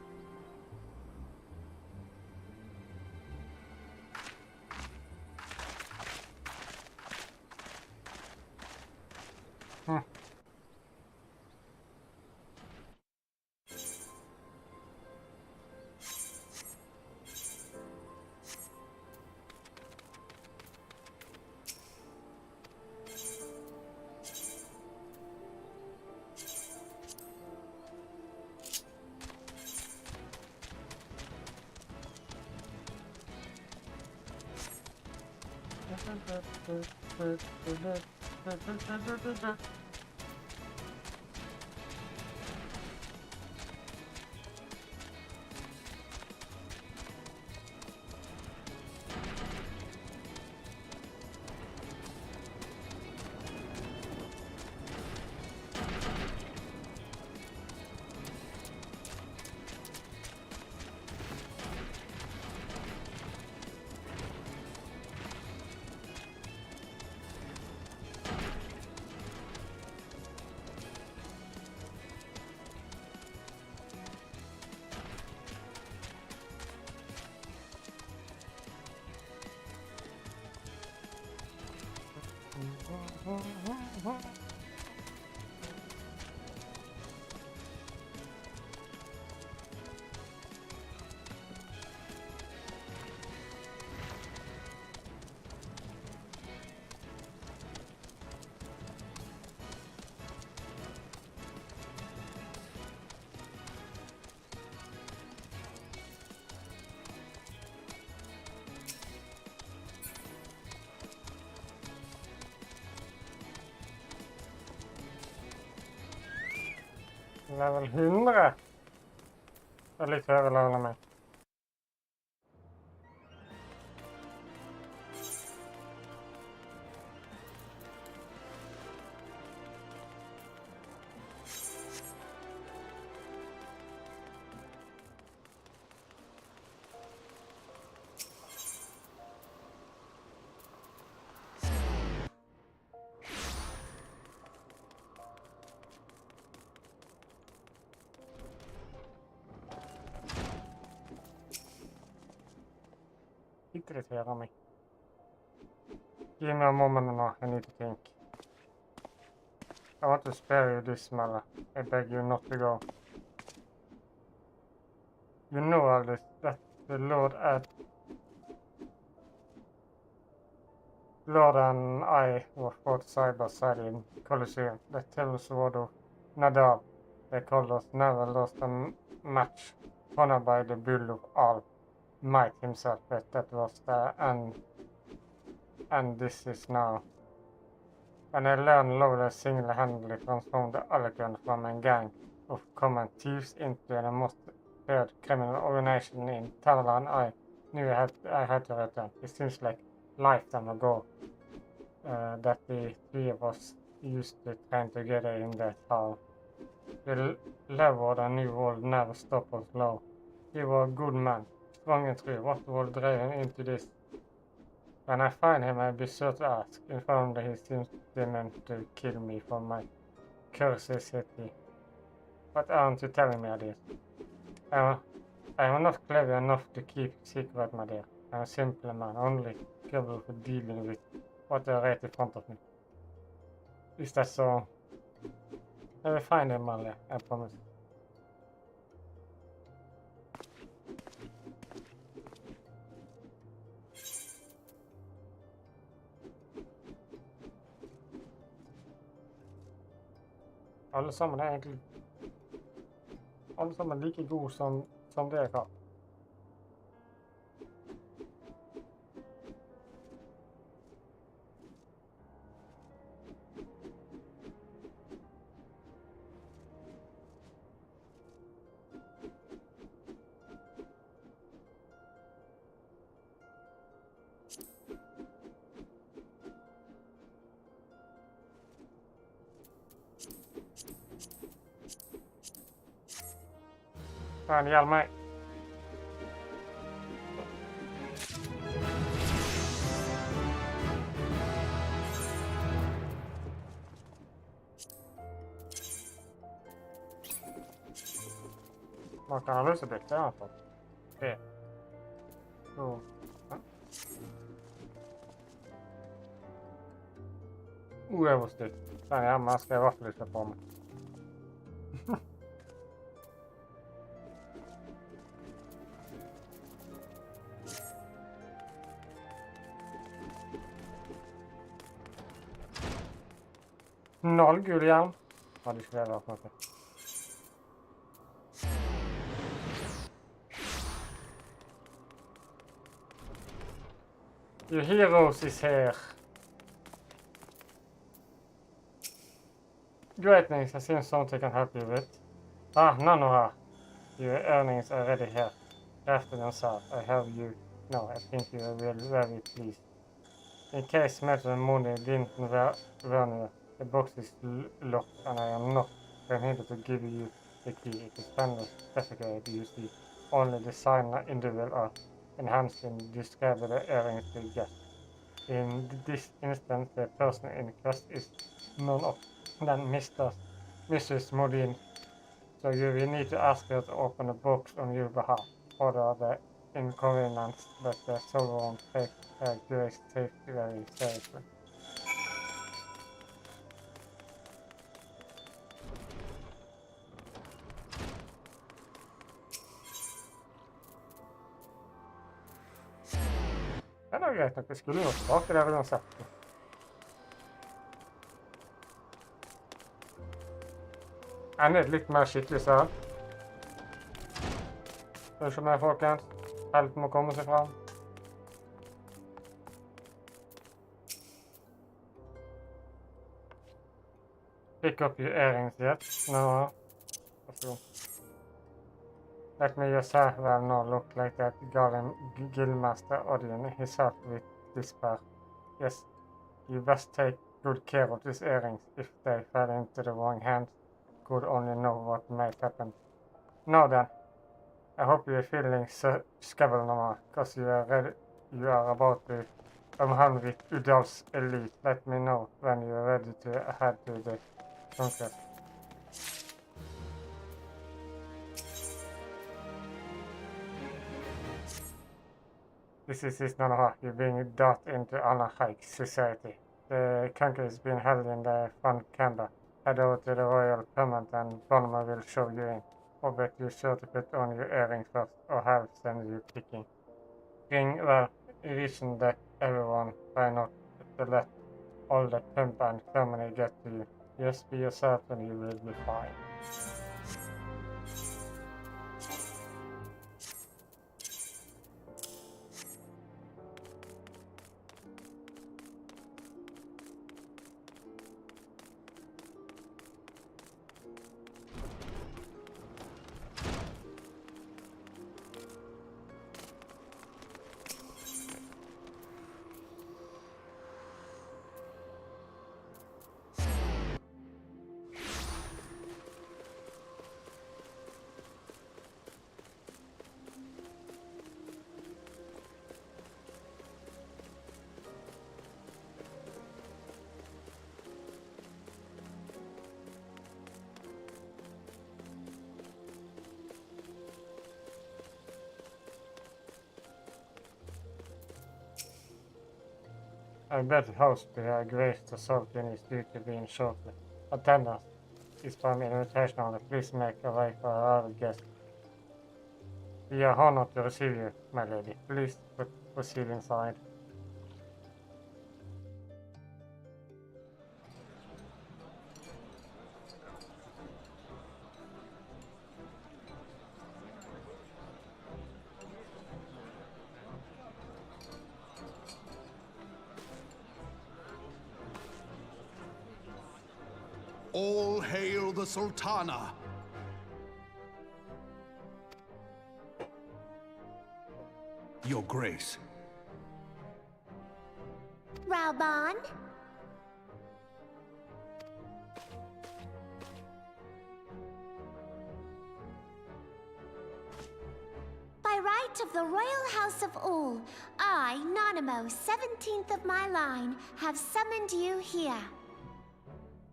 level 100. Det er litt høyere level enn meg. Irriterer meg. Give me a moment now, I need to think. I want to spare you this, Mella. I beg you not to go. You know all this, that the Lord and I were fought side by side in Colosseum. The tales sword of Nadab, they called us, never lost a match, honored by the bull of all might himself, but that was the end, and this is now. When I learned Lowell single-handedly transformed the Allecon from a gang of common thieves into the most feared criminal organization in Thailand, I knew I had to return. It seems like a lifetime ago that the three of us used to train together in that hall. The level I knew would never stop us low. He was a good man. Strong and true. What will drive him into this? When I find him, I'll be sure to ask. Informed he seems determined to kill me for my curiosity. But aren't you telling me this? I am not clever enough to keep secret, my dear. I'm a simple man, only capable of dealing with what is right in front of me. Is that so? I will find him, Malia, I promise. Alle sammen er egentlig like gode som det jeg har. Fan, hjelp meg. Man kan ha lyst til å bytte, i hvert fall. Det. Så. Jeg var stygt. Den hjemme skal jeg i hvert fall ikke på meg. Knallgul hjelm. Hadde ikke det vært noe. Your heroes is here. Great things, I see something I can help you with. None of her. Your earnings are already here. After yourself, I have you. No, I think you will be very pleased. In case matter money didn't run you. The box is locked and I am not permitted to give you the key. It is standard specified you see. Only designer individual are enhanced and describe the earrings to get. In this instance, the person in quest is none other than Mrs. Modine. So you will need to ask her to open the box on your behalf. Order the inconvenience, but the sovereign take her grace safety very seriously. Det er greit nok, vi skulle jo tilbake der uansett. Enda litt mer skikkelig så. Skal vi se mer, folkens. Helt må komme seg frem. Pick up your earrings yet. No. room. Let me yourself well now look like that guildmaster audience himself with despair. Yes, you best take good care of these earrings. If they fell into the wrong hands, God only know what might happen. Now then, I hope you are feeling so skabble now, cause you are about to come with Udal's elite. Let me know when you are ready to head to the bunker. This is none of you being brought into anarchic society. The country is being held in the front chamber. Head over to the royal permanent and Abonner will show you in. Or bet you're sure to put on your earrings first, or have send you picking. Ring well, reason that everyone, try not to let all the pimp and company get to you. Just be yourself and you will be fine. I bet the host will grace the salt in his duty being shortly. Attendance is from invitation only. Please make a way for our guest. We are honored to receive you, my lady. Please proceed inside. All hail the Sultana! Your Grace. Raubon? By right of the royal house of all, I, Nanamo, 17th of my line, have summoned you here.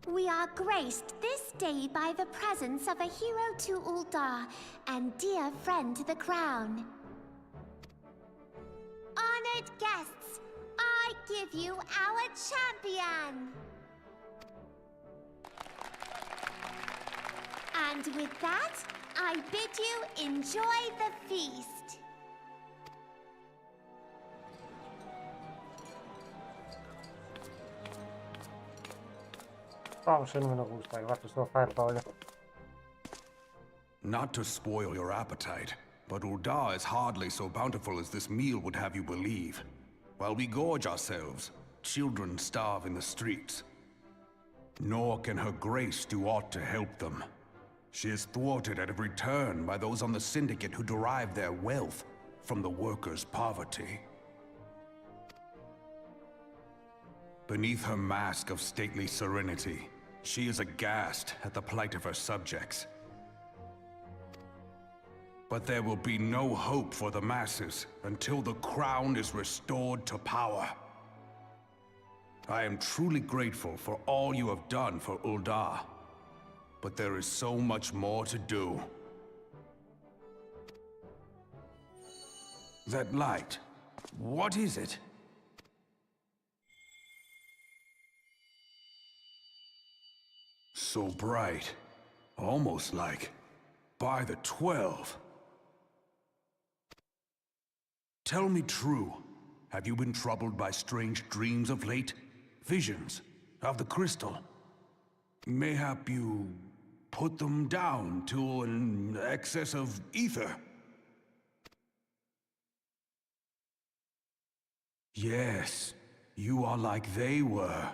We are graced this day by the presence of a hero to Uldar and dear friend to the crown. Honored guests, I give you our champion! And with that, I bid you enjoy the feast. Not to spoil your appetite, but Uldar is hardly so bountiful as this meal would have you believe. While we gorge ourselves, children starve in the streets. Nor can her grace do aught to help them. She is thwarted at every turn by those on the Syndicate who derive their wealth from the workers' poverty. Beneath her mask of stately serenity, she is aghast at the plight of her subjects. But there will be no hope for the masses until the crown is restored to power. I am truly grateful for all you have done for Uldar, but there is so much more to do. That light, what is it? So bright, almost like by the 12. Tell me true, have you been troubled by strange dreams of late? Visions of the crystal? Mayhap you put them down to an excess of ether? Yes, you are like they were.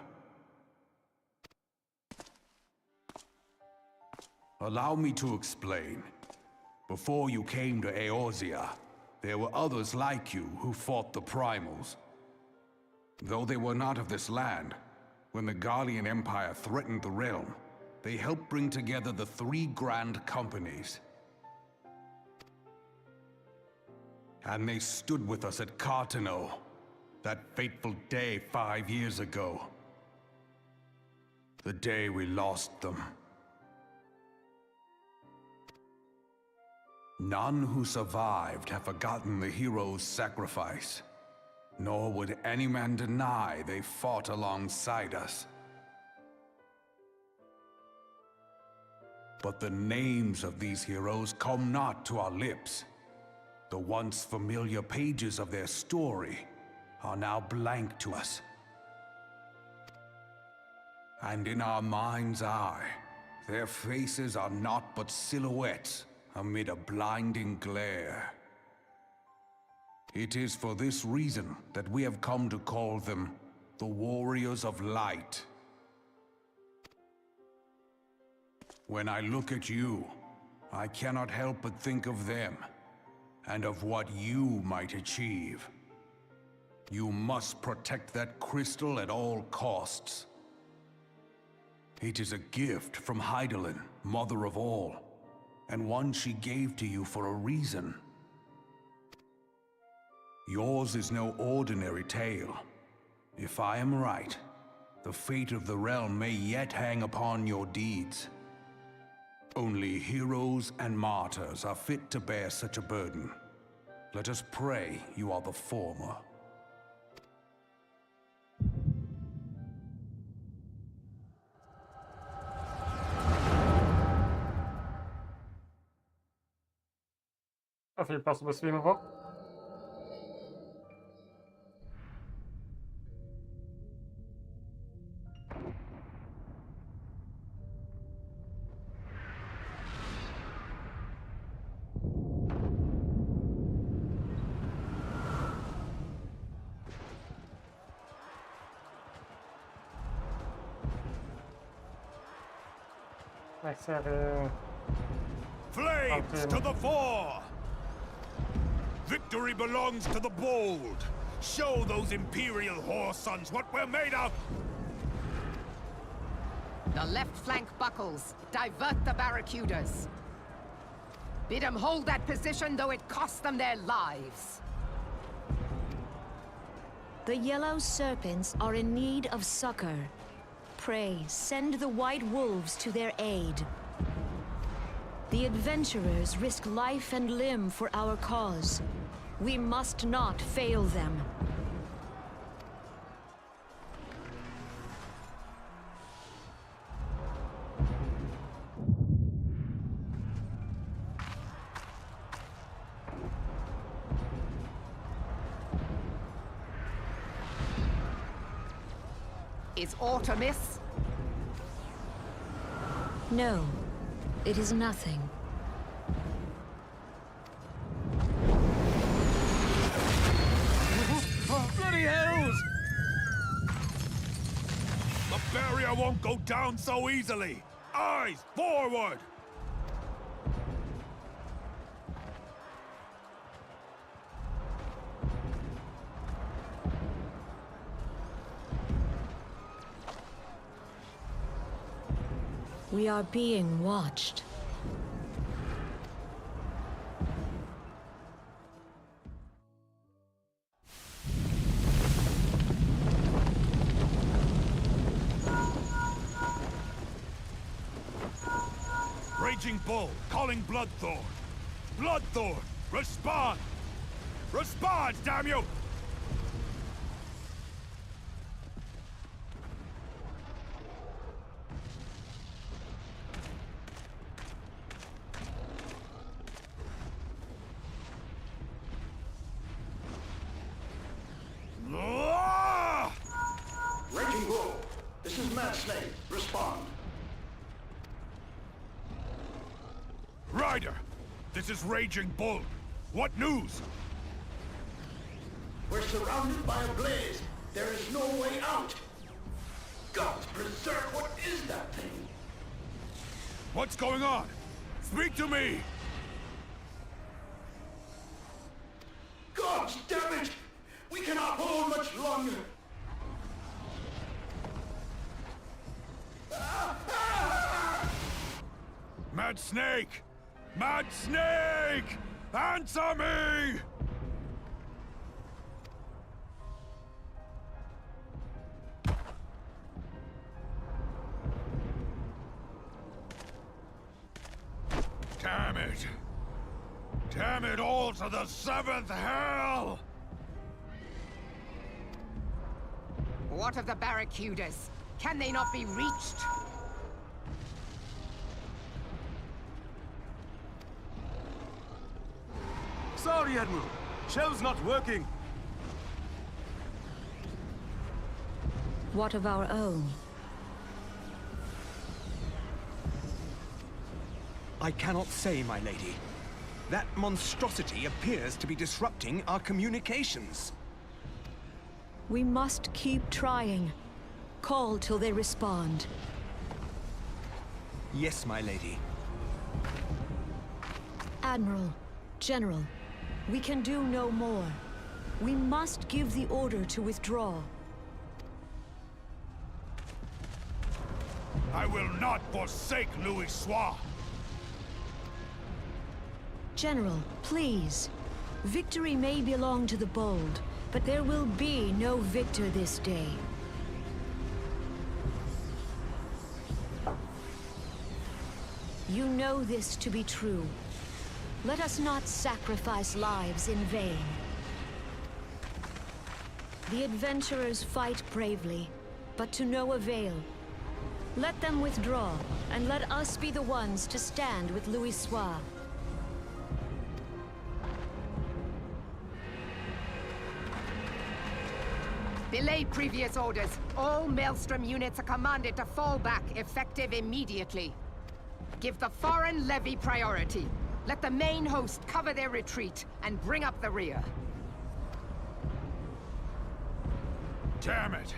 Allow me to explain. Before you came to Eorzea, there were others like you who fought the primals. Though they were not of this land, when the Guardian Empire threatened the realm, they helped bring together the three grand companies. And they stood with us at Cartano, that fateful day 5 years ago. The day we lost them. None who survived have forgotten the hero's sacrifice, nor would any man deny they fought alongside us. But the names of these heroes come not to our lips. The once familiar pages of their story are now blank to us. And in our mind's eye, their faces are naught but silhouettes amid a blinding glare. It is for this reason that we have come to call them the Warriors of Light. When I look at you, I cannot help but think of them, and of what you might achieve. You must protect that crystal at all costs. It is a gift from Hydaelyn, Mother of All, and one she gave to you for a reason. Yours is no ordinary tale. If I am right, the fate of the realm may yet hang upon your deeds. Only heroes and martyrs are fit to bear such a burden. Let us pray you are the former. Jag fick plats att besvima på. Jag ser Flames to the fore! Victory belongs to the bold! Show those Imperial whore sons what we're made of! The left flank buckles. Divert the barracudas. Bid them hold that position, though it costs them their lives. The yellow serpents are in need of succor. Pray, send the white wolves to their aid. The adventurers risk life and limb for our cause. We must not fail them. Is aught amiss? No, it is nothing. Bloody hells! The barrier won't go down so easily! Eyes forward! We are being watched. Raging Bull, calling Bloodthorn! Bloodthorn, respond! Respond, damn you! Raging Bull, this is Mad Snake. Respond. Ryder, this is Raging Bull. What news? We're surrounded by a blaze. There is no way out. Gods preserve, what is that thing? What's going on? Speak to me! God damn it! We cannot hold much longer! Mad Snake! Mad Snake! Answer me! Damn it! Damn it all to the seventh hell! What of the barracudas? Can they not be reached? Sorry, Admiral. Shell's not working. What of our own? I cannot say, my lady. That monstrosity appears to be disrupting our communications. We must keep trying. Call till they respond. Yes, my lady. Admiral, General, we can do no more. We must give the order to withdraw. I will not forsake Louis Soir! General, please. Victory may belong to the bold, but there will be no victor this day. You know this to be true. Let us not sacrifice lives in vain. The adventurers fight bravely, but to no avail. Let them withdraw, and let us be the ones to stand with Louis Soir. Belay previous orders. All Maelstrom units are commanded to fall back, effective immediately. Give the foreign levy priority. Let the main host cover their retreat and bring up the rear. Damn it!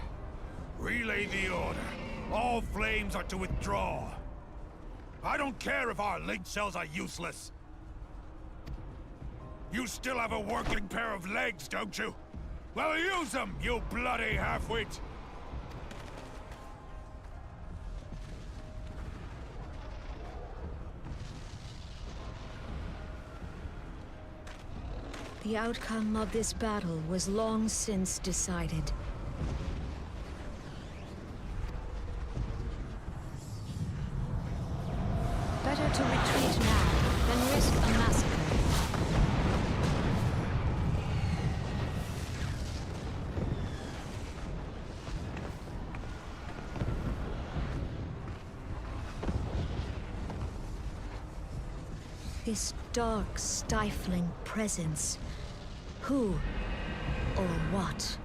Relay the order. All flames are to withdraw. I don't care if our link cells are useless. You still have a working pair of legs, don't you? Well, use them, you bloody half-wit! The outcome of this battle was long since decided. Better to retreat now than risk a massacre. This dark, stifling presence. Who or what?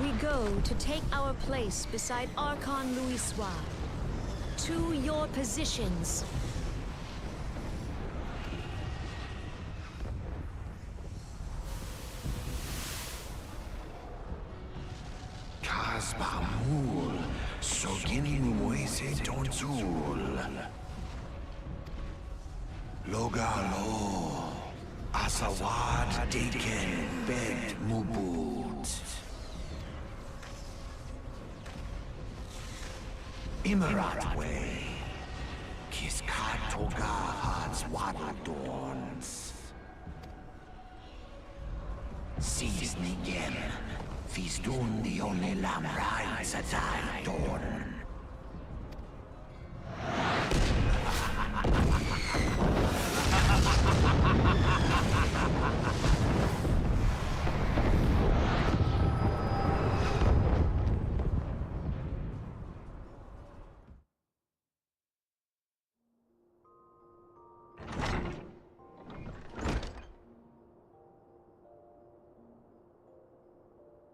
We go to take our place beside Archon Louis Soir. To your positions. Kasbamul, Sogin Moise Tonsul. Logalo, Asawad Deken Bed Mubut. Imarat Way, Kiskatoga Hans Wadadorns. Seasoning Fisdun the only lamb rides at I dawn.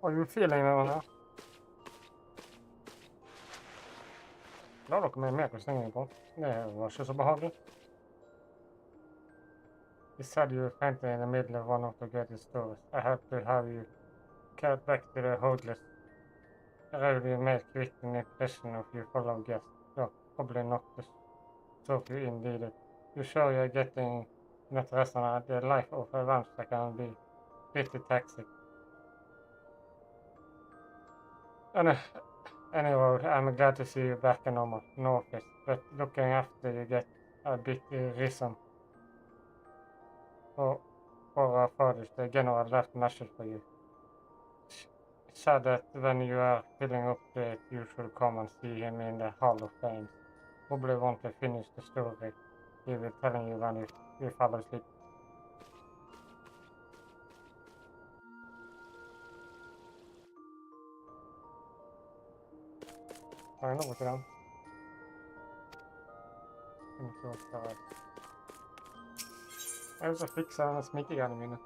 Are you feeling det här? Glad att komma med på stängningen på. Det var så behagligt. He said you were fainting in the middle of one of the greatest stories. I had to have you carried back to the hodeless. Rarely made quick an impression of your fellow guests, so probably not the soap you needed. You sure you're getting that restaurant? The life of a vampire can be pretty taxing. Anyway, I'm glad to see you back in normal, no office, but looking after you get a bit risen. For our fathers, the general left message for you. Said that when you are filling up it, you should come and see him in the Hall of Fame. Probably want to finish the story he will telling you when you fall asleep. Har jag något i den? Jag ska fixa den här smickigare mina.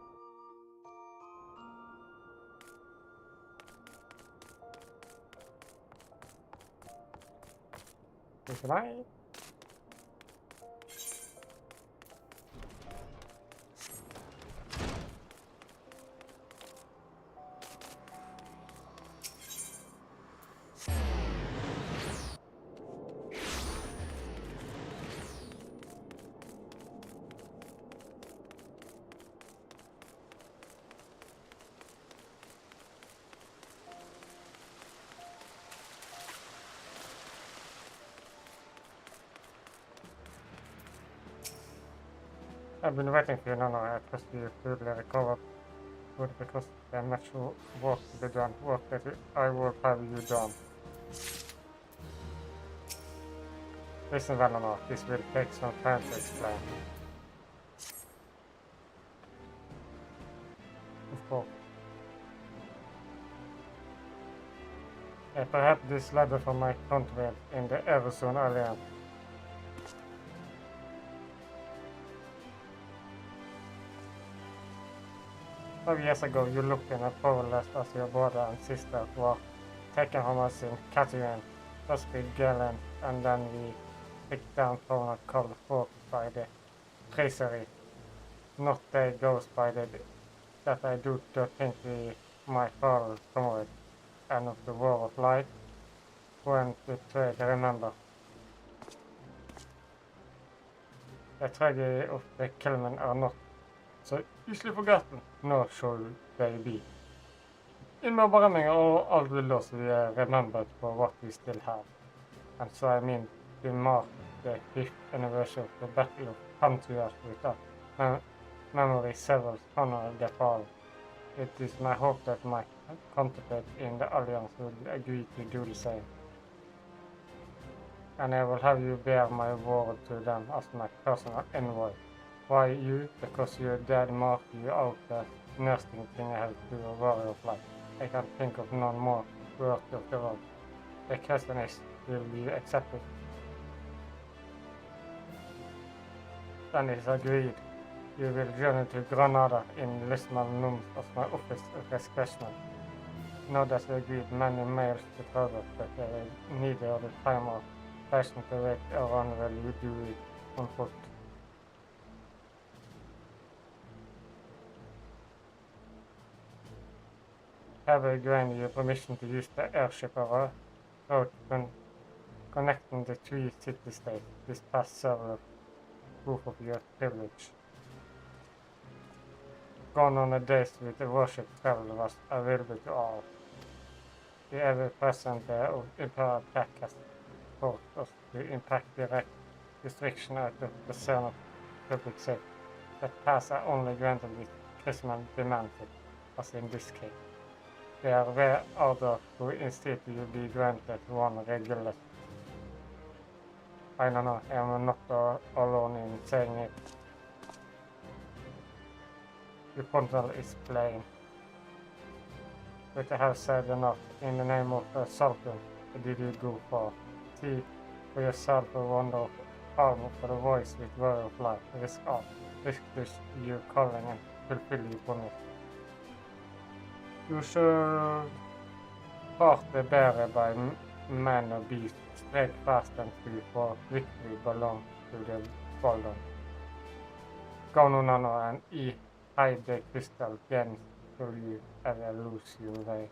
Bye. I've been waiting for you now. I trust you fully recovered. Good, because there's much work to be done. Work that I will have you done. Listen well enough. This will take some time to explain. Of course. Perhaps this ladder from my country in the Arizona Alliance. 5 years ago, you looked in at powerless as your brother and sister were taken from us in Catherine, first with Galen, and then we picked down from a cold fork by the tracery. Not they goes by the that I do to think we my father promoted, and of the war of light, when the trade remember. The tragedy of the Killmen are not so easily forgotten, nor should they be. In my berenninger og alt vil også be remembered for what we still have. And so I mean to mark the 5th anniversary of the Battle of 100 years without memory several hundred the fall. It is my hope that my counterpart in the Alliance will agree to do the same. And I will have you bear my word to them as my personal envoy. Why you? Because your dad marked you out as nursing thing I have to a warrior of life. I can't think of none more worthy of the world. The question is, will you accept it? Then it is agreed. You will journey to Granada in Lisman Nums as my office refreshment. Now that we agreed many mails to travel, but neither the time or passion to wait around while you do it on foot. Have I granted you permission to use the airship route when connecting the 3 city-states. This past several proof of your privilege. Gone on a days with the worship travel was available to all. The ever-present Imperial Pack has forced us to impact direct restriction out of the zone of public safety. That pass are only granted with Christmas demanded, as in this case. There were others who instead will be granted one regular. I don't know, I'm not alone in saying it. The portal is plain. But I have said enough. In the name of Sultan, did you go for? See for yourself a wonder of armor for the voice with word of life. Risk all. Risk this your calling and fulfill your promise. You should part the bearer by man or beast, straight fast and free, for victory belongs to the golden. Go no and hide the crystal gems for you ever lose your way.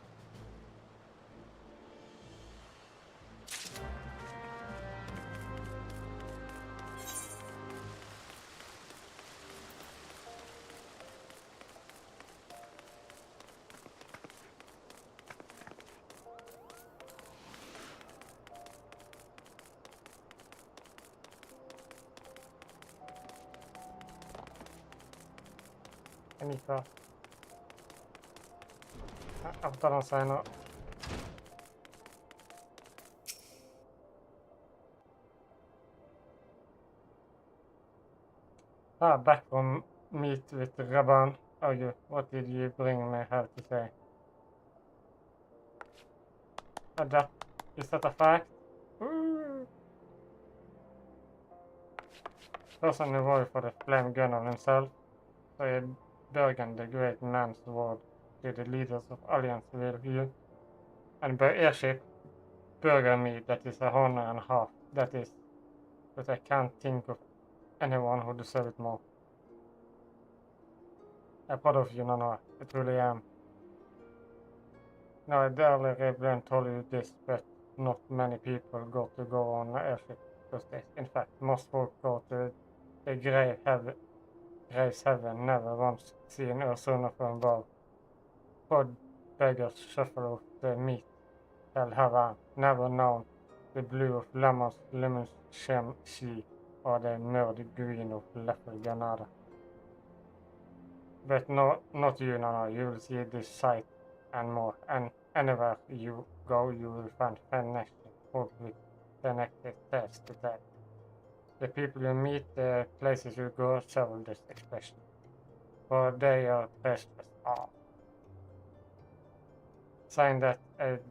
Anything? After the sign up. Back from meet with Raban. Argue, what did you bring me here to say? Is that a fact? Ooh. Person reward for the flame gunner himself. So Bergen, the great man's word to the leaders of Alliance will you. And by airship, burger me, that is a honor and a half. That is, but I can't think of anyone who deserves it more. I'm proud of you, Nana. I truly am. Now, I barely Reblen told you this, but not many people got to go on an airship those days. In fact, most folk go to the Graves heaven, never once seen or sooner from above. Pod beggars shuffle of the meat, hell heaven, never known the blue of lemons, shem, she, or the murder green of leopard granada. But no, not you, no, you will see this sight and more, and anywhere you go, you will find connection, hopefully connected test to that. The people you meet, the places you go, several this expression. For they are best as all. Saying that it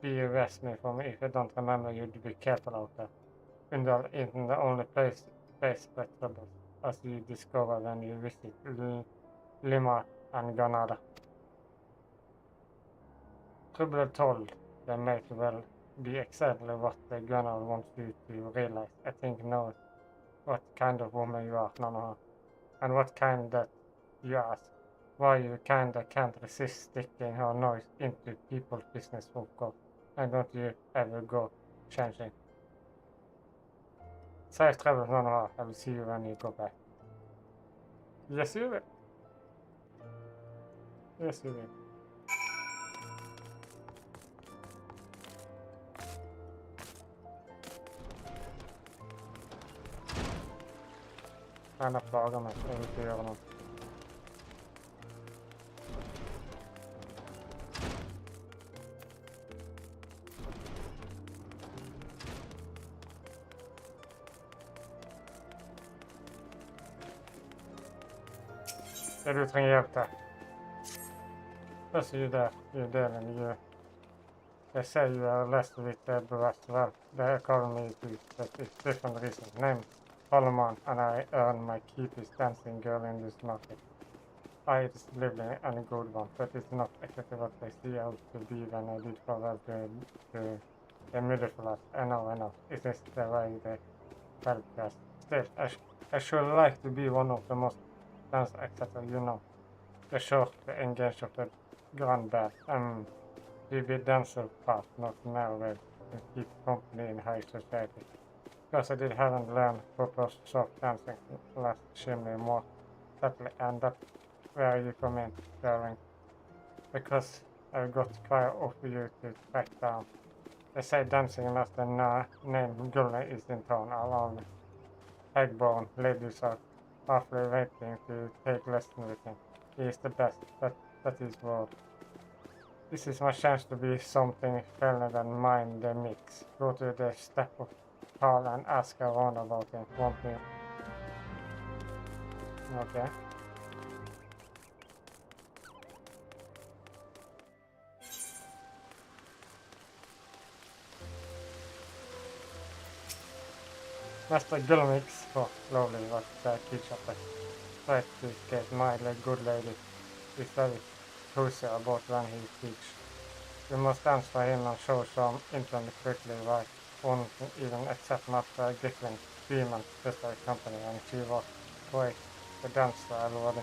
be arrest me for me if I don't remember you to be careful out there. In the only place but troubles, as you discover when you visit Lima and Granada. Trouble told, they might well be exactly what the gunner wants you to realize. I think know what kind of woman you are, no. And what kind that you ask. Why you kinda can't resist sticking her nose into people's business, of course. And don't you ever go changing. Safe travels, no. I will see you when you go back. Yes, you will. Yes, you will. Han plagar mig, jag vill inte göra något. Du trenger hjelp der. Hva sier du der? I delen you. They say you are less with the best. Well, they call me too, but it's different reason. Name Solomon, and I earn my keep as dancing girl in this market. It's lively and a good one, but it's not exactly what they see out to be when I did farewell to the middle class. I know. It is the way they help us. Still, I should like to be one of the most dance etc. You know. The short, the engaged of the grand band. We be dancer part, not married, to keep company in high society. Because I haven't learned proper soft dancing last chimney more subtly, and that's where you come in, darling. Because I've got quite off you to track down. They say dancing unless the name Gully is in town along Eggborn. Ladies are awfully waiting to take lessons with him. He is the best, that is word. This is my chance to be something fairer than mind the mix. Go to the step of Paul and ask around about him. Want me? Okay. Master Gullmix, oh lovely, what that teacher but try to get my good lady is very cozy about when he teach. You must dance for him and show some interest quickly right. Won't even accept Master Gickling, Demon, sister company, and she was quite the dancer already.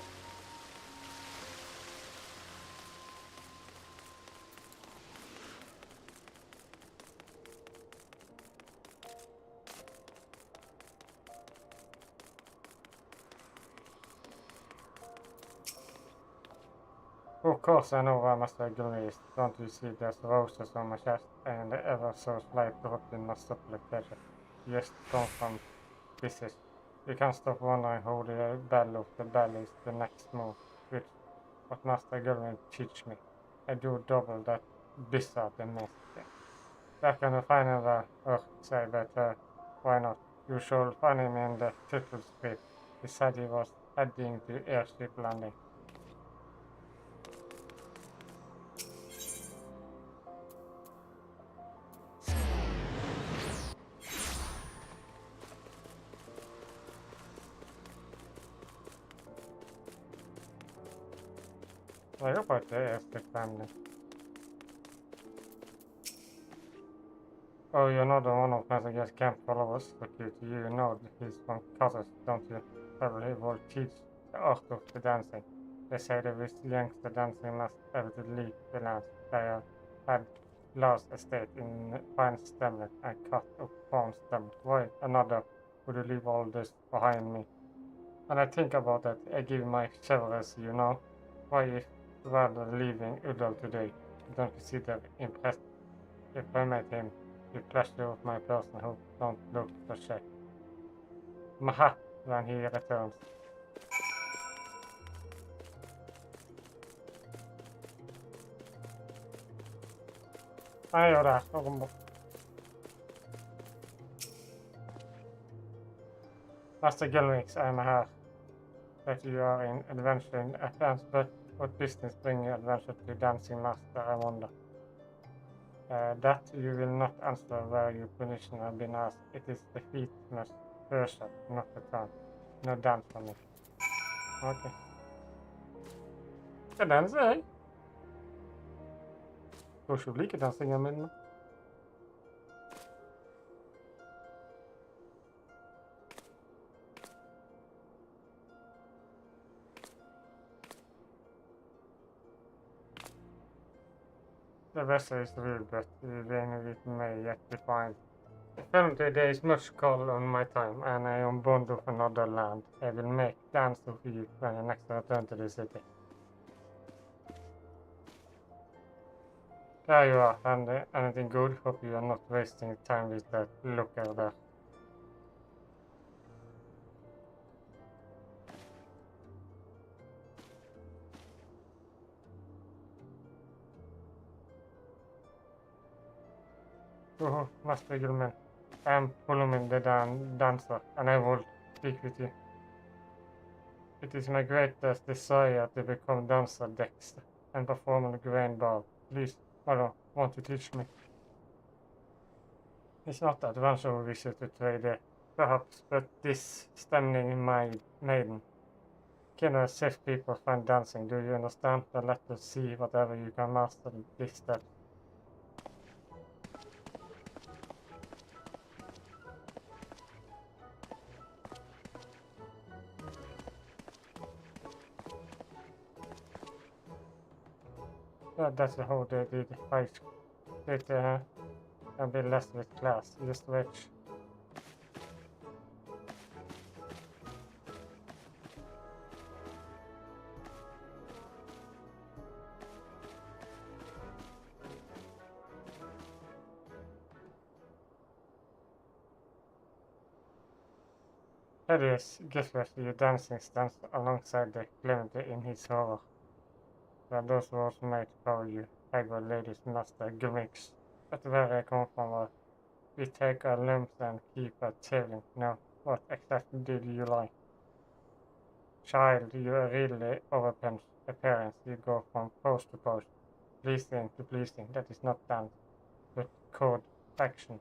Of course I know I must be glazed. Don't you see there's roses on my chest and the ever so slight drop in my supple pleasure? Just come from business. You can't stop wondering how the battle of the belly is the next move. Which what Master Gulliver teach me. I do double that bizarre the next thing. That can find another say but why not? You shall find him in the triple script. He said he was heading to airship landing. I hope I airship landing. Oh, you're not the one of messages can't follow us, but you know he's from Kazakhstan, don't you? Probably will teach the art of the dancing. They say the youngster dancing must have to lead the dance. They had last estate in fine stomach and cut of palm stomach. Why another would you leave all this behind me? When I think about that, I give my shivers, you know. Why if rather leaving Udall today? Don't you see that impressed? If I met him, the pleasure of my person who don't look for check. Maha when he returns. Han gör det. Någon bort. Master Gulwix, I'm here. That you are in adventure in Athens, but what business bring you adventure to Dancing Master, I wonder. That you will not answer where your position have been asked. It is the feet must first, not the turn. No dance for me. Okay. Ska dansa, eh? Utrolig ikke dansing jeg mener. The vessel is real, but the benefit may yet be found. Currently there is much call on my time, and I am bond of another land. I will make dance of you when I next return to the city. There you are, and anything good? Hope you are not wasting time with that looker there. Oh, Master Gilman, I am following the dancer, and I will speak with you. It is my greatest desire to become dancer Dexter and perform on the grand ball. Please, Mother, won't you teach me? It's not adventure we visit to trade, perhaps, but this stunning maiden. Can a safe people find dancing? Do you understand? Then let us see whatever you can master this step. That's the whole they did. I did and be less with class. Just which. Hideous, guess what? Your dancing stands alongside the Clemente in his horror. But those words might call you, Hagward Ladies Master Gimmicks. But where I come from, we take our limbs and keep a tailing. Now, what exactly did you like? Child, you are really overpens appearance. You go from post to post, pleasing to pleasing. That is not dance, but code action.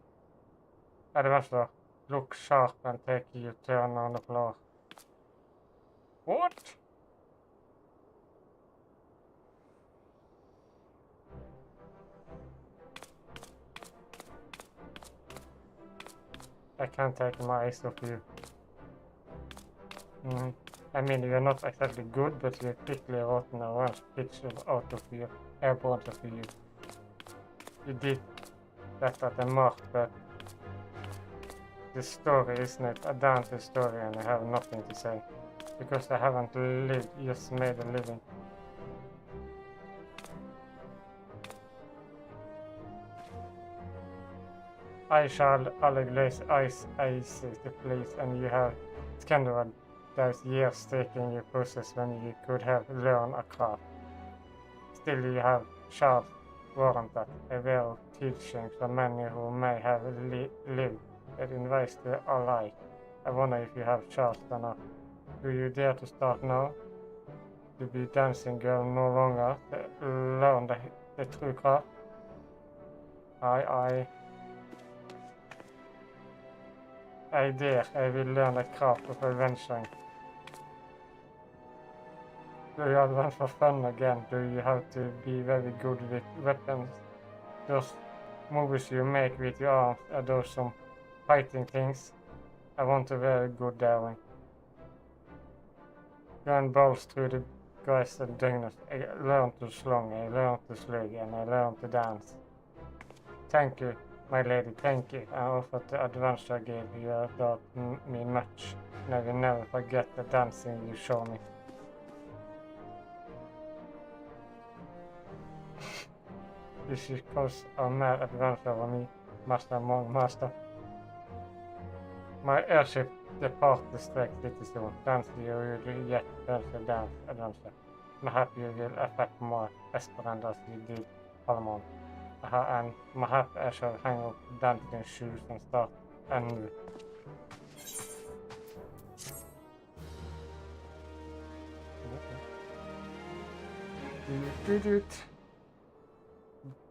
Adventure, look sharp and take your turn on the floor. What? I can't take my eyes off you. I mean, you're not exactly good, but you're quickly rotten a orange picture out of you, airborne of you. You did that at the mark, but the story isn't it a Dante story, and I have nothing to say. Because I haven't lived, just made a living. I shall alle glaze ice the place, and you have squandered those years taking your process when you could have learned a craft. Still you have sharp warranted a way of teaching for many who may have lived in ways to alike. I wonder if you have charged enough. Do you dare to start now? To be dancing girl no longer, to learn the true craft? I dare, I will learn the craft of adventuring. Do you advance for fun again? Do you have to be very good with weapons? Those moves you make with your arms, are those some fighting things? I want a very good daring. Run balls through the grass and dugnas. I learned to slung, I learned to slug, and I learned to dance. Thank you, my lady, thank you. I offer the adventure game. You have taught me much, and I will never forget the dancing you show me. This is cause a mad adventure for me, master among master. My airship depart the strike city soon. Dance you will yet dance adventure. Mayhap you will affect more Esperand as you did Palmon. And mayhap I shall hang up dancing shoes and start anew.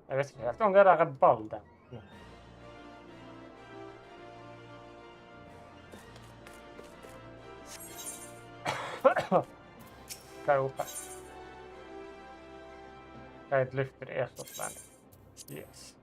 Jag vet inte helt om det där är ball där. Ska uppe. Jag lyfter det så snabbt. Yes.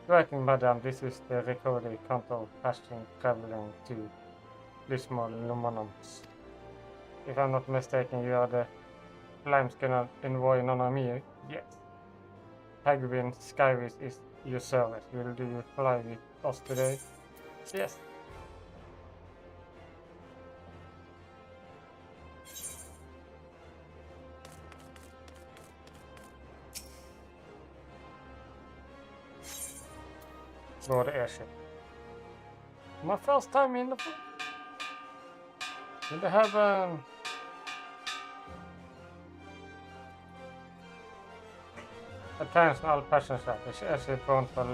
Writing, madam, this is the recorded control passing traveling to Lismol Lumonums. If I'm not mistaken, you are the Limeskinner envoy Nonami? Yes. Hagwin Skywiz is your service. Will you fly with us today? Yes. Board airship. My first time in the... Did they have Attention all passengers, the airship bound for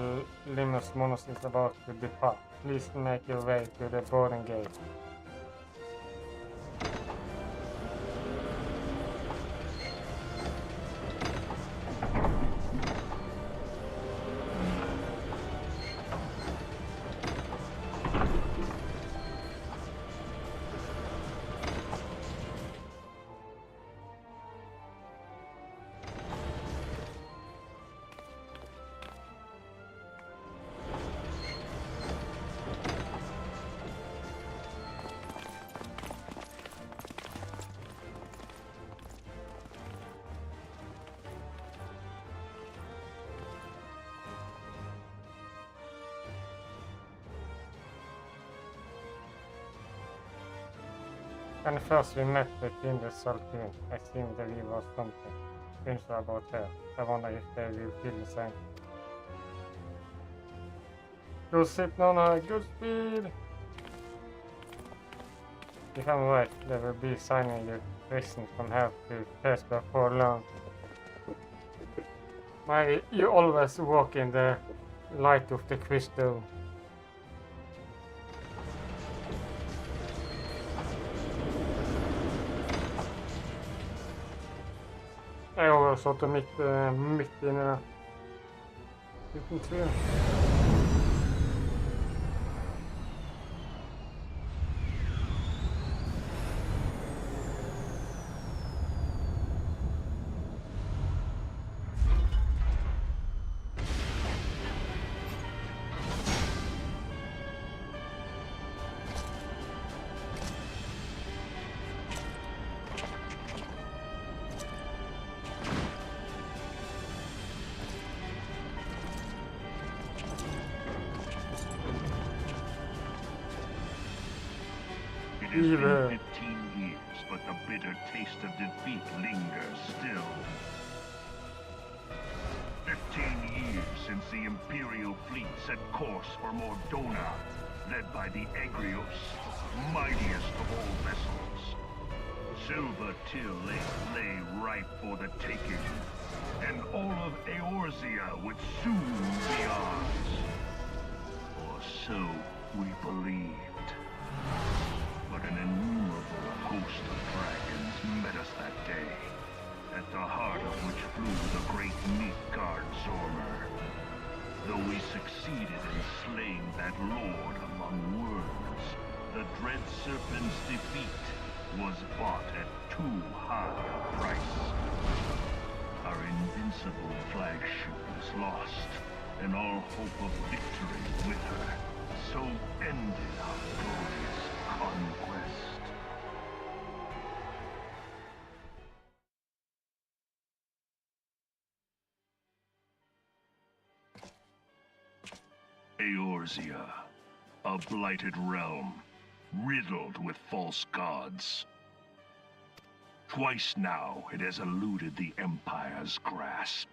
Limus Monos is about to depart. Please make your way to the boarding gate. When first we met the Kinder Saltine, I seemed that he was something special about her. I wonder if they will feel the same. Good ship, Nona, good speed! If I'm right, they will be signing you prison from here to Pesca for long. You always walk in the light of the crystal. Jag har suttit mitt inne där. Utan tvivel. It has Evil. been 15 years, but the bitter taste of defeat lingers still. 15 years since the Imperial fleet set course for Mordona, led by the Egrios, mightiest of all vessels. Silver Till lay ripe for the taking, and all of Eorzea would soon be ours. Or so we believed. But an innumerable host of dragons met us that day, at the heart of which flew the great Midgard Zormer. Though we succeeded in slaying that lord among worms, the dread serpent's defeat was bought at too high a price. Our invincible flagship was lost, and all hope of victory with her. So ended our glorious conquest. Eorzea, a blighted realm, riddled with false gods. Twice now it has eluded the Empire's grasp.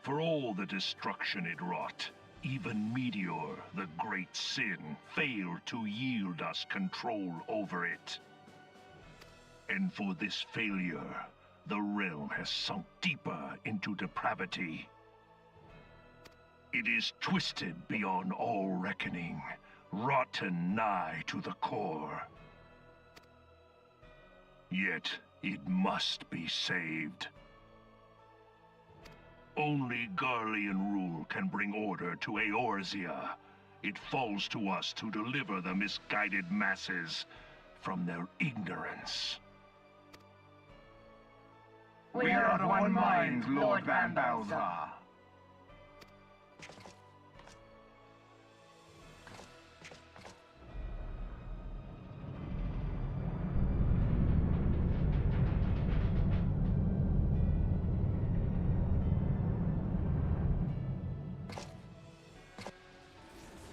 For all the destruction it wrought, even Meteor, the great sin, failed to yield us control over it. And for this failure, the realm has sunk deeper into depravity. It is twisted beyond all reckoning, rotten nigh to the core. Yet it must be saved. Only Garlean rule can bring order to Eorzea. It falls to us to deliver the misguided masses from their ignorance. We are of one mind, Lord Van Balthar.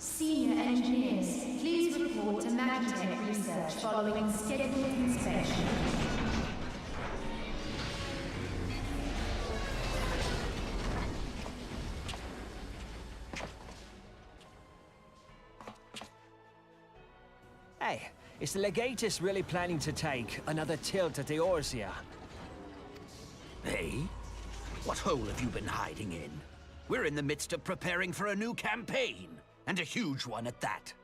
Senior engineers, please report to Magitech research following scheduled inspection. Hey, is the Legatus really planning to take another tilt at Eorzea? Hey? What hole have you been hiding in? We're in the midst of preparing for a new campaign, and a huge one at that.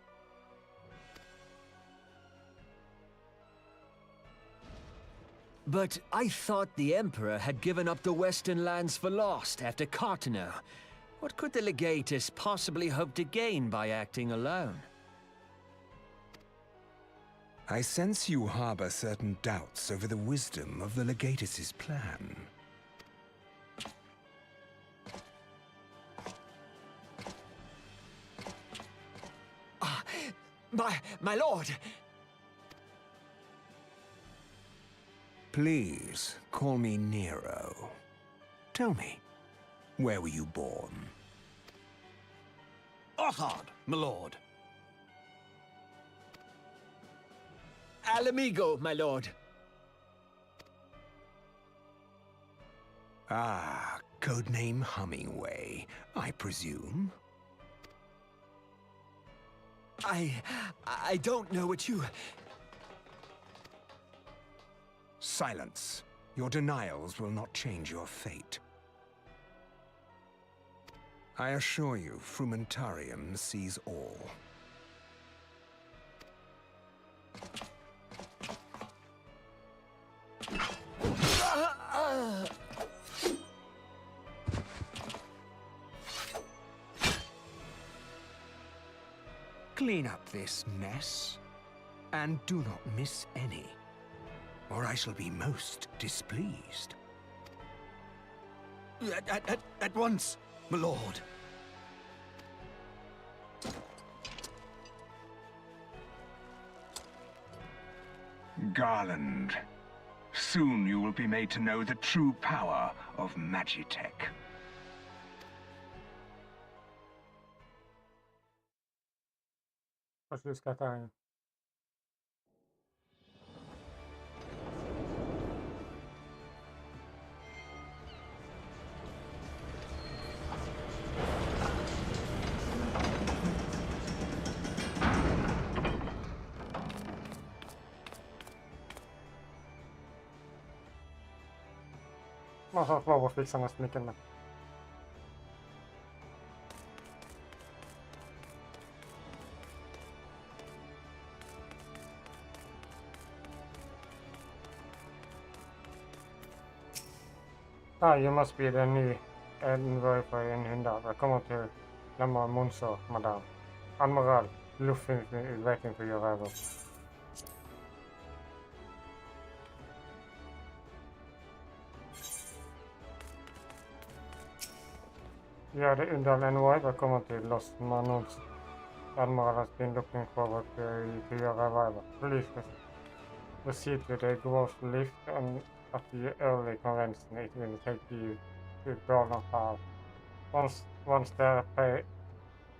But I thought the Emperor had given up the Western lands for lost after Cartano. What could the Legatus possibly hope to gain by acting alone? I sense you harbor certain doubts over the wisdom of the Legatus's plan. My lord! Please, call me Nero. Tell me, where were you born? Othard, my lord. Alamigo, my lord. Ah, codename Hummingway, I presume. I don't know what you... Silence. Your denials will not change your fate. I assure you, Frumentarium sees all. Clean up this mess, and do not miss any, or I shall be most displeased. At once, my lord. Garland, soon you will be made to know the true power of Magitech. Poszli z Katarem. Man har fått lov att fixa nästan mycket med. You must be the new envoy in Hundar. Welcome to Lemma Monso, madame. Admiral, Luffy is waiting for your arrival. You are the Undal envoy. Welcome to Los Manos. Admiral has been looking forward to your arrival. Please proceed to the Ghost lift and at the early convention, it will take you to Brother Hall. Once there,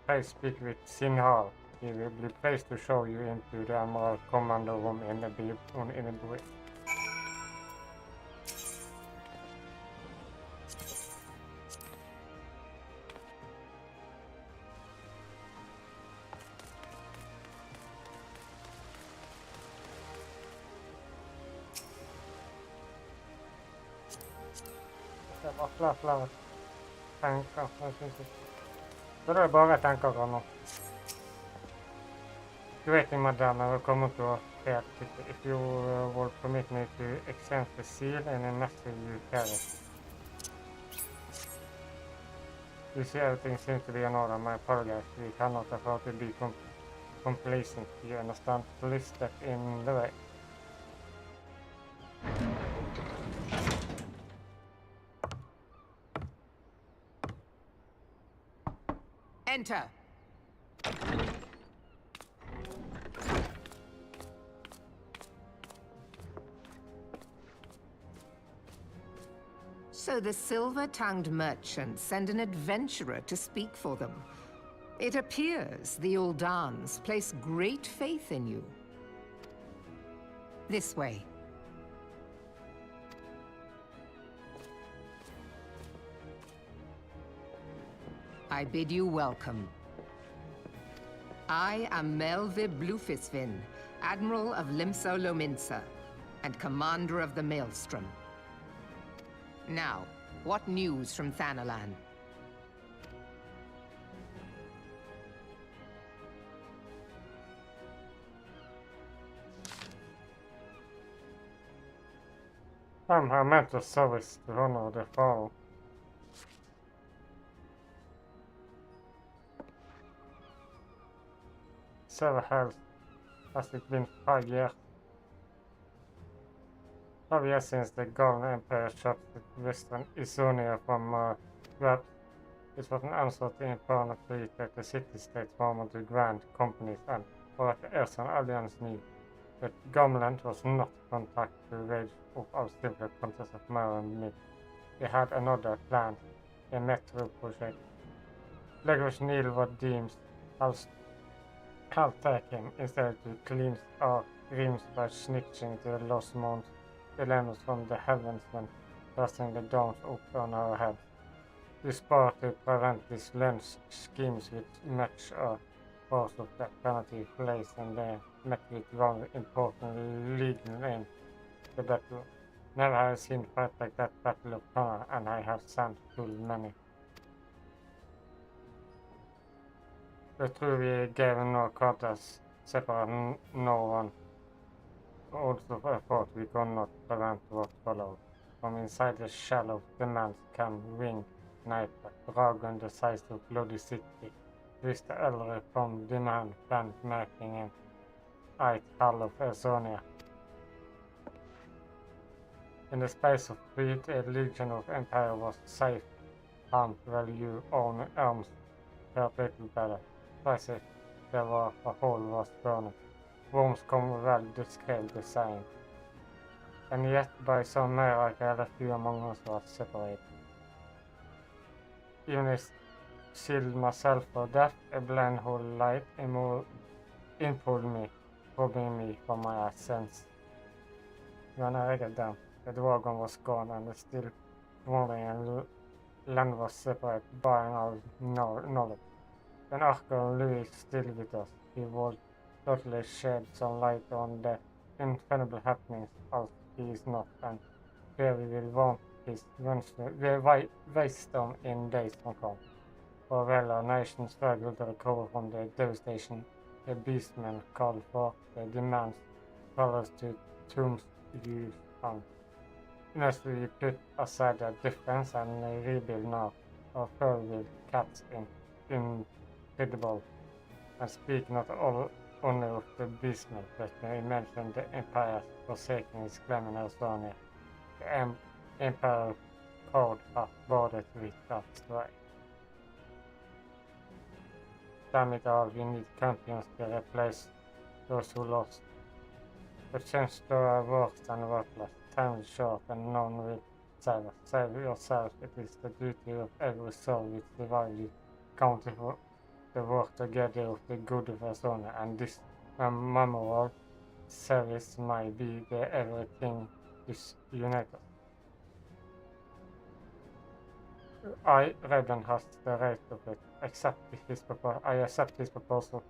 please speak with Sinhal. He will be pleased to show you into the Admiral Commander room in the bridge. Flere tanker, jeg synes ikke. Så det er bare tanker nå. Greeting, madame, welcome to Helt. If you will permit me to exchange the seal and the message you carry. You see, everything seems to be in order. My apologies. We cannot afford to be complacent. You understand? Please step in the way. Enter. So the silver-tongued merchants send an adventurer to speak for them. It appears the Uldans place great faith in you. This way. I bid you welcome. I am Melvi Blufisvin, Admiral of Limso Lominsa, and Commander of the Maelstrom. Now, what news from Thanalan? I'm her mental service to honor the fall. Health. Has it been 5 years? 5 years since the Golden Empire shot the Western Isonia from Vært. It was an answer to imperial fleet that the city-states formed the grand companies and what the Earthern Alliance knew. But Gomland was not contact to wage up our civil contest of Marin Mid. They had another plan, a metro project. Legg Neil was deemed as taken instead to cleanse our dreams by snitching the lost mounts, the lemons from the heavens when casting the dawns up on our heads. We spar to prevent these lens schemes with much force of that penalty place and they met with one important legion in the battle. Never have I seen fight like that battle of honor, and I have sent full many. The true we gave no quarters, separate no one. Also I thought we could not prevent what followed. From inside the shallow demands came winged sniper, dragon the size of bloody city. With the elder from demand plant making an eight hull of Esonia. In the space of fleet, a legion of empire was safe, armed while you own arms felt little better. Twice there were a hole was burning. Worms come well described the same. And yet by some miracle a few among us was separated. Even if sealed myself for death, a blind hole light impelled me, robbing me from my sense. When I read it down, the dragon was gone and the still wandering and land was separated by our knowledge. When Archer Louis still with us, he would totally shed some light on the infallible happenings as he is not, and here we will his wisdom in days to come. For while our nation struggled to recover from the devastation the beastmen called for, the demands follows to tombs on. Unless we put aside the difference and rebuild now, our fur with cats incredible, and speak not only of the beastmen, but we mention the Empire's forsaking its claim in Estonia. The Empire code of borders with that strike. Damn it all, we need champions to replace those who lost. The change to are worse than worthless. Time is short and none will save us. Save yourself, it is the duty of every soul which survived you. Counting for the work together of the good of Estonia, and this memorable service might be the everything is united. I, Raven, has the right of it. I accept his proposal.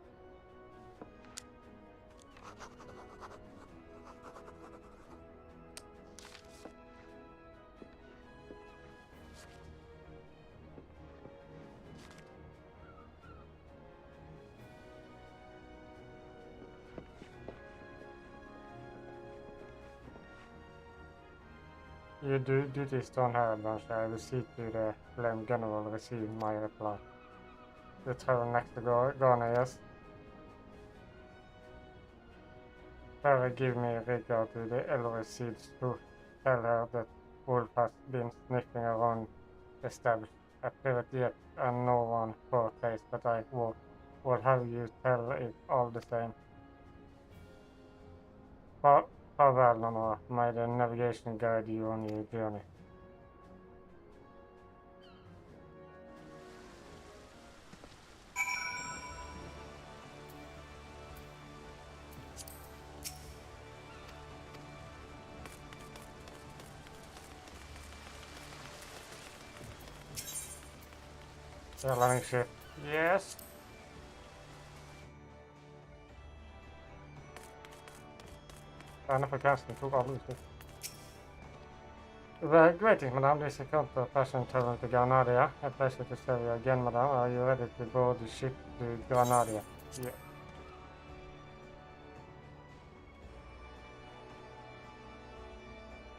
You do this don't have a bunch. I will see to the flame gunner will receive my reply. You travel next to Ghana, yes? Sarah give me regard to the elder seeds who tell her that Wolf has been sniffing around the stable. I private yet and no one for place, but I will have you tell it all the same. Farewell, Nora. May the navigation guide you on your journey. Airline ship. Yes. Afrikansken tog alle utstyr. Greetings, madam. This is Kommenter, passion traveling to Granadia. A pleasure to serve you again, madam. Are you ready to board the ship to Granadia? Yeah.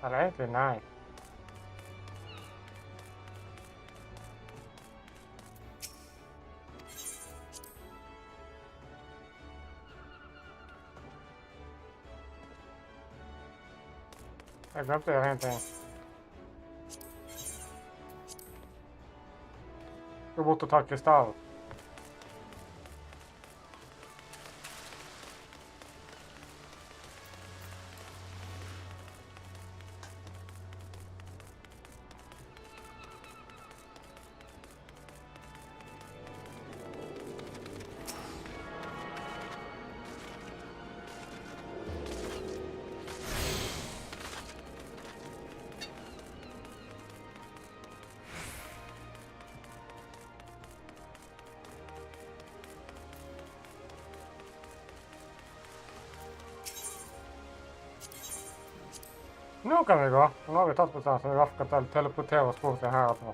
Eller egentlig nei. Jeg glemte å gjøre en ting. Gå bort og ta krystallen. Nå kan vi gå. Nå har vi tatt på sånn, så vi hvert fall teleporterer oss bort til her etterpå.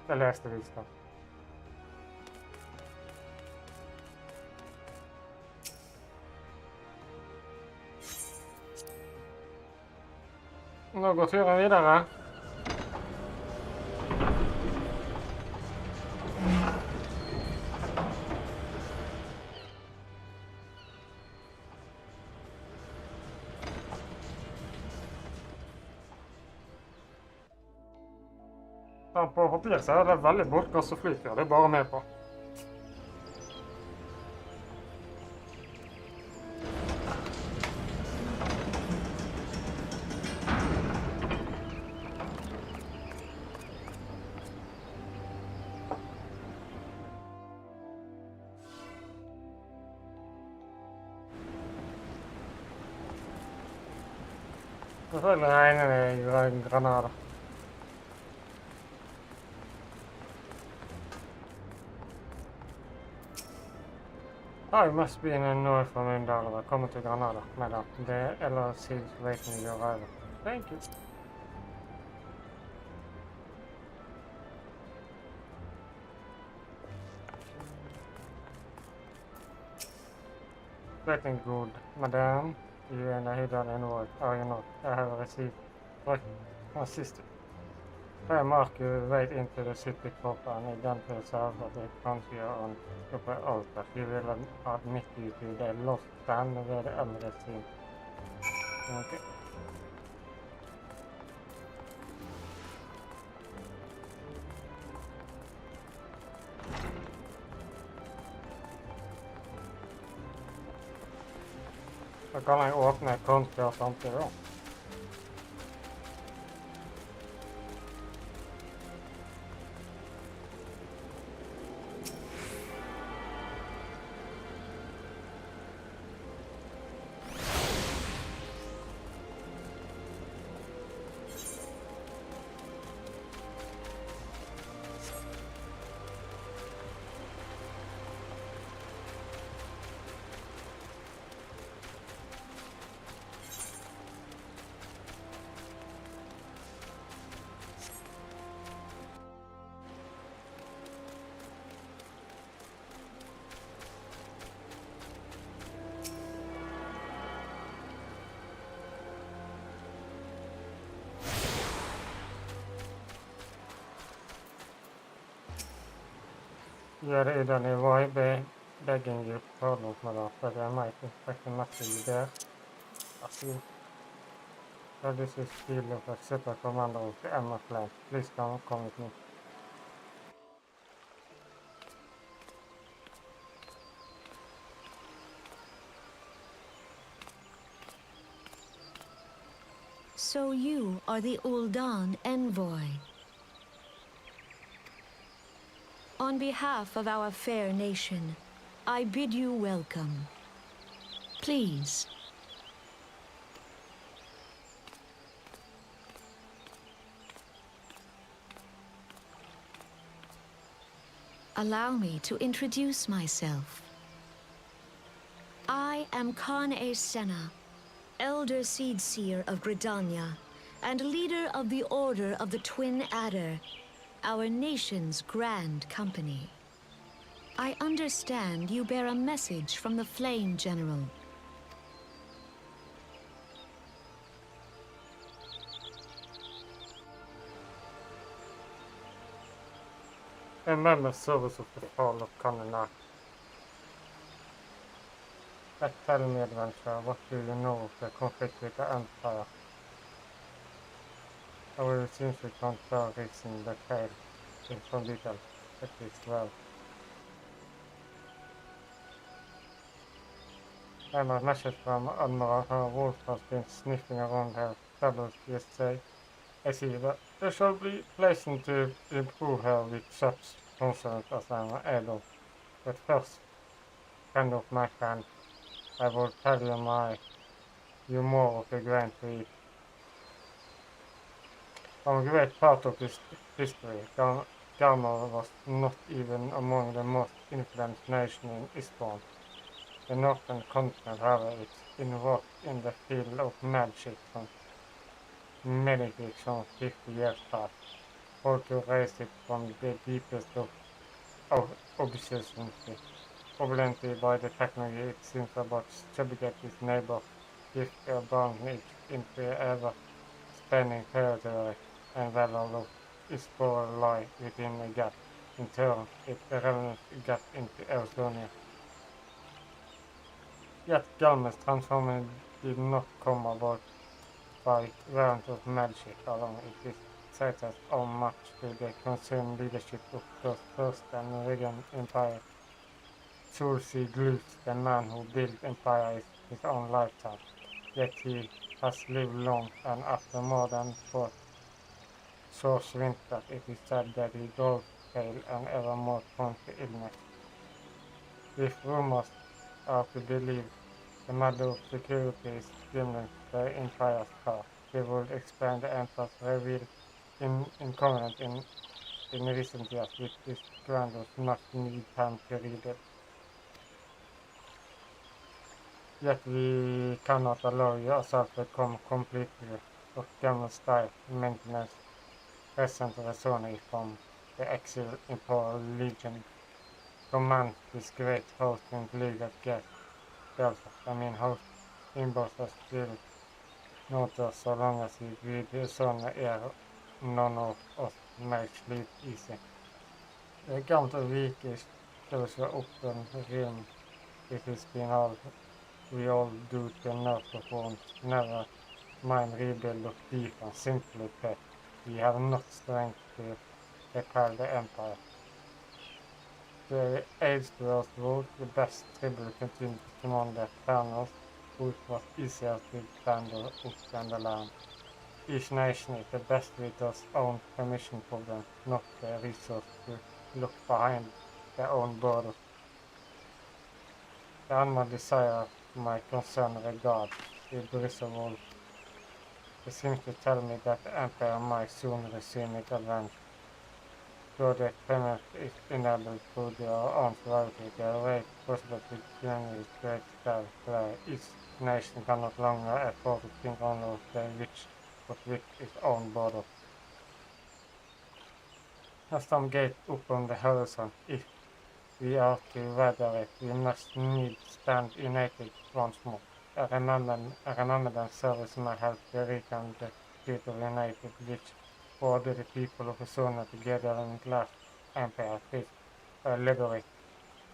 Det leste vi skal. Nå går turen videre. På papir så er det veldig bortgass og flyt, ja, det er bare med på. Selvfølgelig regner det i Granada. I must be in a north from Undal. Welcome to Granada, madam. The LRC is waiting your arrival. Thank you. Waiting good, madam. You and a hidden inward, are you not? I have received what my sister. I mark you right into the city proper and identify yourself at the country on upper altar. She will admit you to the lost stand where the elder seen. Okay. Da kan jeg åpne kontoer samtidig da. You're either the boy begging you pardon, madam, but I might inspect a message there. I see. So this is Stil of a super commander of the Emma clan. Please come with me. So you are the Uldan envoy. On behalf of our fair nation, I bid you welcome. Please. Allow me to introduce myself. I am Khan Senna, Elder Seedseer of Gridania, and leader of the Order of the Twin Adder, our nation's grand company. I understand you bear a message from the Flame General. Remember service of the fall of Kanalen. Tell me, adventurer, what do you know of the conflict with the Empire? However, it seems we can't tell reason the tale in some detail, at least well. I have a message from Admiral. Her wolf has been sniffing around her troubles yesterday. I see that it shall be pleasant to improve her with such concerns as I am able. But first, friend of my friend, I will tell you more of the grain to eat. From a great part of this history, Garner was not even among the most influential nations in Eastbourne. The northern continent, however, is involved in the field of magic from medicine some 50 years past, how to raise it from the deepest of obscenity by the technology it seems about subjugate its neighbor, if bound it into ever-spanning territory, and whether look is for a lie within a gap, in turn it relevant gap into Estonia. Yet Galma's transformation did not come about by rounds of magic alone. It is such as how much to the concerned leadership of the First and Regan Empire. Tulsi Glues, the man who built empire, is his own lifetime. Yet he has lived long, and after more than 4 short winters, it is said that he grew pale and ever more prone to illness. If rumors are to believe, the mother of security is dimmed the empire's power. He would expand the empire's revealed inconvenient in recent years, with his grandeurs not need time to read it. Yet we cannot allow yourself to become completely of German style maintenance present resonate from the exile Imperial Legion. Command this great host in legal guest. Host inbox us still not us so long as we breathe sånne none of us make sleep easy. Det är gammalt och vikiskt, det ska upp en rim. It has been all we all do to nerve performance, never mind rebuild of defense, simply pet. We have not strength to repel the empire. The aids to us rule, the best tribute continued to command the panels, which was easier to handle up than the land. Each nation is the best with its own permission problem, not the resource to look behind their own borders. The animal desire my concern regard the Bristol. It seems to tell me that the Empire might soon resume its advance. Though the experiment is enabled through their own variety, there are great possibility to generate great scale where each nation cannot longer afford to think only of the rich, but with its own border. As some gate up on the horizon, if we are to weather it, we must need stand united once more. I remember that service might help the weak and the people united, which order the people of Zona together in glass empire peace, liberate.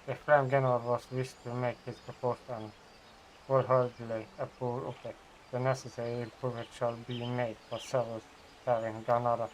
The Flame General was wished to make his proposal and wholeheartedly approve of it. The necessary improvement shall be made for service there in Granada.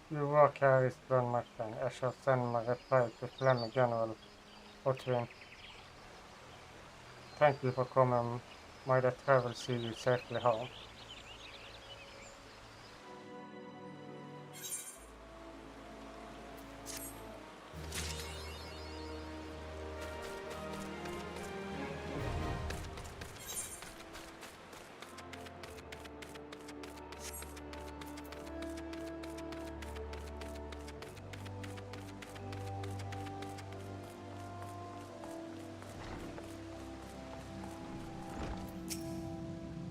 Your work here is done, my friend. I shall send my reply to Flame General Otwin. Thank you for coming. May the travel see you safely home.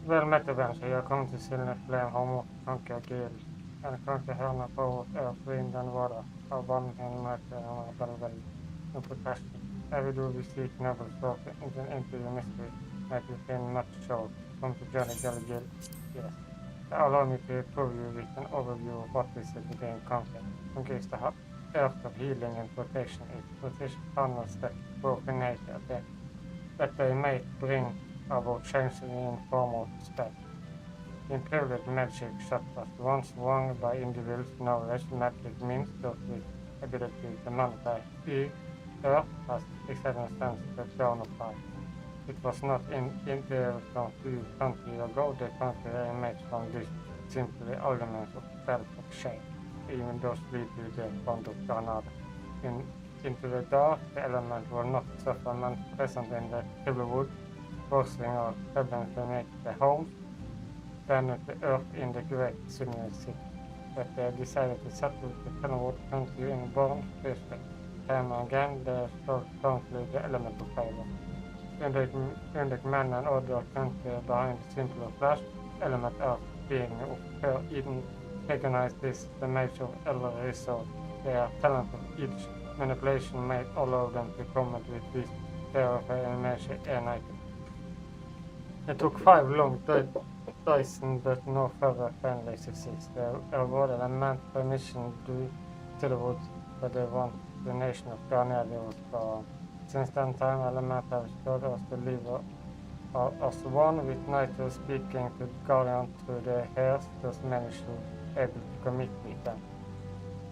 Väl met vem så jag kommer till Silne Flame har mot tankar gil. En kanske hörna på vårt vinden vara av vanligen möter han väl en protest. Every do we seek noble source into the mystery that you can not show. Come to Jolly Gill. Yes. Allow me to prove you with an overview of what this is within content. Increase the earth of healing and protection is position panels that broken nature that they may bring about changing in form of spell. Improved magic such as once won by individuals knowledge magic means those with ability to modify earth has existence the dawn of life. It was not in there from 200 ago the country made from this simply elements of spells of shape, even those lead to the bond of Granada. Into the dark, the element will not suffer man present in the Hillerwood, forcing our heaven to make the home, then the earth in the great Sunni city. But they decided to settle the Hillerwood country in Born district. Time again, they stole currently the element of favor. Under man and other country behind the simple flash, element earth being of her even recognize this, the nature of eller resort. Their talent of each manipulation made all of them to comment with this terrifying animation united. It took 5 long days but no further friendly success. They awarded a man's permission to the woods, but they want the nation of Granada was gone. Since that time, element have showed us to leave us one with Nitro speaking to Guardian through the hairs, thus managed to able to commit with them.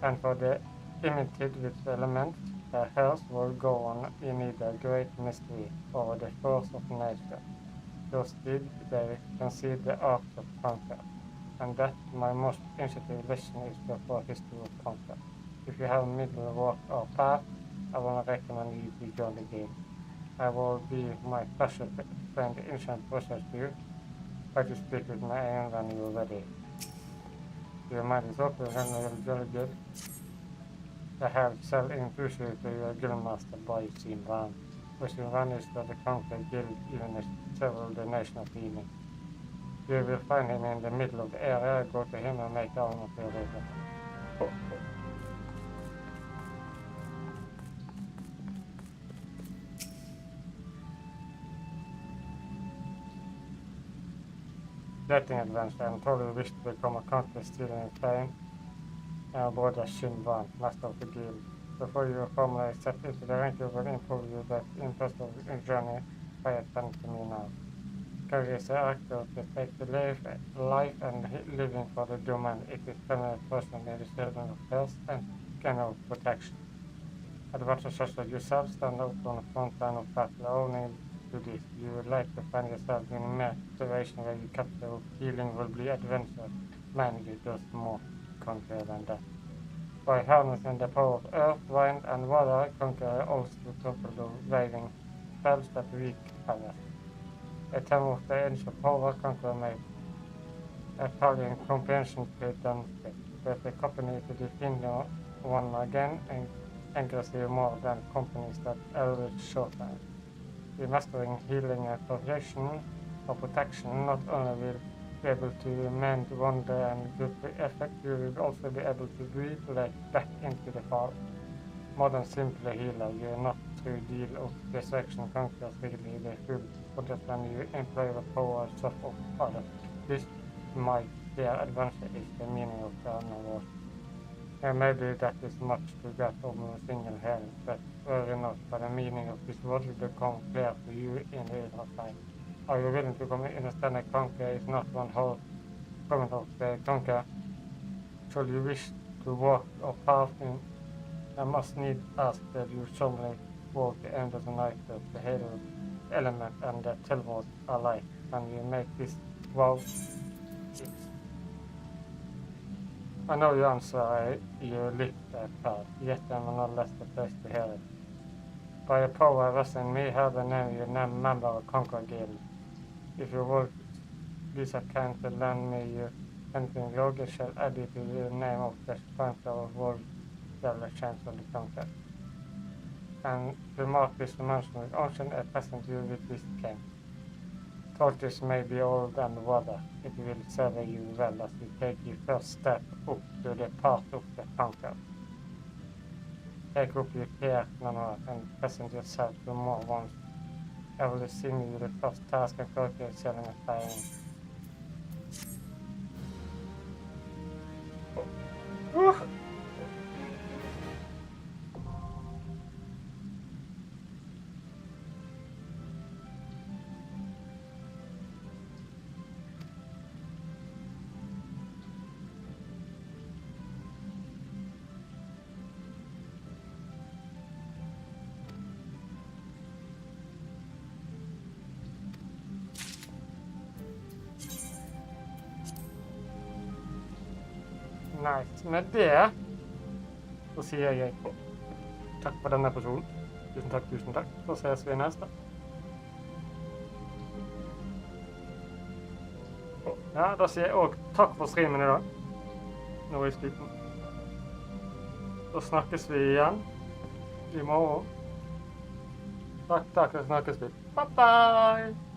And for the imitated with elements, the hearse will go on in either great mystery or the force of nature. Thus did they concede the art of conquer, and that my most initiative lesson is before history of conquer. If you have middle work or path, I will recommend you to join the game. I will be my pleasure to explain the ancient process to you. Try to speak with my aim when you're ready. Your mind is open and you're good. I have sell introduced to your guildmaster by Scene 1. Scene 1 is for the conquer guild unit several the nation of healing. You will find him in the middle of the area, go to him and make armor for later. Dating adventure and probably wish to become a conqueror still in flame. Aboard a Scene 1, master of the guild. Before you formally step into the rank, you will improve you that impressive journey. Pay attention to me now. Carry is the actor to take the life and living for the domain. It is permanent person in the children of health and kind of protection. Adventures such as yourself stand up on the front line of battle only to this. You would like to find yourself in a situation where you capture healing will be adventure. Man, you does more conquer than that. By harnessing the power of earth, wind, and water, conquer also topple the raving spells that weak others. A time of the ancient power, conquer made a Italian comprehension to demonstrate, but the company to defend one again and aggressive more than companies that average short time. The mastering healing and protection not only will be able to mend wonder and good effect, you will also be able to breathe like back into the fall. More than simply healer, you are not through deal of destruction conquers really the full potential when you employ the power of others. This might their adventure is the meaning of the unknown. And maybe that is much to get over a single hand, but worry not, for the meaning of this word will become clear to you in the other side. Are you willing to understand that conquer is not one whole comment of the conquer? Should you wish to walk or path in, I must need ask that you solemnly walk the end of the night of the halo element and the tilbord alike, and you make this vow. I know you answer you Likte card, yet I am not less the place to hear it. By the power vested in me, have the name you name member of Conquer Guild. If you would be so kind to lend me your hunting log, I shall add it to the name of the sponsor of world the chance of the conquer. And to mark this dimension with ocean, I present you with this king. Tortoise may be old and water, it will serve you well as you take your first step up to the part of the conquer. Take up your care, Nana, and present yourself to more ones. I will assume you the first task and conquer selling a fire. Nice. Med det så sier jeg takk for denne episoden. Tusen takk. Så ses vi neste. Ja, da sier jeg også takk for streamen i dag. Nå er jeg sliten. Så snakkes vi igjen i morgen. Takk, så snakkes vi. Bye bye!